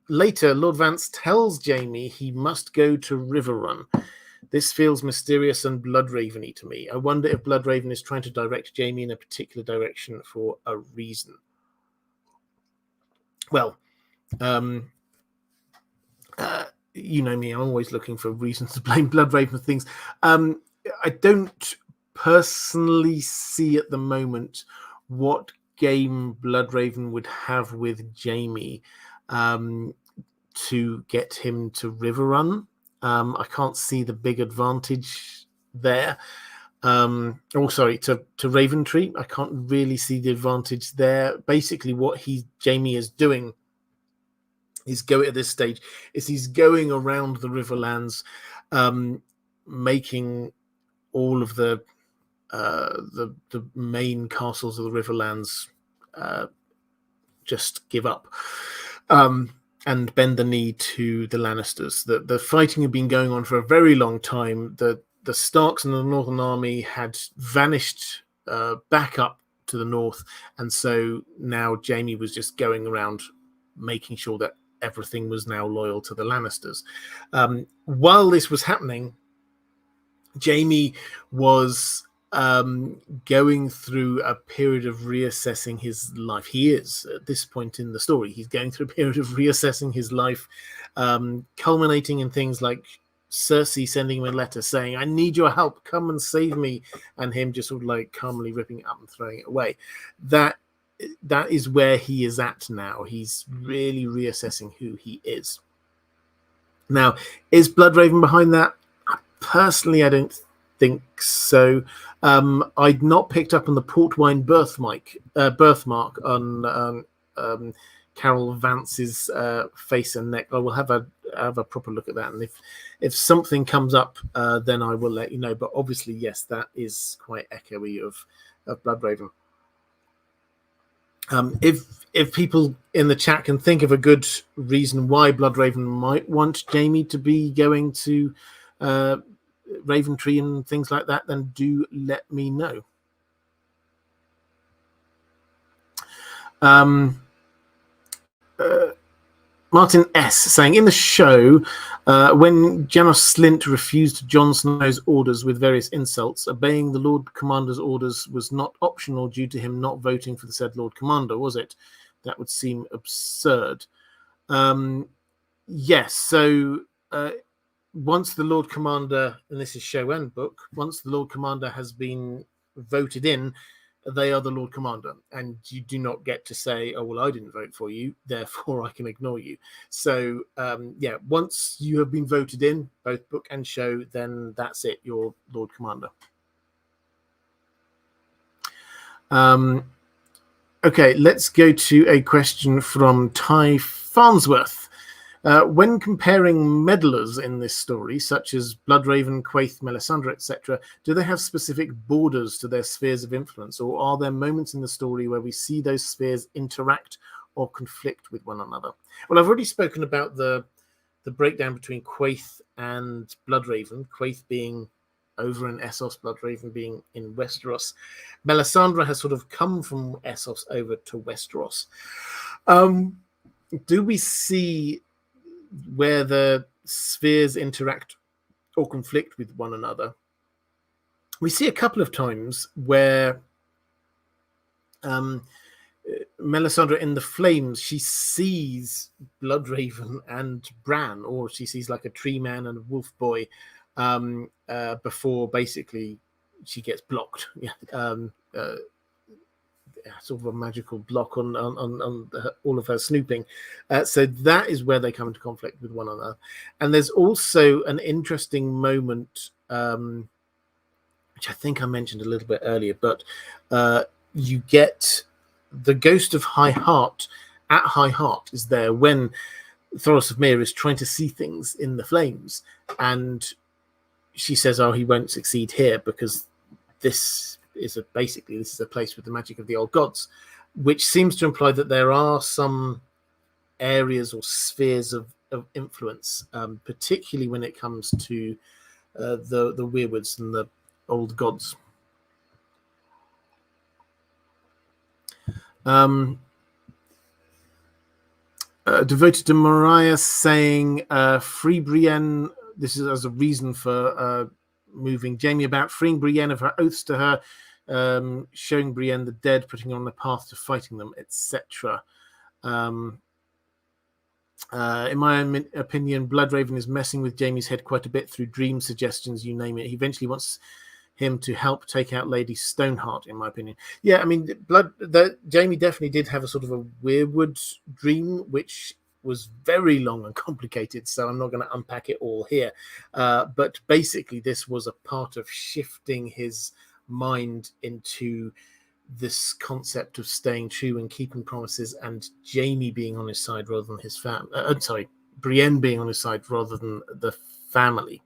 Later, Lord Vance tells Jaime he must go to Riverrun. This feels mysterious and Bloodraven-y to me. I wonder if Bloodraven is trying to direct Jaime in a particular direction for a reason. Well, you know me, I'm always looking for reasons to blame Bloodraven for things. I don't personally see at the moment what game Bloodraven would have with Jaime to get him to Riverrun. I can't see the big advantage there. To Raventree. I can't really see the advantage there. Basically, what Jaime is doing is at this stage is he's going around the Riverlands, making all of the main castles of the Riverlands just give up. And bend the knee to the Lannisters. The fighting had been going on for a very long time. The Starks and the Northern Army had vanished back up to the north, and so now Jaime was just going around making sure that everything was now loyal to the Lannisters. While this was happening, Jaime was going through a period of reassessing his life. He is at this point in the story. He's going through a period of reassessing his life, culminating in things like Cersei sending him a letter saying, "I need your help, come and save me," and him just sort of like calmly ripping it up and throwing it away. That is where he is at now. He's really reassessing who he is. Now, is Bloodraven behind that? Personally, I don't think so. I'd not picked up on the port wine birthmark on Carol Vance's face and neck. I will have a proper look at that, and if something comes up, then I will let you know. But obviously, yes, that is quite echoey of Bloodraven. If people in the chat can think of a good reason why Bloodraven might want Jaime to be going to Raventree and things like that, then do let me know. Martin S. saying, in the show, when Janos Slint refused Jon Snow's orders with various insults, obeying the Lord Commander's orders was not optional due to him not voting for the said Lord Commander, was it? That would seem absurd. Yes, so once the Lord Commander, and this is show and book, once the Lord Commander has been voted in, they are the Lord Commander, and you do not get to say, "Oh, well, I didn't vote for you, therefore I can ignore you." So, once you have been voted in, both book and show, then that's it, you're Lord Commander. Okay, let's go to a question from Ty Farnsworth. When comparing meddlers in this story, such as Bloodraven, Quaithe, Melisandre, etc., do they have specific borders to their spheres of influence, or are there moments in the story where we see those spheres interact or conflict with one another? Well, I've already spoken about the breakdown between Quaithe and Bloodraven, Quaithe being over in Essos, Bloodraven being in Westeros. Melisandre has sort of come from Essos over to Westeros. Do we see where the spheres interact or conflict with one another? We see a couple of times where Melisandre in the flames, she sees Bloodraven and Bran, or she sees like a tree man and a wolf boy before basically she gets blocked. sort of a magical block on all of her snooping. So that is where they come into conflict with one another. And there's also an interesting moment, which I think I mentioned a little bit earlier, but you get the ghost of High Heart at High Heart is there when Thoros of Myr is trying to see things in the flames, and she says, "Oh, he won't succeed here because this is a place with the magic of the old gods," which seems to imply that there are some areas or spheres of influence, particularly when it comes to the weirwoods and the old gods. Devoted to Mariah saying, free Brienne. This is as a reason for moving Jamie about, freeing Brienne of her oaths to her, showing Brienne the dead, putting her on the path to fighting them, etc. In my opinion, Bloodraven is messing with Jamie's head quite a bit through dream suggestions, you name it. He eventually wants him to help take out Lady Stoneheart, in my opinion. Yeah, I mean, Jamie definitely did have a sort of a weirwood dream, which was very long and complicated, so I'm not going to unpack it all here. But basically, this was a part of shifting his mind into this concept of staying true and keeping promises, and Jamie being on his side rather than his family. Brienne being on his side rather than the family.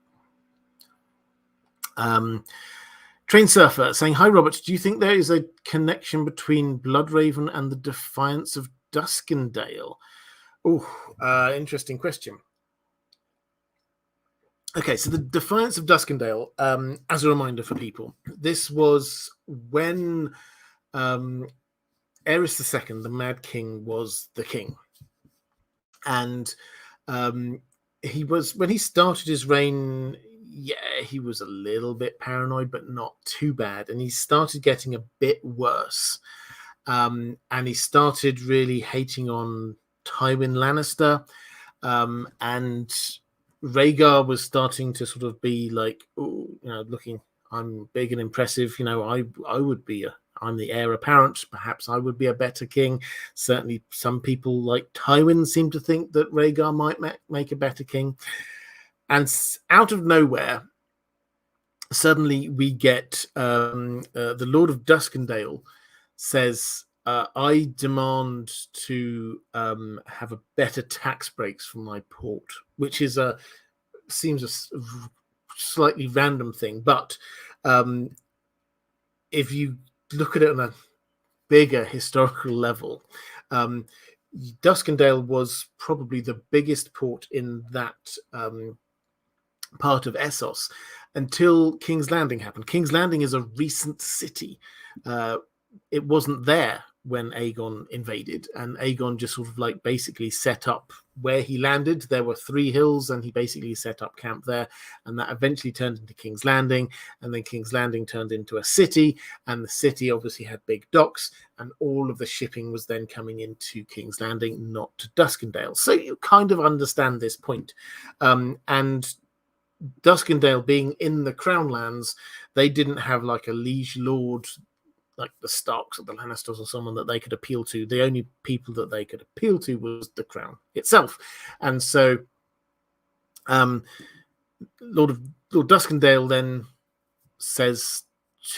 Train Surfer saying, "Hi Robert, do you think there is a connection between Bloodraven and the Defiance of Duskendale?" Oh, interesting question. Okay, so the Defiance of Duskendale, as a reminder for people, this was when Aerys II, the Mad King, was the king. And he was, when he started his reign, he was a little bit paranoid, but not too bad. And he started getting a bit worse. And he started really hating on Tywin Lannister. And Rhaegar was starting to sort of be like, looking, I'm big and impressive. I would be I'm the heir apparent. Perhaps I would be a better king. Certainly some people like Tywin seem to think that Rhaegar might make a better king. And out of nowhere, suddenly we get the Lord of Duskendale says, I demand to have a better tax breaks for my port, which seems a slightly random thing. But if you look at it on a bigger historical level, Duskendale was probably the biggest port in that part of Essos until King's Landing happened. King's Landing is a recent city. It wasn't there when Aegon invaded, and Aegon just sort of like basically set up where he landed. There were 3 hills, and he basically set up camp there, and that eventually turned into King's Landing, and then King's Landing turned into a city, and the city obviously had big docks, and all of the shipping was then coming into King's Landing, not to Duskendale. So you kind of understand this point. And Duskendale being in the Crown Lands, they didn't have like a liege lord like the Starks or the Lannisters or someone that they could appeal to. The only people that they could appeal to was the crown itself. And so Lord Duskendale then says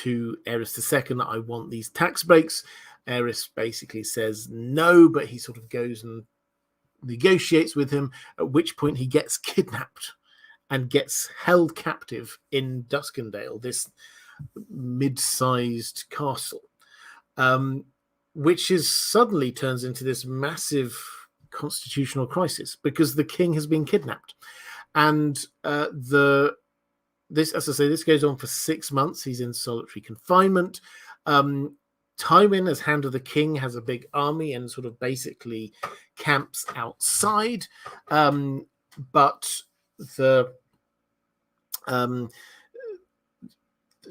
to Aerys II, I want these tax breaks. Aerys basically says no, but he sort of goes and negotiates with him, at which point he gets kidnapped and gets held captive in Duskendale, this mid-sized castle, which suddenly turns into this massive constitutional crisis because the king has been kidnapped. And this, as I say, this goes on for 6 months. He's in solitary confinement. Tywin, as Hand of the King, has a big army and sort of basically camps outside. But the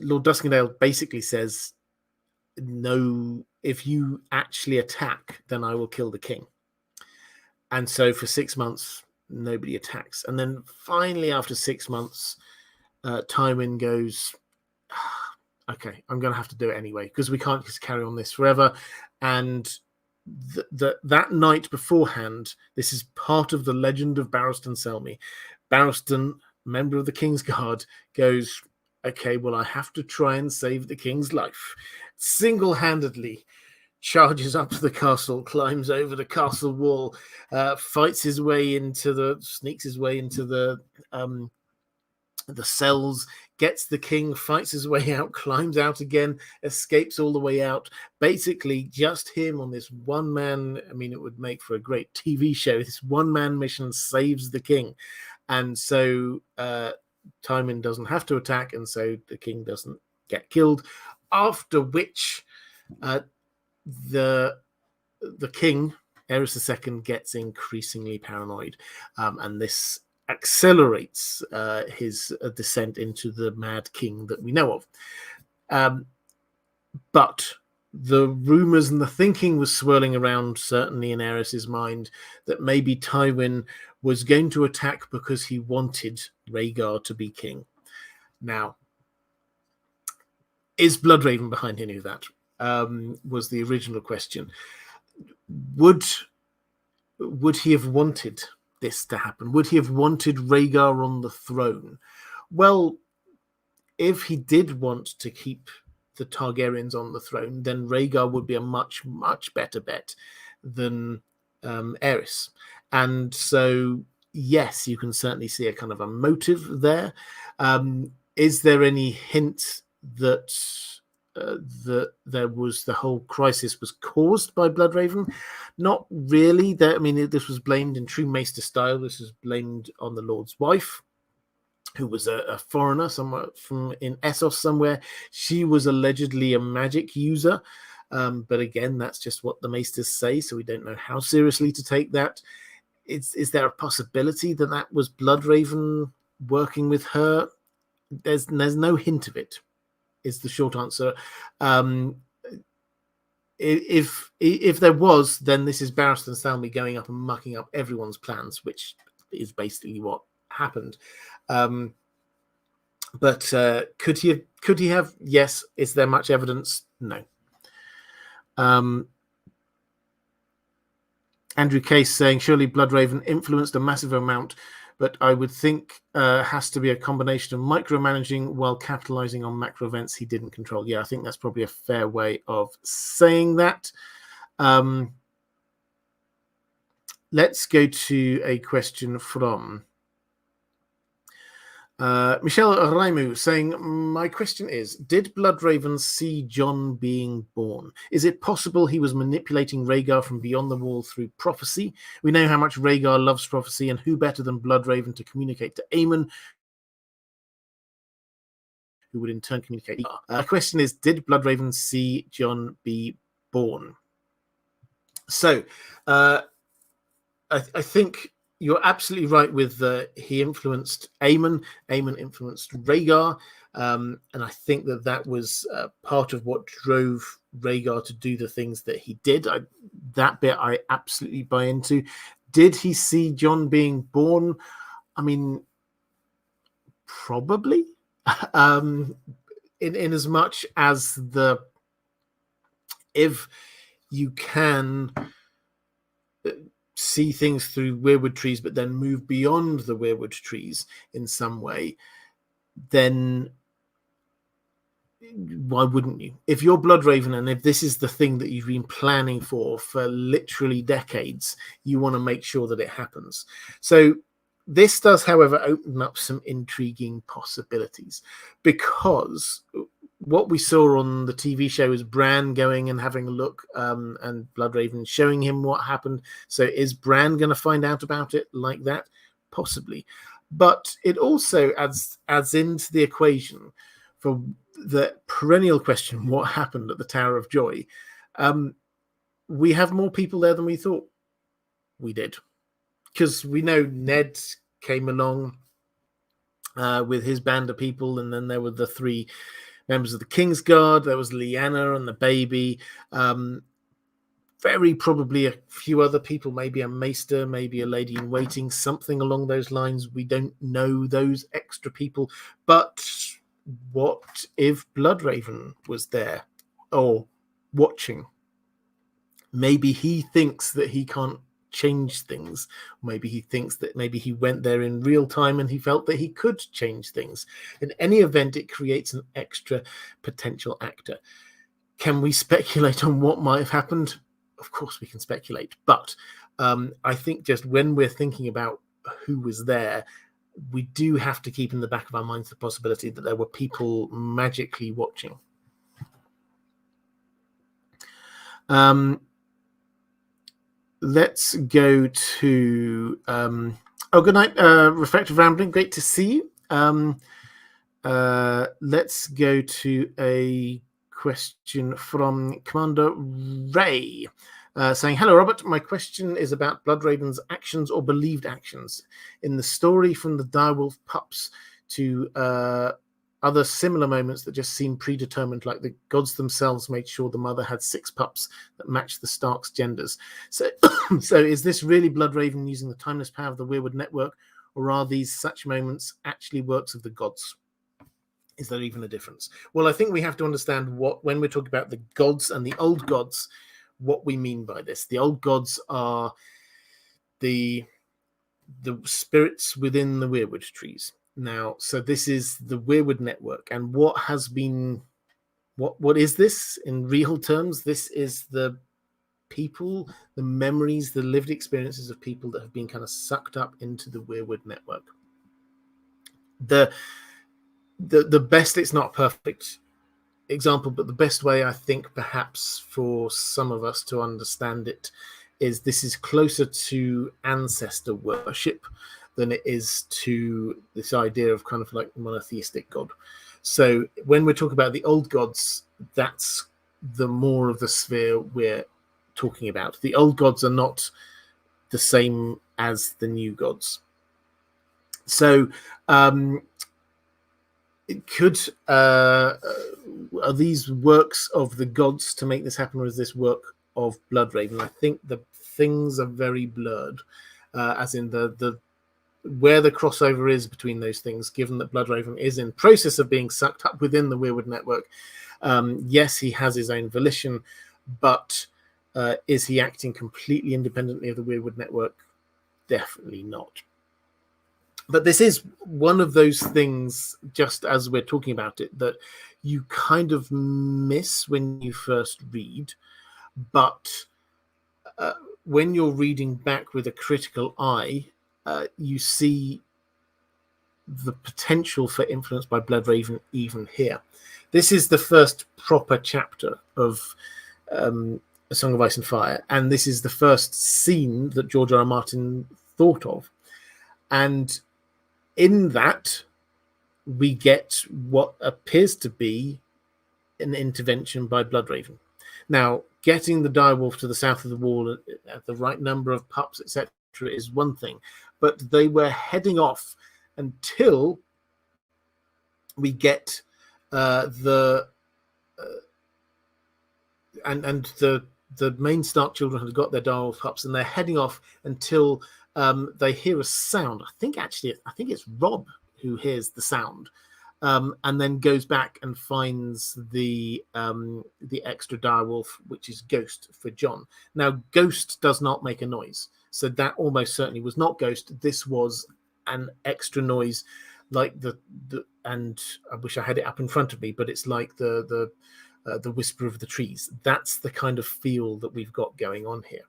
Lord Duskendale basically says, no, if you actually attack, then I will kill the king. And so for 6 months, nobody attacks. And then finally, after 6 months, Tywin goes, okay, I'm going to have to do it anyway, because we can't just carry on this forever. And that night beforehand, this is part of the legend of Barristan Selmy. Barristan, member of the King's Guard, goes, okay, well, I have to try and save the king's life. Single-handedly charges up to the castle, climbs over the castle wall, sneaks his way into the cells, gets the king, fights his way out, climbs out again, escapes all the way out. Basically, just him on this one-man, I mean, it would make for a great TV show. This one-man mission saves the king. And so Tywin doesn't have to attack, and so the king doesn't get killed. After which the king, Aerys II, gets increasingly paranoid, and this accelerates his descent into the Mad King that we know of. But the rumors and the thinking was swirling around, certainly in Aerys's mind, that maybe Tywin was going to attack because he wanted Rhaegar to be king. Now, is Bloodraven behind any of that? Was the original question. Would he have wanted this to happen? Would he have wanted Rhaegar on the throne? Well, if he did want to keep the Targaryens on the throne, then Rhaegar would be a much, much better bet than Aerys. And so, yes, you can certainly see a kind of a motive there. Is there any hint that there was the whole crisis was caused by Bloodraven? Not really. I mean, this was blamed in true Maester style. This was blamed on the Lord's wife, who was a foreigner somewhere from in Essos somewhere. She was allegedly a magic user. But again, that's just what the Maesters say, so we don't know how seriously to take that. Is there a possibility that that was Bloodraven working with her? There's no hint of it, is the short answer. If there was, then this is Barristan Selmy going up and mucking up everyone's plans, which is basically what happened. But could he have? Yes. Is there much evidence? No. Andrew Case saying, surely Bloodraven influenced a massive amount, but I would think has to be a combination of micromanaging while capitalizing on macro events he didn't control. Yeah, I think that's probably a fair way of saying that. Let's go to a question from Michelle Raimu saying, my question is, did Bloodraven see Jon being born? Is it possible he was manipulating Rhaegar from beyond the wall through prophecy? We know how much Rhaegar loves prophecy, and who better than Bloodraven to communicate to Aemon, who would in turn communicate. The question is, did Bloodraven see Jon be born? So, I think you're absolutely right with he influenced Aemon. Aemon influenced Rhaegar. And I think that was part of what drove Rhaegar to do the things that he did. That bit I absolutely buy into. Did he see Jon being born? I mean, probably. In as much as if you can see things through weirwood trees, but then move beyond the weirwood trees in some way, then why wouldn't you? If you're Bloodraven, and if this is the thing that you've been planning for literally decades, you want to make sure that it happens. So this does, however, open up some intriguing possibilities, because what we saw on the TV show is Bran going and having a look, and Bloodraven showing him what happened. So is Bran going to find out about it like that? Possibly. But it also adds into the equation for the perennial question, what happened at the Tower of Joy? We have more people there than we thought we did. Because we know Ned came along with his band of people, and then there were the three members of the King's Guard. There was Lyanna and the baby. Very probably a few other people, maybe a maester, maybe a lady in waiting, something along those lines. We don't know those extra people, but what if Bloodraven was there or watching? Maybe he thinks that he can't change things. Maybe he thinks that maybe he went there in real time and he felt that he could change things. In any event, it creates an extra potential actor. Can we speculate on what might have happened? Of course we can speculate, but I think just when we're thinking about who was there, we do have to keep in the back of our minds the possibility that there were people magically watching. Let's go to good night, Reflective Rambling. Great to see you. Let's go to a question from Commander Ray, saying, "Hello, Robert. My question is about Bloodraven's actions or believed actions in the story, from the direwolf pups to other similar moments that just seem predetermined, like the gods themselves made sure the mother had 6 pups that matched the Stark's genders. So, so is this really Bloodraven using the timeless power of the Weirwood network, or are these such moments actually works of the gods? Is there even a difference?" Well, I think we have to understand when we're talking about the gods and the old gods, what we mean by this. The old gods are the spirits within the Weirwood trees. Now, so this is the Weirwood network, and what is this in real terms? This is the people, the memories, the lived experiences of people that have been kind of sucked up into the Weirwood network. The best, it's not perfect example, but the best way I think perhaps for some of us to understand it is this is closer to ancestor worship than it is to this idea of kind of like monotheistic god. So when we're talking about the old gods, that's the more of the sphere we're talking about. The old gods are not the same as the new gods. So it could are these works of the gods to make this happen, or is this work of Bloodraven? I think the things are very blurred, as in the where the crossover is between those things, given that Bloodraven is in process of being sucked up within the Weirwood network. Yes, he has his own volition, but is he acting completely independently of the Weirwood network? Definitely not. But this is one of those things, just as we're talking about it, that you kind of miss when you first read. But when you're reading back with a critical eye, you see the potential for influence by Bloodraven even here. This is the first proper chapter of A Song of Ice and Fire, and this is the first scene that George R. R. Martin thought of. And in that, we get what appears to be an intervention by Bloodraven. Now, getting the direwolf to the south of the wall at the right number of pups, etc., is one thing, but they were heading off until we get the main Stark children have got their direwolf pups, and they're heading off until they hear a sound. I think it's Rob who hears the sound, and then goes back and finds the extra direwolf, which is Ghost for John. Now, Ghost does not make a noise, so that almost certainly was not Ghost. This was an extra noise, like and I wish I had it up in front of me, but it's like the whisper of the trees. That's the kind of feel that we've got going on here.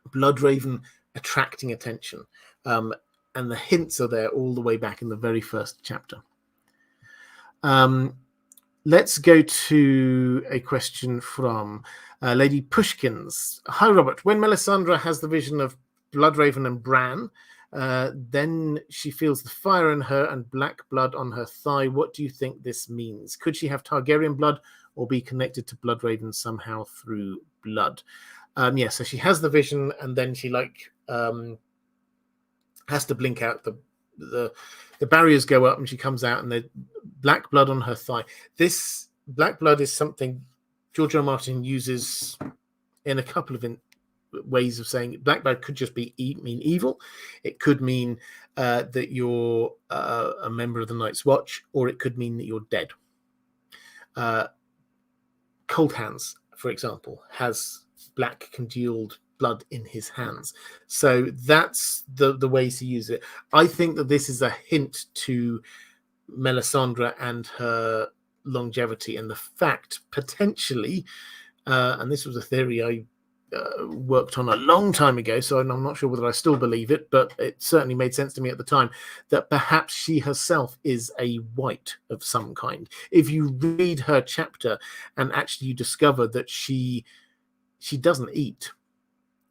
Bloodraven attracting attention, and the hints are there all the way back in the very first chapter. Let's go to a question from Lady Pushkins. Hi, Robert. When Melisandre has the vision of Bloodraven and Bran, then she feels the fire in her and black blood on her thigh. What do you think this means? Could she have Targaryen blood or be connected to Bloodraven somehow through blood? Yeah, so she has the vision, and then she has to blink out. The barriers go up, and she comes out, and the black blood on her thigh. This black blood is something George R. R. Martin uses in a couple of ways of saying it. Black blood could just be mean evil. It could mean that you're a member of the Night's Watch, or it could mean that you're dead. Cold Hands, for example, has black congealed blood in his hands. So that's the ways to use it. I think that this is a hint to Melisandre and her longevity, and the fact potentially, and this was a theory I worked on a long time ago, so I'm not sure whether I still believe it, but it certainly made sense to me at the time, that perhaps she herself is a white of some kind. If you read her chapter and actually you discover that she doesn't eat.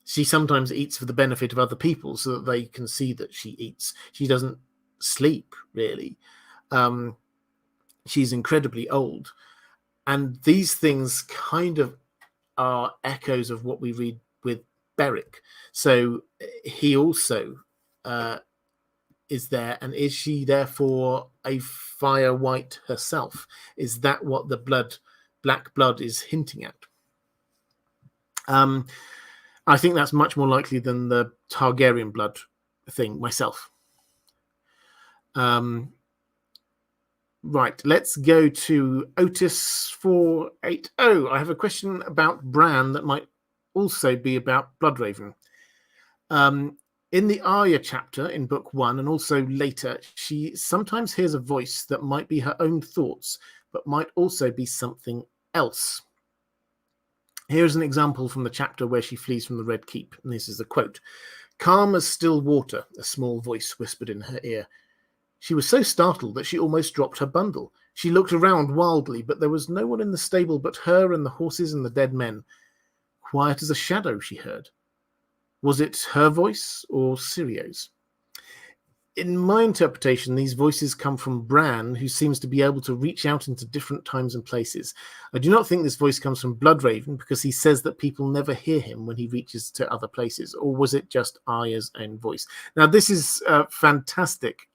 She sometimes eats for the benefit of other people so that they can see that she eats. She doesn't sleep, really. She's incredibly old. And these things kind of are echoes of what we read with Beric. So he also is there. And is she therefore a fire white herself? Is that what the black blood is hinting at? I think that's much more likely than the Targaryen blood thing myself. Right, let's go to Otis480. I have a question about Bran that might also be about Bloodraven. In the Arya chapter in book 1 and also later, she sometimes hears a voice that might be her own thoughts, but might also be something else. Here's an example from the chapter where she flees from the Red Keep, and this is a quote. "Calm as still water," a small voice whispered in her ear. She was so startled that she almost dropped her bundle. She looked around wildly, but there was no one in the stable but her and the horses and the dead men. Quiet as a shadow, she heard. Was it her voice or Sirio's? In my interpretation, these voices come from Bran, who seems to be able to reach out into different times and places. I do not think this voice comes from Bloodraven, because he says that people never hear him when he reaches to other places. Or was it just Arya's own voice? Now, this is fantastic.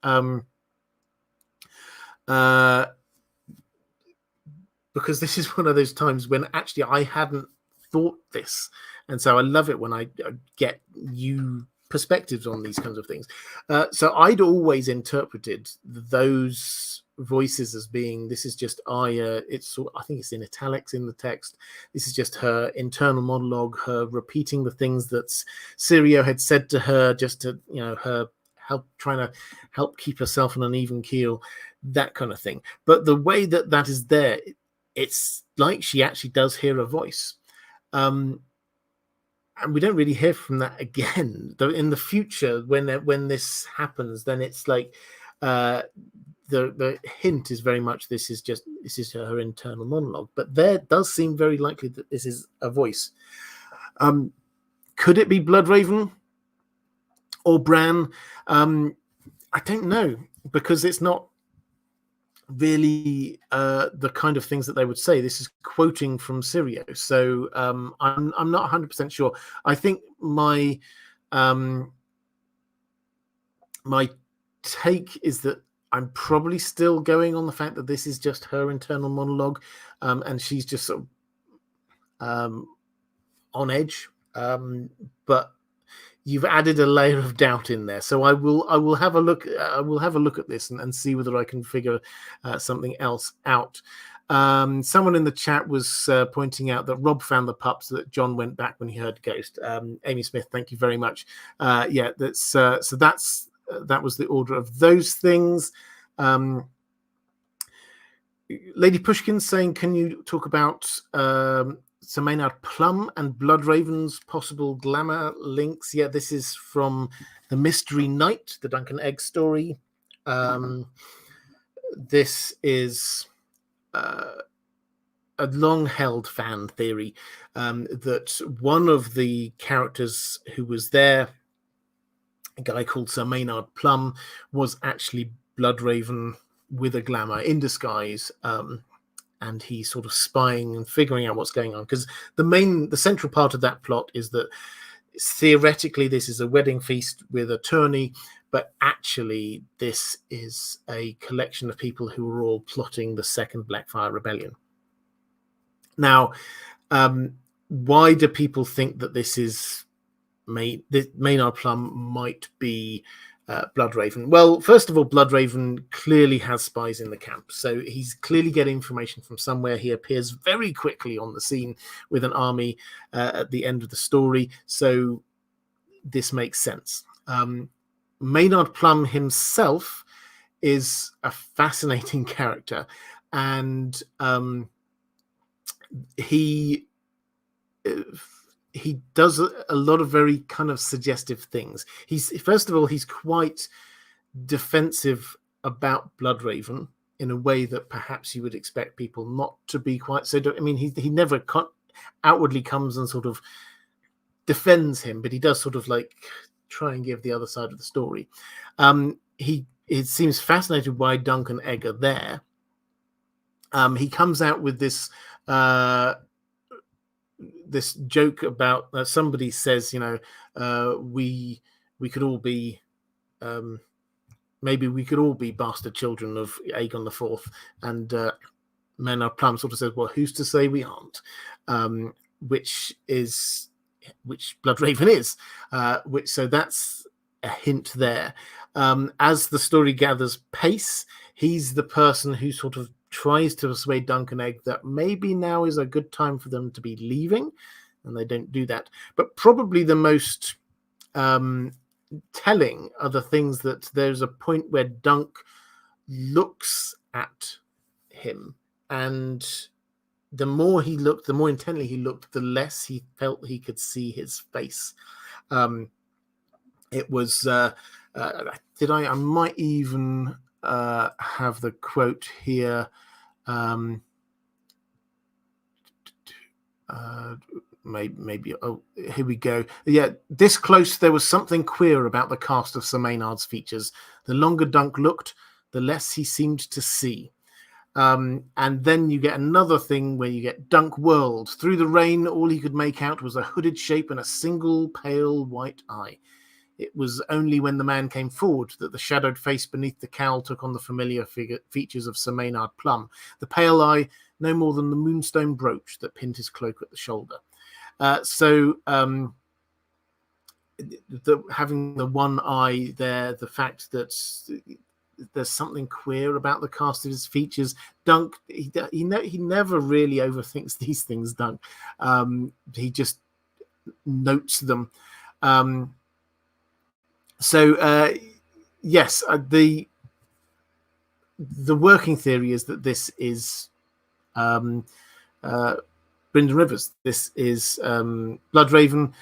Because this is one of those times when actually I hadn't thought this. And so I love it when I get new perspectives on these kinds of things. So I'd always interpreted those voices as being, this is just Arya. I think it's in italics in the text. This is just her internal monologue, her repeating the things that Syrio had said to her, just to, her trying to help keep herself on an even keel, that kind of thing. But the way that is there, it's like she actually does hear a voice. And we don't really hear from that again. Though in the future, when this happens, then it's like the hint is very much this is her internal monologue. But there does seem very likely that this is a voice. Could it be Bloodraven or Bran? I don't know, because it's not really the kind of things that they would say. This is quoting from Syrio, so I'm not 100% sure. I think my take is that I'm probably still going on the fact that this is just her internal monologue, and she's just sort of on edge. But you've added a layer of doubt in there, so I will have a look. I will have a look at this and see whether I can figure something else out. Someone in the chat was pointing out that Rob found the pups, that John went back when he heard Ghost. Amy Smith, thank you very much. Yeah, that's that was the order of those things. Lady Pushkin saying, can you talk about Sir Maynard Plum and Bloodraven's possible glamour links? Yeah, this is from The Mystery Knight, the Duncan Egg story. This is a long-held fan theory that one of the characters who was there, a guy called Sir Maynard Plum, was actually Bloodraven with a glamour in disguise. And he's sort of spying and figuring out what's going on. Because the central part of that plot is that theoretically this is a wedding feast with a tourney, but actually this is a collection of people who are all plotting the Second Blackfire Rebellion. Now, why do people think that this is Maynard Plum might be Bloodraven. Well, first of all, Bloodraven clearly has spies in the camp, so he's clearly getting information from somewhere. He appears very quickly on the scene with an army at the end of the story, so this makes sense. Maynard Plum himself is a fascinating character, and he does a lot of very kind of suggestive things. First of all, he's quite defensive about Bloodraven in a way that perhaps you would expect people not to be quite so. I mean, he never outwardly comes and sort of defends him, but he does sort of like try and give the other side of the story. He seems fascinated why Dunk and Egg are there. He comes out with this this joke about somebody says, we could all be maybe we could all be bastard children of Aegon IV, and Maynard Plum sort of says, well, who's to say we aren't? Which Bloodraven is. So that's a hint there. As the story gathers pace, he's the person who sort of tries to persuade Dunk and Egg that maybe now is a good time for them to be leaving, and they don't do that. But probably the most telling are the things that there's a point where Dunk looks at him, and the more he looked, the more intently he looked, the less he felt he could see his face. It was I might even have the quote here. Maybe here we go. Yeah, this close there was something queer about the cast of Sir Maynard's features. The longer Dunk looked, the less he seemed to see. And then you get another thing where you get Dunk whirled. Through the rain, all he could make out was a hooded shape and a single pale white eye. It was only when the man came forward that the shadowed face beneath the cowl took on the familiar features of Sir Maynard Plum. The pale eye, no more than the moonstone brooch that pinned his cloak at the shoulder. Having the one eye there, the fact that there's something queer about the cast of his features. Dunk, he never really overthinks these things, Dunk. He just notes them. Yes, the working theory is that this is Brynden Rivers. This is Bloodraven.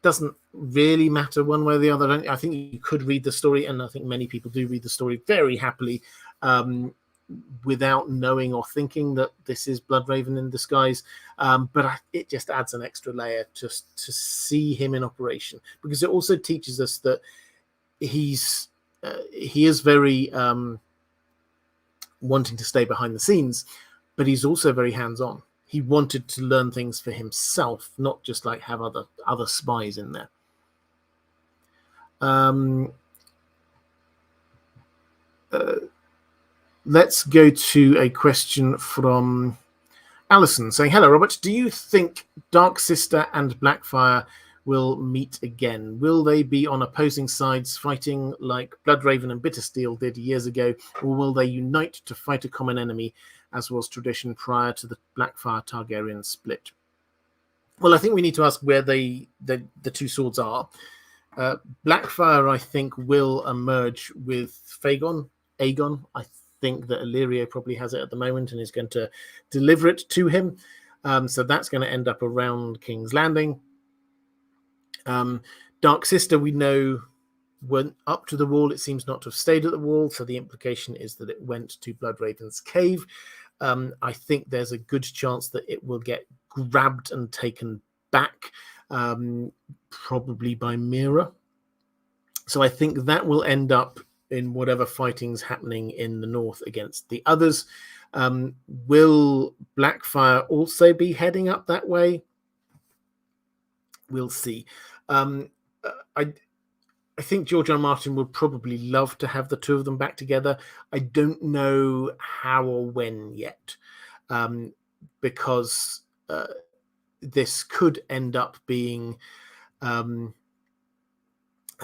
Doesn't really matter one way or the other. I think you could read the story, and I think many people do read the story very happily without knowing or thinking that this is Bloodraven in disguise. But it just adds an extra layer just to see him in operation, because it also teaches us that he is very wanting to stay behind the scenes, but he's also very hands-on. He wanted to learn things for himself, not just like have other spies in there. Let's go to a question from Alison saying, hello, Robert. Do you think Dark Sister and Blackfire will meet again? Will they be on opposing sides fighting like Bloodraven and Bittersteel did years ago, or will they unite to fight a common enemy, as was tradition prior to the Blackfire Targaryen split? Well, I think we need to ask where the two swords are. Blackfire, I think, will emerge with Aegon. I think that Illyrio probably has it at the moment and is going to deliver it to him. So that's going to end up around King's Landing. Dark Sister, we know, went up to the wall. It seems not to have stayed at the wall, so the implication is that it went to Bloodraven's cave. I think there's a good chance that it will get grabbed and taken back, probably by Maura. So I think that will end up in whatever fighting's happening in the north against the others. Will Blackfire also be heading up that way? We'll see. I think George R. R. Martin would probably love to have the two of them back together. I don't know how or when yet, because this could end up being a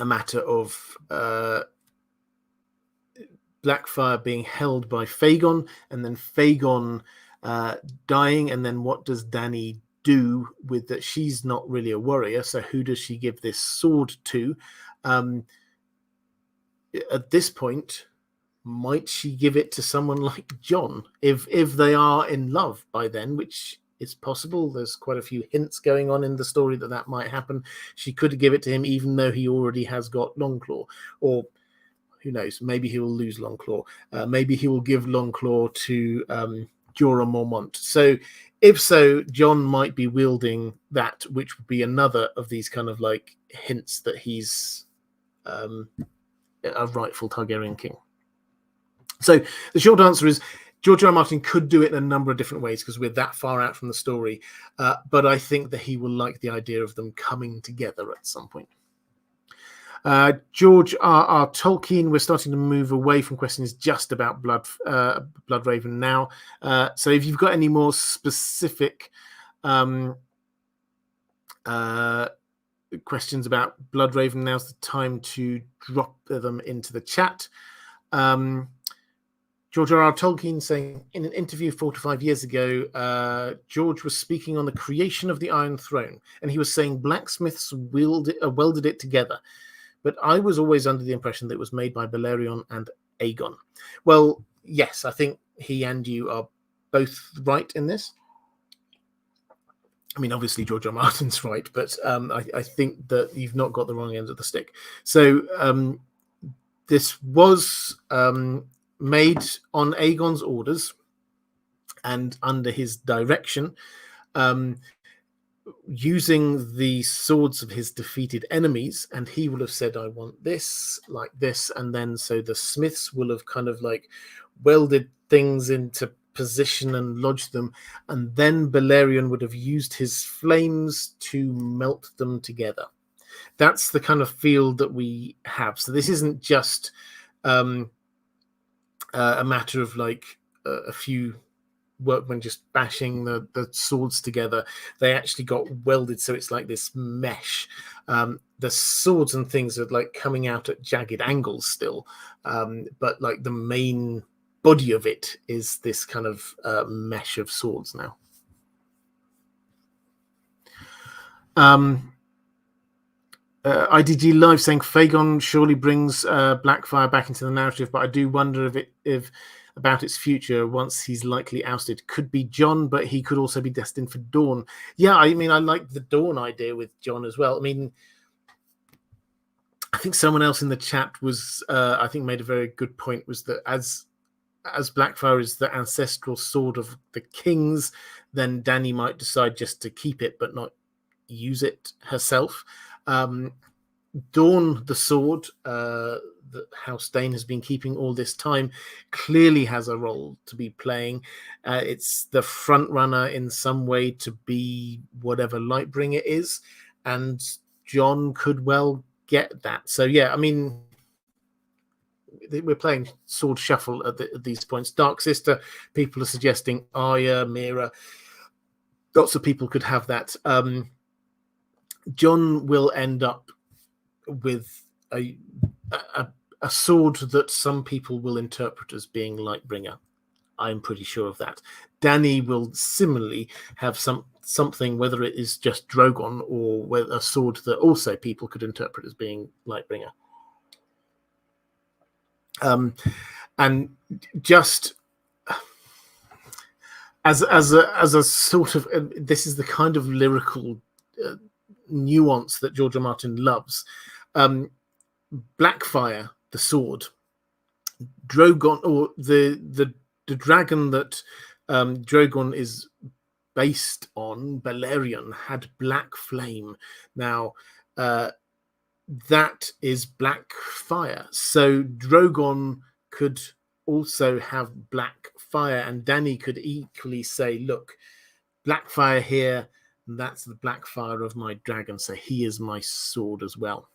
matter of Blackfire being held by Fagon, and then Fagon dying, and then what does Dany do with that? She's not really a warrior, so who does she give this sword to? At this point, might she give it to someone like Jon if they are in love by then, which is possible? There's quite a few hints going on in the story that might happen. She could give it to him even though he already has got Longclaw, or who knows, maybe he will lose Longclaw. Maybe he will give Longclaw to Jorah Mormont. So if so, Jon might be wielding that, which would be another of these kind of like hints that he's a rightful Targaryen king. So the short answer is George R. R. Martin could do it in a number of different ways because we're that far out from the story. But I think that he will like the idea of them coming together at some point. George R. R. Tolkien, we're starting to move away from questions just about Bloodraven now. So if you've got any more specific questions about Bloodraven, now's the time to drop them into the chat. George R. R. Tolkien saying, in an interview 4 to 5 years ago, George was speaking on the creation of the Iron Throne, and he was saying blacksmiths welded it together. But I was always under the impression that it was made by Balerion and Aegon. Well, yes, I think he and you are both right in this. I mean, obviously George R. Martin's right, but I think that you've not got the wrong end of the stick. So this was made on Aegon's orders and under his direction, using the swords of his defeated enemies. And he will have said, I want this, like this. And then so the smiths will have kind of like welded things into position and lodged them, and then Balerion would have used his flames to melt them together. That's the kind of feel that we have. So this isn't just a matter of like a few workmen just bashing the swords together. They actually got welded, so it's like this mesh. The swords and things are like coming out at jagged angles still, but like the main body of it is this kind of mesh of swords now. IDG Live saying Fagon surely brings Blackfire back into the narrative, but I do wonder if about its future once he's likely ousted. Could be Jon, but he could also be destined for Dawn. Yeah, I mean, I like the Dawn idea with Jon as well. I mean, I think someone else in the chat was, I think, made a very good point, was that as Blackfire is the ancestral sword of the kings, then Dany might decide just to keep it but not use it herself. Dawn, the sword that House Dane has been keeping all this time, clearly has a role to be playing. It's the front runner in some way to be whatever Lightbringer is, and Jon could well get that. So yeah, I mean, we're playing sword shuffle at these points. Dark Sister, people are suggesting Arya, Mira. Lots of people could have that. Jon will end up with a sword that some people will interpret as being Lightbringer. I'm pretty sure of that. Dany will similarly have something, whether it is just Drogon or a sword that also people could interpret as being Lightbringer. And just as a sort of, this is the kind of lyrical nuance that George R. Martin loves. Blackfire, the sword, Drogon, or the dragon that Drogon is based on, Balerion, had black flame. Now, that is black fire. So Drogon could also have black fire, and Dany could equally say, look, black fire here, that's the black fire of my dragon, so he is my sword as well.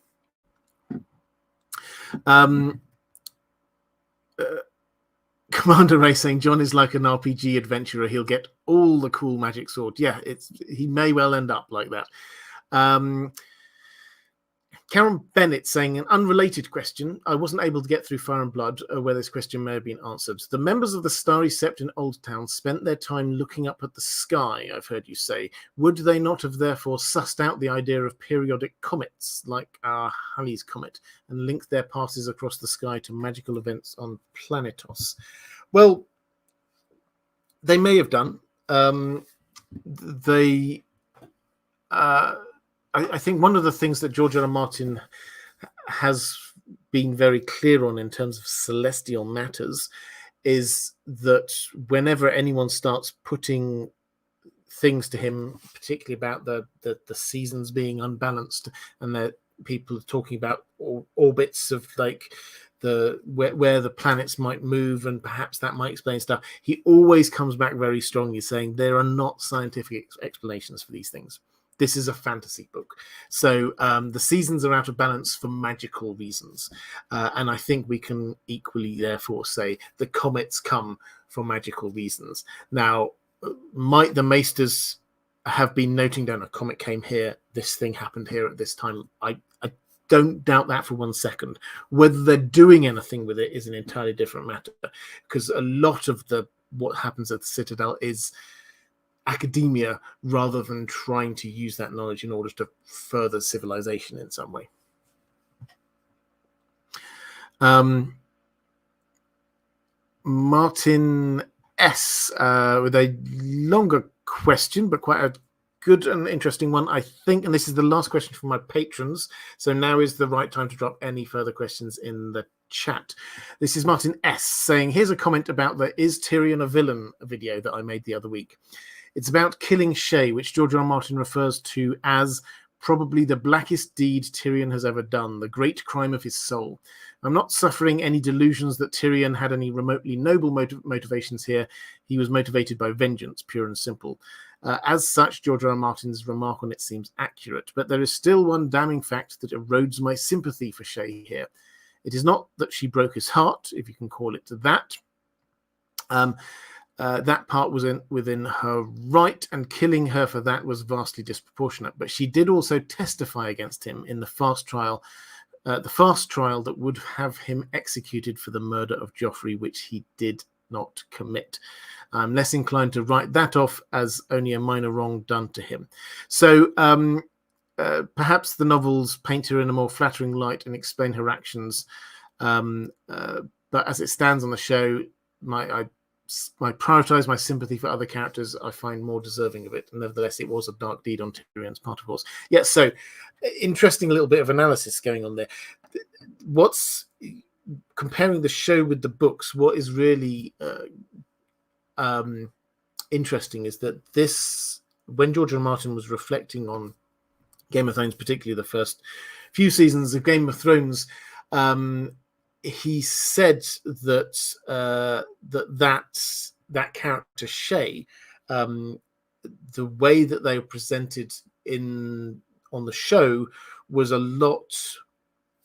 Commander Ray saying Jon is like an RPG adventurer. He'll get all the cool magic sword. Yeah, he may well end up like that. Karen Bennett saying, an unrelated question. I wasn't able to get through Fire and Blood, where this question may have been answered. The members of the Starry Sept in Old Town spent their time looking up at the sky, I've heard you say. Would they not have therefore sussed out the idea of periodic comets, like our Halley's Comet, and linked their passes across the sky to magical events on Planetos? Well, they may have done. I think one of the things that George R. R. Martin has been very clear on in terms of celestial matters is that whenever anyone starts putting things to him, particularly about the seasons being unbalanced, and that people are talking about orbits of like where the planets might move, and perhaps that might explain stuff, he always comes back very strongly saying there are not scientific explanations for these things. This is a fantasy book. So the seasons are out of balance for magical reasons. And I think we can equally, therefore, say the comets come for magical reasons. Now, might the Maesters have been noting down a comet came here, this thing happened here at this time? I don't doubt that for 1 second. Whether they're doing anything with it is an entirely different matter, because a lot of what happens at the Citadel is academia rather than trying to use that knowledge in order to further civilization in some way. Martin S. With a longer question, but quite a good and interesting one, I think, and this is the last question from my patrons, so now is the right time to drop any further questions in the chat. This is Martin S. saying, here's a comment about the Is Tyrion a Villain video that I made the other week. It's about killing Shay, which George R. R. Martin refers to as probably the blackest deed Tyrion has ever done, the great crime of his soul. I'm not suffering any delusions that Tyrion had any remotely noble motivations here. He was motivated by vengeance, pure and simple. As such, George R. R. Martin's remark on it seems accurate, but there is still one damning fact that erodes my sympathy for Shay here. It is not that she broke his heart, if you can call it that. That part was within her right, and killing her for that was vastly disproportionate. But she did also testify against him in the fast trial that would have him executed for the murder of Joffrey, which he did not commit. I'm less inclined to write that off as only a minor wrong done to him. So perhaps the novels paint her in a more flattering light and explain her actions. But as it stands on the show, I prioritize my sympathy for other characters I find more deserving of it. And nevertheless, it was a dark deed on Tyrion's part, of course. Yeah, so interesting little bit of analysis going on there. What's comparing the show with the books, what is really interesting is that this, when George R. R. Martin was reflecting on Game of Thrones, particularly the first few seasons of Game of Thrones, he said that that character Shay, the way that they were presented on the show was a lot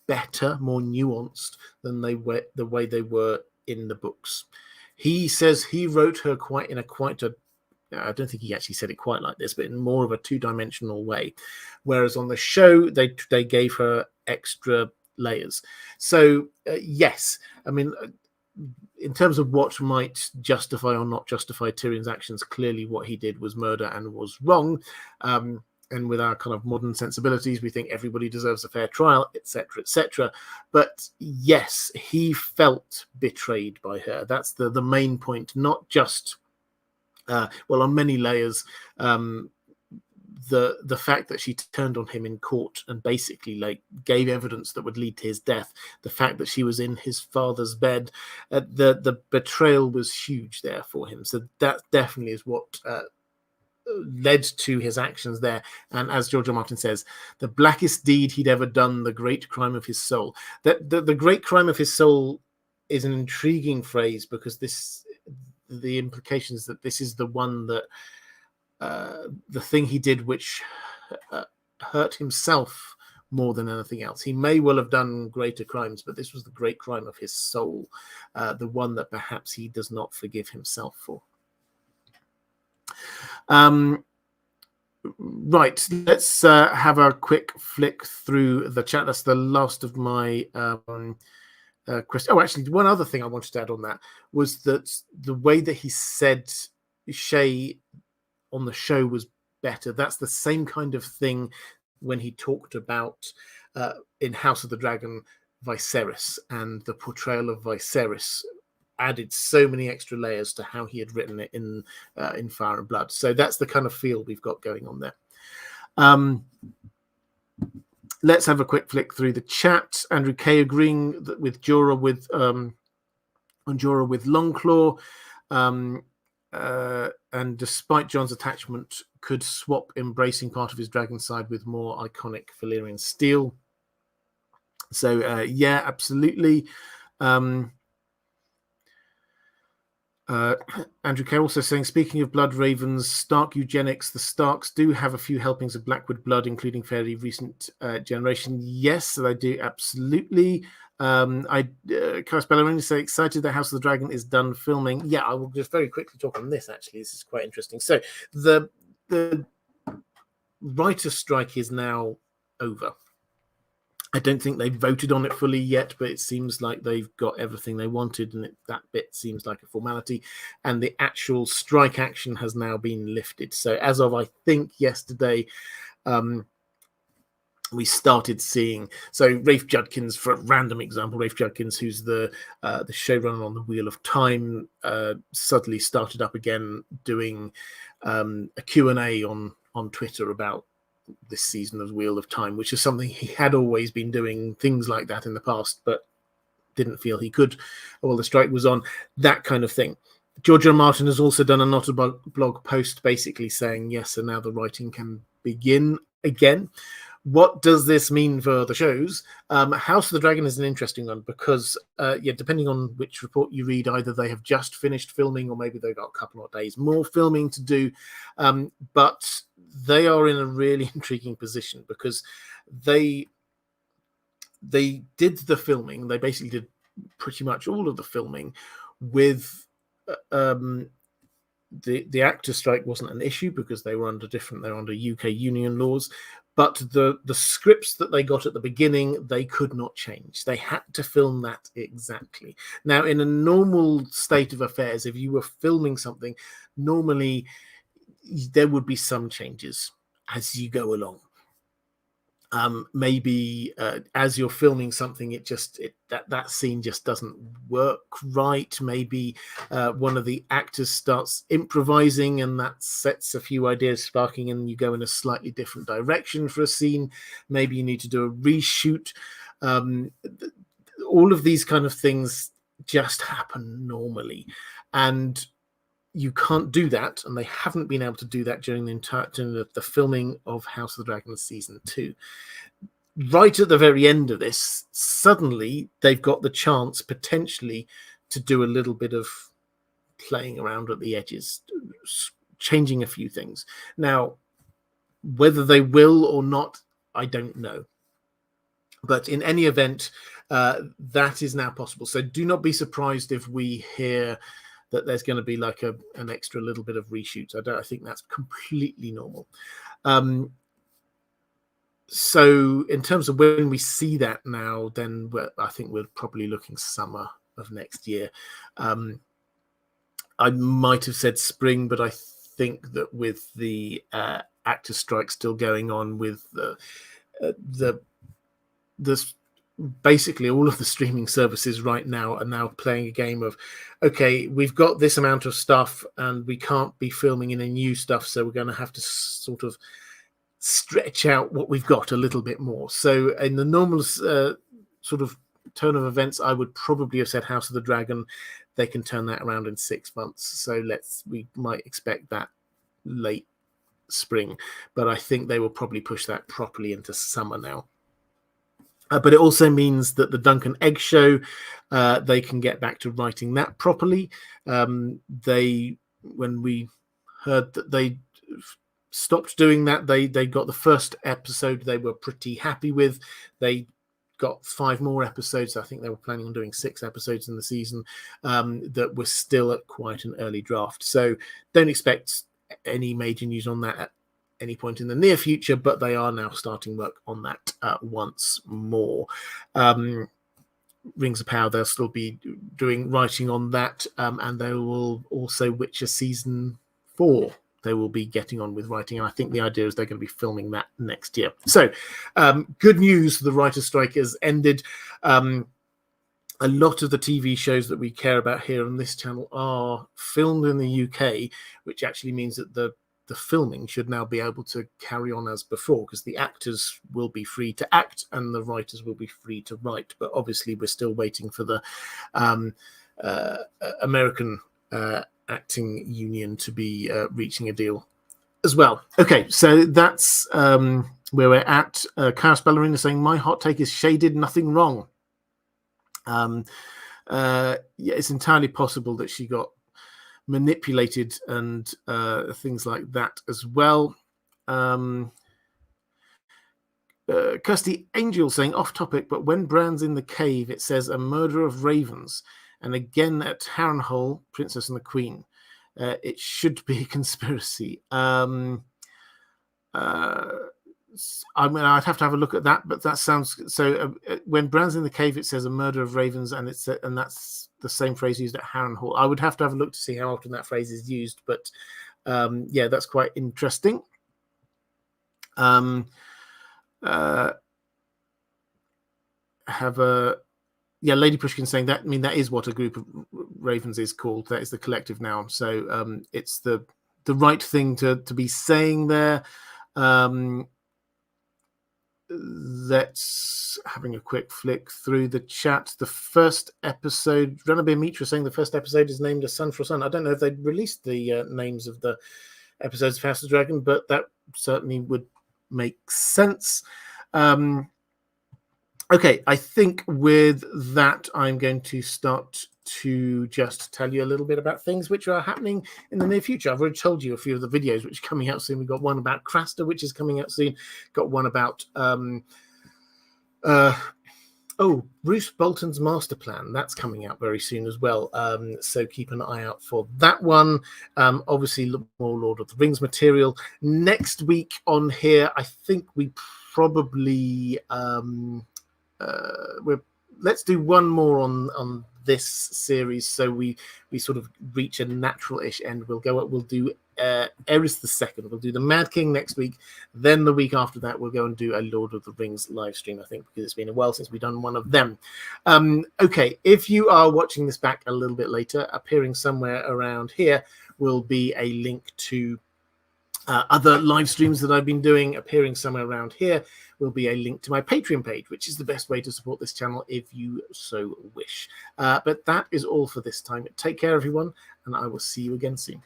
better, more nuanced than the way they were in the books. He says he wrote her I don't think he actually said it quite like this, but in more of a two-dimensional way, whereas on the show they gave her extra layers. So yes, I mean, in terms of what might justify or not justify Tyrion's actions, clearly what he did was murder and was wrong. And with our kind of modern sensibilities, we think everybody deserves a fair trial, etc., etc. But yes, he felt betrayed by her. That's the main point, not just on many layers. The fact that she turned on him in court and basically gave evidence that would lead to his death, the fact that she was in his father's bed, the betrayal was huge there for him. So that definitely is what led to his actions there. And as George R. Martin says, the blackest deed he'd ever done, the great crime of his soul. That the great crime of his soul is an intriguing phrase, because the implications that this is the one that the thing he did which hurt himself more than anything else. He may well have done greater crimes, but this was the great crime of his soul, the one that perhaps he does not forgive himself for. Right, let's have a quick flick through the chat. That's the last of my question. Oh, actually, one other thing I wanted to add on that was that the way that he said Shay on the show was better. That's the same kind of thing when he talked about in House of the Dragon Viserys, and the portrayal of Viserys added so many extra layers to how he had written it in Fire and Blood. So that's the kind of feel we've got going on there. Let's have a quick flick through the chat. Andrew K agreeing that with Jorah with Longclaw, and despite Jon's attachment, could swap embracing part of his dragon side with more iconic Valyrian steel. So yeah, absolutely. Andrew K also saying, speaking of Bloodravens, Stark eugenics, the Starks do have a few helpings of Blackwood blood, including fairly recent generation. Yes, they do, absolutely. Charis Bielemeier say, excited that House of the Dragon is done filming. Yeah, I will just very quickly talk on this, actually. This is quite interesting. So the writer's strike is now over. I don't think they've voted on it fully yet, but it seems like they've got everything they wanted, and that bit seems like a formality. And the actual strike action has now been lifted. So as of, I think, yesterday, we started seeing, so Rafe Judkins, for a random example, Rafe Judkins, who's the showrunner on the Wheel of Time, suddenly started up again doing a Q&A on Twitter about this season of Wheel of Time, which is something he had always been doing, things like that in the past, but didn't feel he could while the strike was on, that kind of thing. George R. Martin has also done a not a blog post basically saying, yes, and now the writing can begin again. What does this mean for the shows? House of the Dragon is an interesting one because, depending on which report you read, either they have just finished filming or maybe they've got a couple of days more filming to do. But they are in a really intriguing position because they did the filming. They basically did pretty much all of the filming with the actor strike wasn't an issue because they're under UK union laws, but the scripts that they got at the beginning, they could not change. They had to film that exactly. Now, in a normal state of affairs, if you were filming something, normally there would be some changes as you go along. Maybe as you're filming something, that scene just doesn't work right. Maybe one of the actors starts improvising and that sets a few ideas sparking and you go in a slightly different direction for a scene. Maybe you need to do a reshoot. All of these kind of things just happen normally, and you can't do that, and they haven't been able to do that during the filming of House of the Dragon season 2. Right at the very end of this, suddenly they've got the chance potentially to do a little bit of playing around at the edges, changing a few things. Now, whether they will or not, I don't know. But in any event, that is now possible. So do not be surprised if we hear that there's going to be like an extra little bit of reshoots. I think that's completely normal. So in terms of when we see that now, then I think we're probably looking summer of next year. I might have said spring, but I think that with the actor strike still going on, with the basically all of the streaming services right now are now playing a game of, okay, we've got this amount of stuff and we can't be filming any new stuff, so we're going to have to sort of stretch out what we've got a little bit more. So in the normal sort of turn of events, I would probably have said House of the Dragon, they can turn that around in 6 months. So we might expect that late spring, but I think they will probably push that properly into summer now. But it also means that the Duncan Egg show, they can get back to writing that properly. When we heard that they stopped doing that, they got the first episode they were pretty happy with. They got 5 more episodes. I think they were planning on doing 6 episodes in the season that were still at quite an early draft. So don't expect any major news on that any point in the near future, but they are now starting work on that once more. Rings of Power, they'll still be doing writing on that, and they will also Witcher Season 4. They will be getting on with writing, and I think the idea is they're going to be filming that next year. So, good news, the writer's strike has ended. A lot of the TV shows that we care about here on this channel are filmed in the UK, which actually means that the filming should now be able to carry on as before, because the actors will be free to act and the writers will be free to write. But obviously we're still waiting for the American acting union to be reaching a deal as well. Okay, so that's where we're at. Charis Ballerina saying, my hot take is Shay did nothing wrong. Yeah, it's entirely possible that she got manipulated and things like that as well. Kirsty Angel saying, off topic, but when Bran's in the cave, it says a murder of ravens, and again at Harrenhal, Princess and the Queen. It should be a conspiracy. I mean, I'd have to have a look at that, but that sounds so. When Bran's in the cave, it says a murder of ravens, and that's the same phrase used at Harrenhal. I would have to have a look to see how often that phrase is used, but yeah, that's quite interesting. Lady Pushkin saying that. I mean, that is what a group of ravens is called. That is the collective noun. So it's the right thing to be saying there. Let's having a quick flick through the chat. The first episode, Rabbi Mitra saying the first episode is named A Son for a Son. I don't know if they released the names of the episodes of House of Dragon, but that certainly would make sense. Okay, I think with that, I'm going to start to just tell you a little bit about things which are happening in the near future. I've already told you a few of the videos which are coming out soon. We've got one about Craster, which is coming out soon. Got one about Bruce Bolton's master plan. That's coming out very soon as well. So keep an eye out for that one. Obviously, more Lord of the Rings material. Next week on here, I think we probably let's do one more on this series, so we sort of reach a natural-ish end. We'll do Eris the Second. We'll do the Mad King next week. Then the week after that, we'll go and do a Lord of the Rings live stream, I think, because it's been a while since we've done one of them. Okay, if you are watching this back a little bit later, appearing somewhere around here will be a link to other live streams that I've been doing. Appearing somewhere around here will be a link to my Patreon page, which is the best way to support this channel if you so wish. But that is all for this time. Take care, everyone, and I will see you again soon.